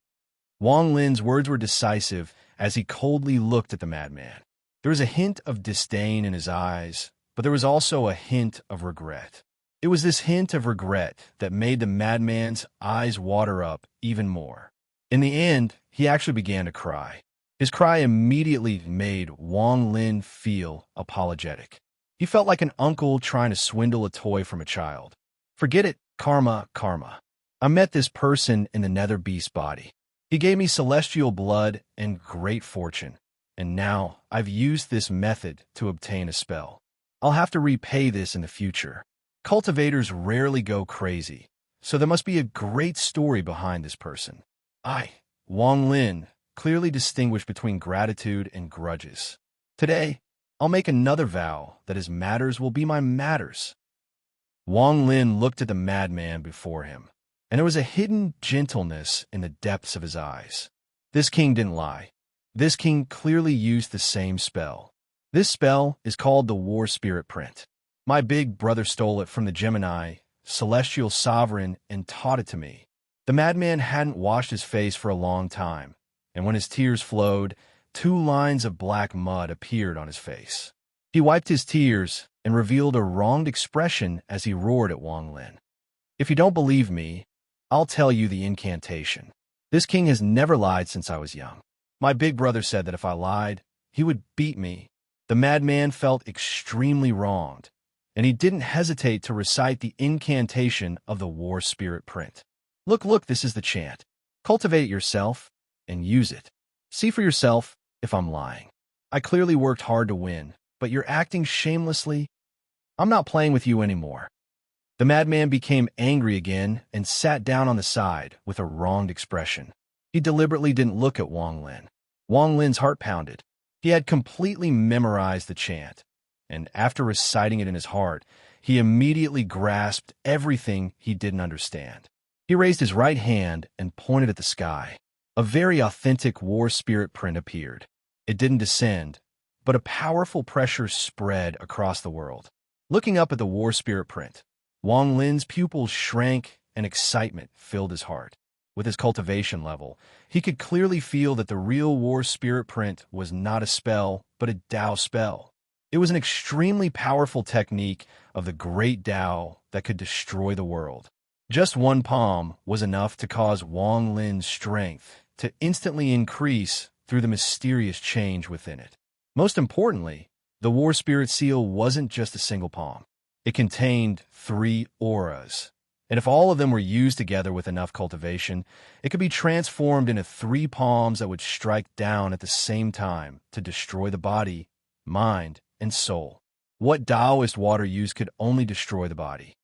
[SPEAKER 1] Wang Lin's words were decisive as he coldly looked at the madman. There was a hint of disdain in his eyes, but there was also a hint of regret. It was this hint of regret that made the madman's eyes water up even more. In the end, he actually began to cry. His cry immediately made Wang Lin feel apologetic. He felt like an uncle trying to swindle a toy from a child. Forget it, karma, karma. I met this person in the nether beast body. He gave me celestial blood and great fortune, and now I've used this method to obtain a spell. I'll have to repay this in the future. Cultivators rarely go crazy, so there must be a great story behind this person. Wang Lin, clearly distinguished between gratitude and grudges. Today, I'll make another vow that his matters will be my matters. Wang Lin looked at the madman before him, and there was a hidden gentleness in the depths of his eyes. This king didn't lie. This king clearly used the same spell. This spell is called the War Spirit Print. My big brother stole it from the Gemini, celestial sovereign, and taught it to me. The madman hadn't washed his face for a long time, and when his tears flowed, 2 lines of black mud appeared on his face. He wiped his tears and revealed a wronged expression as he roared at Wang Lin. If you don't believe me, I'll tell you the incantation. This king has never lied since I was young. My big brother said that if I lied, he would beat me. The madman felt extremely wronged, and he didn't hesitate to recite the incantation of the War Spirit Print. Look, this is the chant. Cultivate it yourself and use it. See for yourself if I'm lying. I clearly worked hard to win, but you're acting shamelessly. I'm not playing with you anymore. The madman became angry again and sat down on the side with a wronged expression. He deliberately didn't look at Wang Lin. Wang Lin's heart pounded. He had completely memorized the chant, and after reciting it in his heart, he immediately grasped everything he didn't understand. He raised his right hand and pointed at the sky. A very authentic War Spirit Print appeared. It didn't descend, but a powerful pressure spread across the world. Looking up at the War Spirit Print, Wang Lin's pupils shrank and excitement filled his heart. With his cultivation level, he could clearly feel that the real War Spirit Print was not a spell, but a Tao spell. It was an extremely powerful technique of the great Tao that could destroy the world. Just one palm was enough to cause Wang Lin's strength to instantly increase through the mysterious change within it. Most importantly, the War Spirit Seal wasn't just a single palm. It contained 3 auras, and if all of them were used together with enough cultivation, it could be transformed into 3 palms that would strike down at the same time to destroy the body, mind, and soul. What Taoist water use could only destroy the body.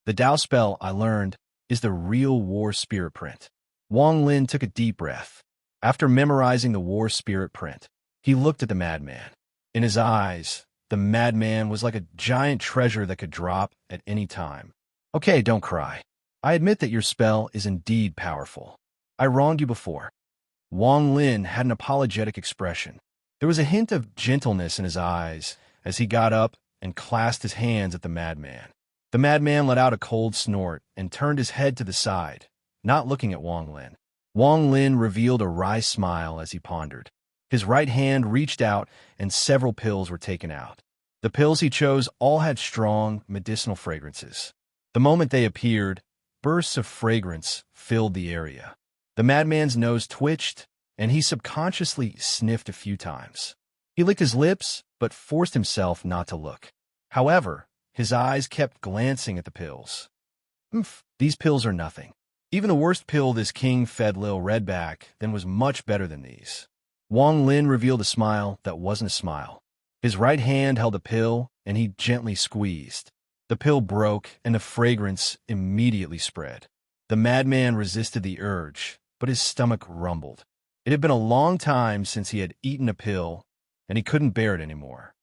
[SPEAKER 1] The Tao spell, I learned, is the real War Spirit print. Wang Lin took a deep breath. After memorizing the War Spirit print, he looked at the madman. In his eyes, the madman was like a giant treasure that could drop at any time. Okay, don't cry. I admit that your spell is indeed powerful. I wronged you before. Wang Lin had an apologetic expression. There was a hint of gentleness in his eyes as he got up and clasped his hands at the madman. The madman let out a cold snort and turned his head to the side, not looking at Wang Lin. Wang Lin revealed a wry smile as he pondered. His right hand reached out and several pills were taken out. The pills he chose all had strong medicinal fragrances. The moment they appeared, bursts of fragrance filled the area. The madman's nose twitched, and he subconsciously sniffed a few times. He licked his lips, but forced himself not to look. However, his eyes kept glancing at the pills. These pills are nothing. Even the worst pill this king fed Lil Redback then was much better than these. Wang Lin revealed a smile that wasn't a smile. His right hand held a pill, and he gently squeezed. The pill broke, and the fragrance immediately spread. The madman resisted the urge, but his stomach rumbled. It had been a long time since he had eaten a pill, and he couldn't bear it anymore.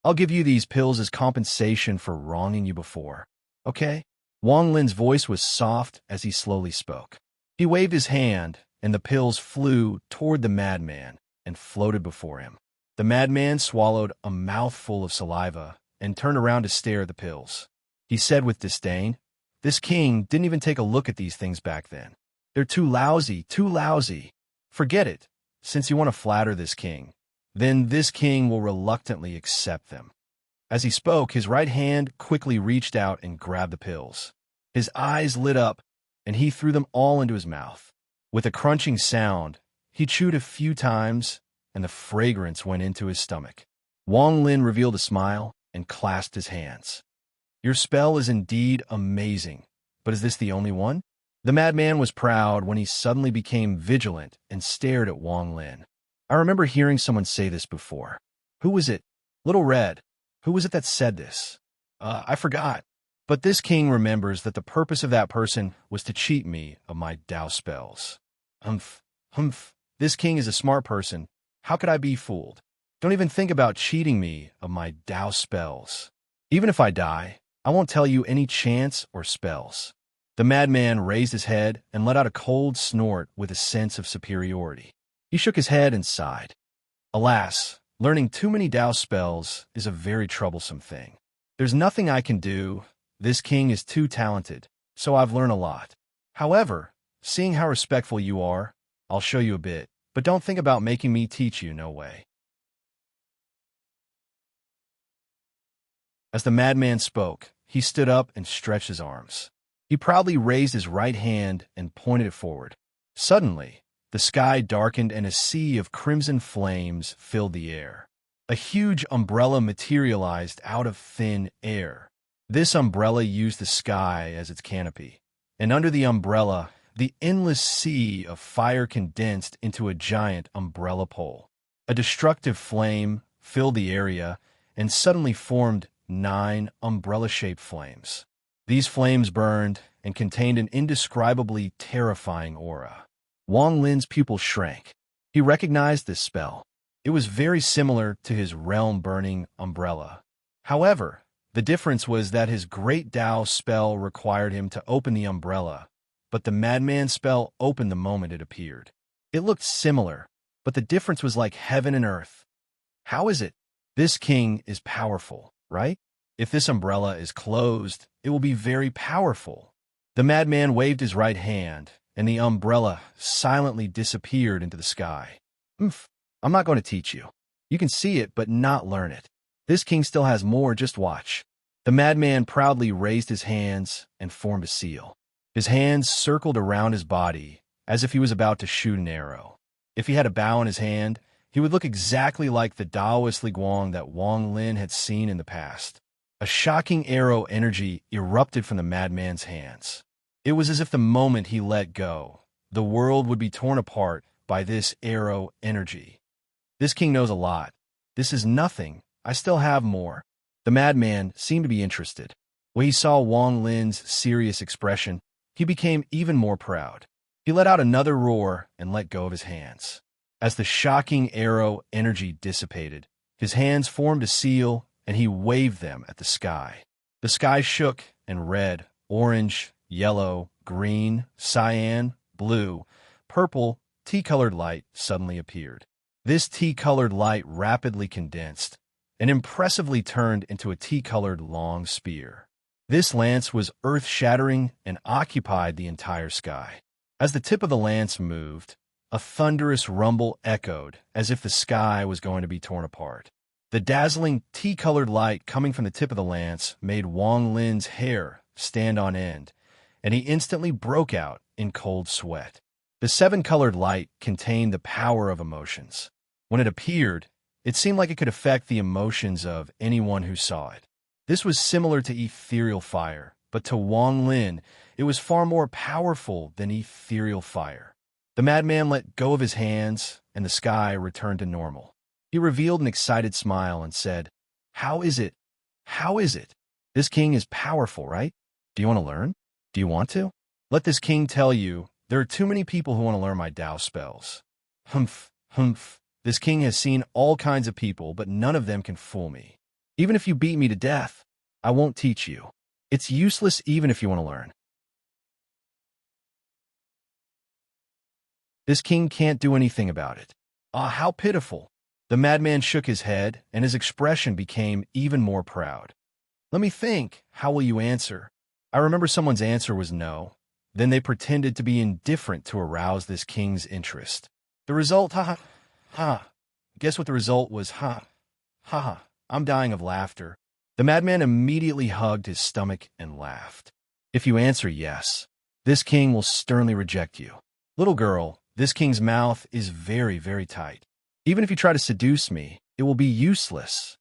[SPEAKER 1] I'll give you these pills as compensation for wronging you before, okay? Wang Lin's voice was soft as he slowly spoke. He waved his hand, and the pills flew toward the madman and floated before him. The madman swallowed a mouthful of saliva and turned around to stare at the pills. He said with disdain, "This king didn't even take a look at these things back then. They're too lousy, too lousy. Forget it. Since you want to flatter this king, then this king will reluctantly accept them." As he spoke, his right hand quickly reached out and grabbed the pills. His eyes lit up, and he threw them all into his mouth. With a crunching sound, he chewed a few times, and the fragrance went into his stomach. Wang Lin revealed a smile and clasped his hands. Your spell is indeed amazing, but is this the only one? The madman was proud when he suddenly became vigilant and stared at Wang Lin. I remember hearing someone say this before. Who was it? Little Red. Who was it that said this? I forgot. But this king remembers that the purpose of that person was to cheat me of my Tao spells. Humph. This king is a smart person. How could I be fooled? Don't even think about cheating me of my Tao spells. Even if I die, I won't tell you any chants or spells. The madman raised his head and let out a cold snort with a sense of superiority. He shook his head and sighed. Alas, learning too many Tao spells is a very troublesome thing. There's nothing I can do. This king is too talented, so I've learned a lot. However, seeing how respectful you are, I'll show you a bit, but don't think about making me teach you, no way. As the madman spoke, he stood up and stretched his arms. He proudly raised his right hand and pointed it forward. Suddenly, the sky darkened and a sea of crimson flames filled the air. A huge umbrella materialized out of thin air. This umbrella used the sky as its canopy, and under the umbrella, the endless sea of fire condensed into a giant umbrella pole. A destructive flame filled the area and suddenly formed 9 umbrella-shaped flames. These flames burned and contained an indescribably terrifying aura. Wang Lin's pupil shrank. He recognized this spell. It was very similar to his realm-burning umbrella. However, the difference was that his great Tao spell required him to open the umbrella, but the madman spell opened the moment it appeared. It looked similar, but the difference was like heaven and earth. How is it? This king is powerful, right? If this umbrella is closed, it will be very powerful. The madman waved his right hand, and the umbrella silently disappeared into the sky. I'm not going to teach you. You can see it, but not learn it. This king still has more, just watch. The madman proudly raised his hands and formed a seal. His hands circled around his body as if he was about to shoot an arrow. If he had a bow in his hand, he would look exactly like the Taoist Liguang that Wang Lin had seen in the past. A shocking arrow energy erupted from the madman's hands. It was as if the moment he let go, the world would be torn apart by this arrow energy. This king knows a lot. This is nothing. I still have more. The madman seemed to be interested. When he saw Wang Lin's serious expression, he became even more proud. He let out another roar and let go of his hands. As the shocking arrow energy dissipated, his hands formed a seal and he waved them at the sky. The sky shook and red, orange, yellow, green, cyan, blue, purple, tea-colored light suddenly appeared. This tea-colored light rapidly condensed and impressively turned into a tea-colored long spear. This lance was earth-shattering and occupied the entire sky. As the tip of the lance moved, a thunderous rumble echoed as if the sky was going to be torn apart. The dazzling tea-colored light coming from the tip of the lance made Wang Lin's hair stand on end, and he instantly broke out in cold sweat. The seven-colored light contained the power of emotions. When it appeared, it seemed like it could affect the emotions of anyone who saw it. This was similar to ethereal fire, but to Wang Lin, it was far more powerful than ethereal fire. The madman let go of his hands, and the sky returned to normal. He revealed an excited smile and said, "How is it? How is it? This king is powerful, right? Do you want to learn? Do you want to? Let this king tell you, there are too many people who want to learn my Tao spells. Humph, humph. This king has seen all kinds of people, but none of them can fool me. Even if you beat me to death, I won't teach you. It's useless even if you want to learn. This king can't do anything about it. Ah, how pitiful." The madman shook his head, and his expression became even more proud. "Let me think. How will you answer?" I remember someone's answer was no. Then they pretended to be indifferent to arouse this king's interest. The result, ha. Guess what the result was, ha. I'm dying of laughter. The madman immediately hugged his stomach and laughed. If you answer yes, this king will sternly reject you. Little girl, this king's mouth is very, very tight. Even if you try to seduce me, it will be useless.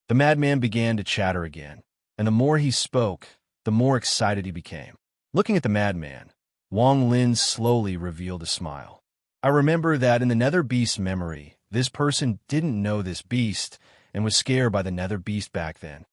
[SPEAKER 1] The madman began to chatter again, and the more he spoke, the more excited he became. Looking at the madman, Wang Lin slowly revealed a smile. I remember that in the Nether Beast's memory, this person didn't know this beast and was scared by the Nether Beast back then.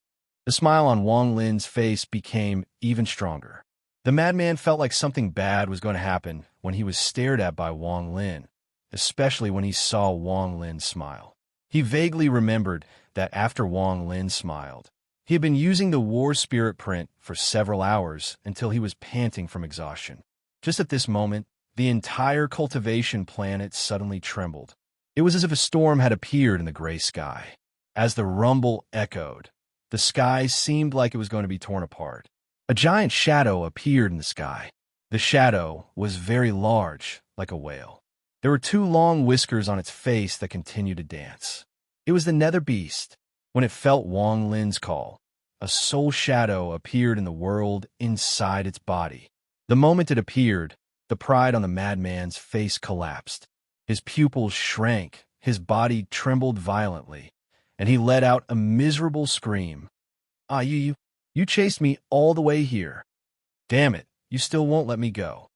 [SPEAKER 1] The smile on Wang Lin's face became even stronger. The madman felt like something bad was going to happen when he was stared at by Wang Lin, especially when he saw Wang Lin smile. He vaguely remembered that after Wang Lin smiled, he had been using the war spirit print for several hours until he was panting from exhaustion. Just at this moment, the entire cultivation planet suddenly trembled. It was as if a storm had appeared in the gray sky. As the rumble echoed, the sky seemed like it was going to be torn apart. A giant shadow appeared in the sky. The shadow was very large, like a whale. There were two long whiskers on its face that continued to dance. It was the Nether Beast. When it felt Wang Lin's call, a soul shadow appeared in the world inside its body. The moment it appeared, the pride on the madman's face collapsed. His pupils shrank, his body trembled violently, and he let out a miserable scream. "Ah, you chased me all the way here. Damn it, you still won't let me go.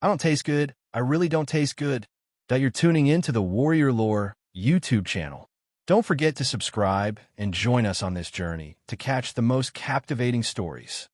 [SPEAKER 1] I don't taste good. I really don't taste good." That you're tuning in to the Warrior Lore YouTube channel. Don't forget to subscribe and join us on this journey to catch the most captivating stories.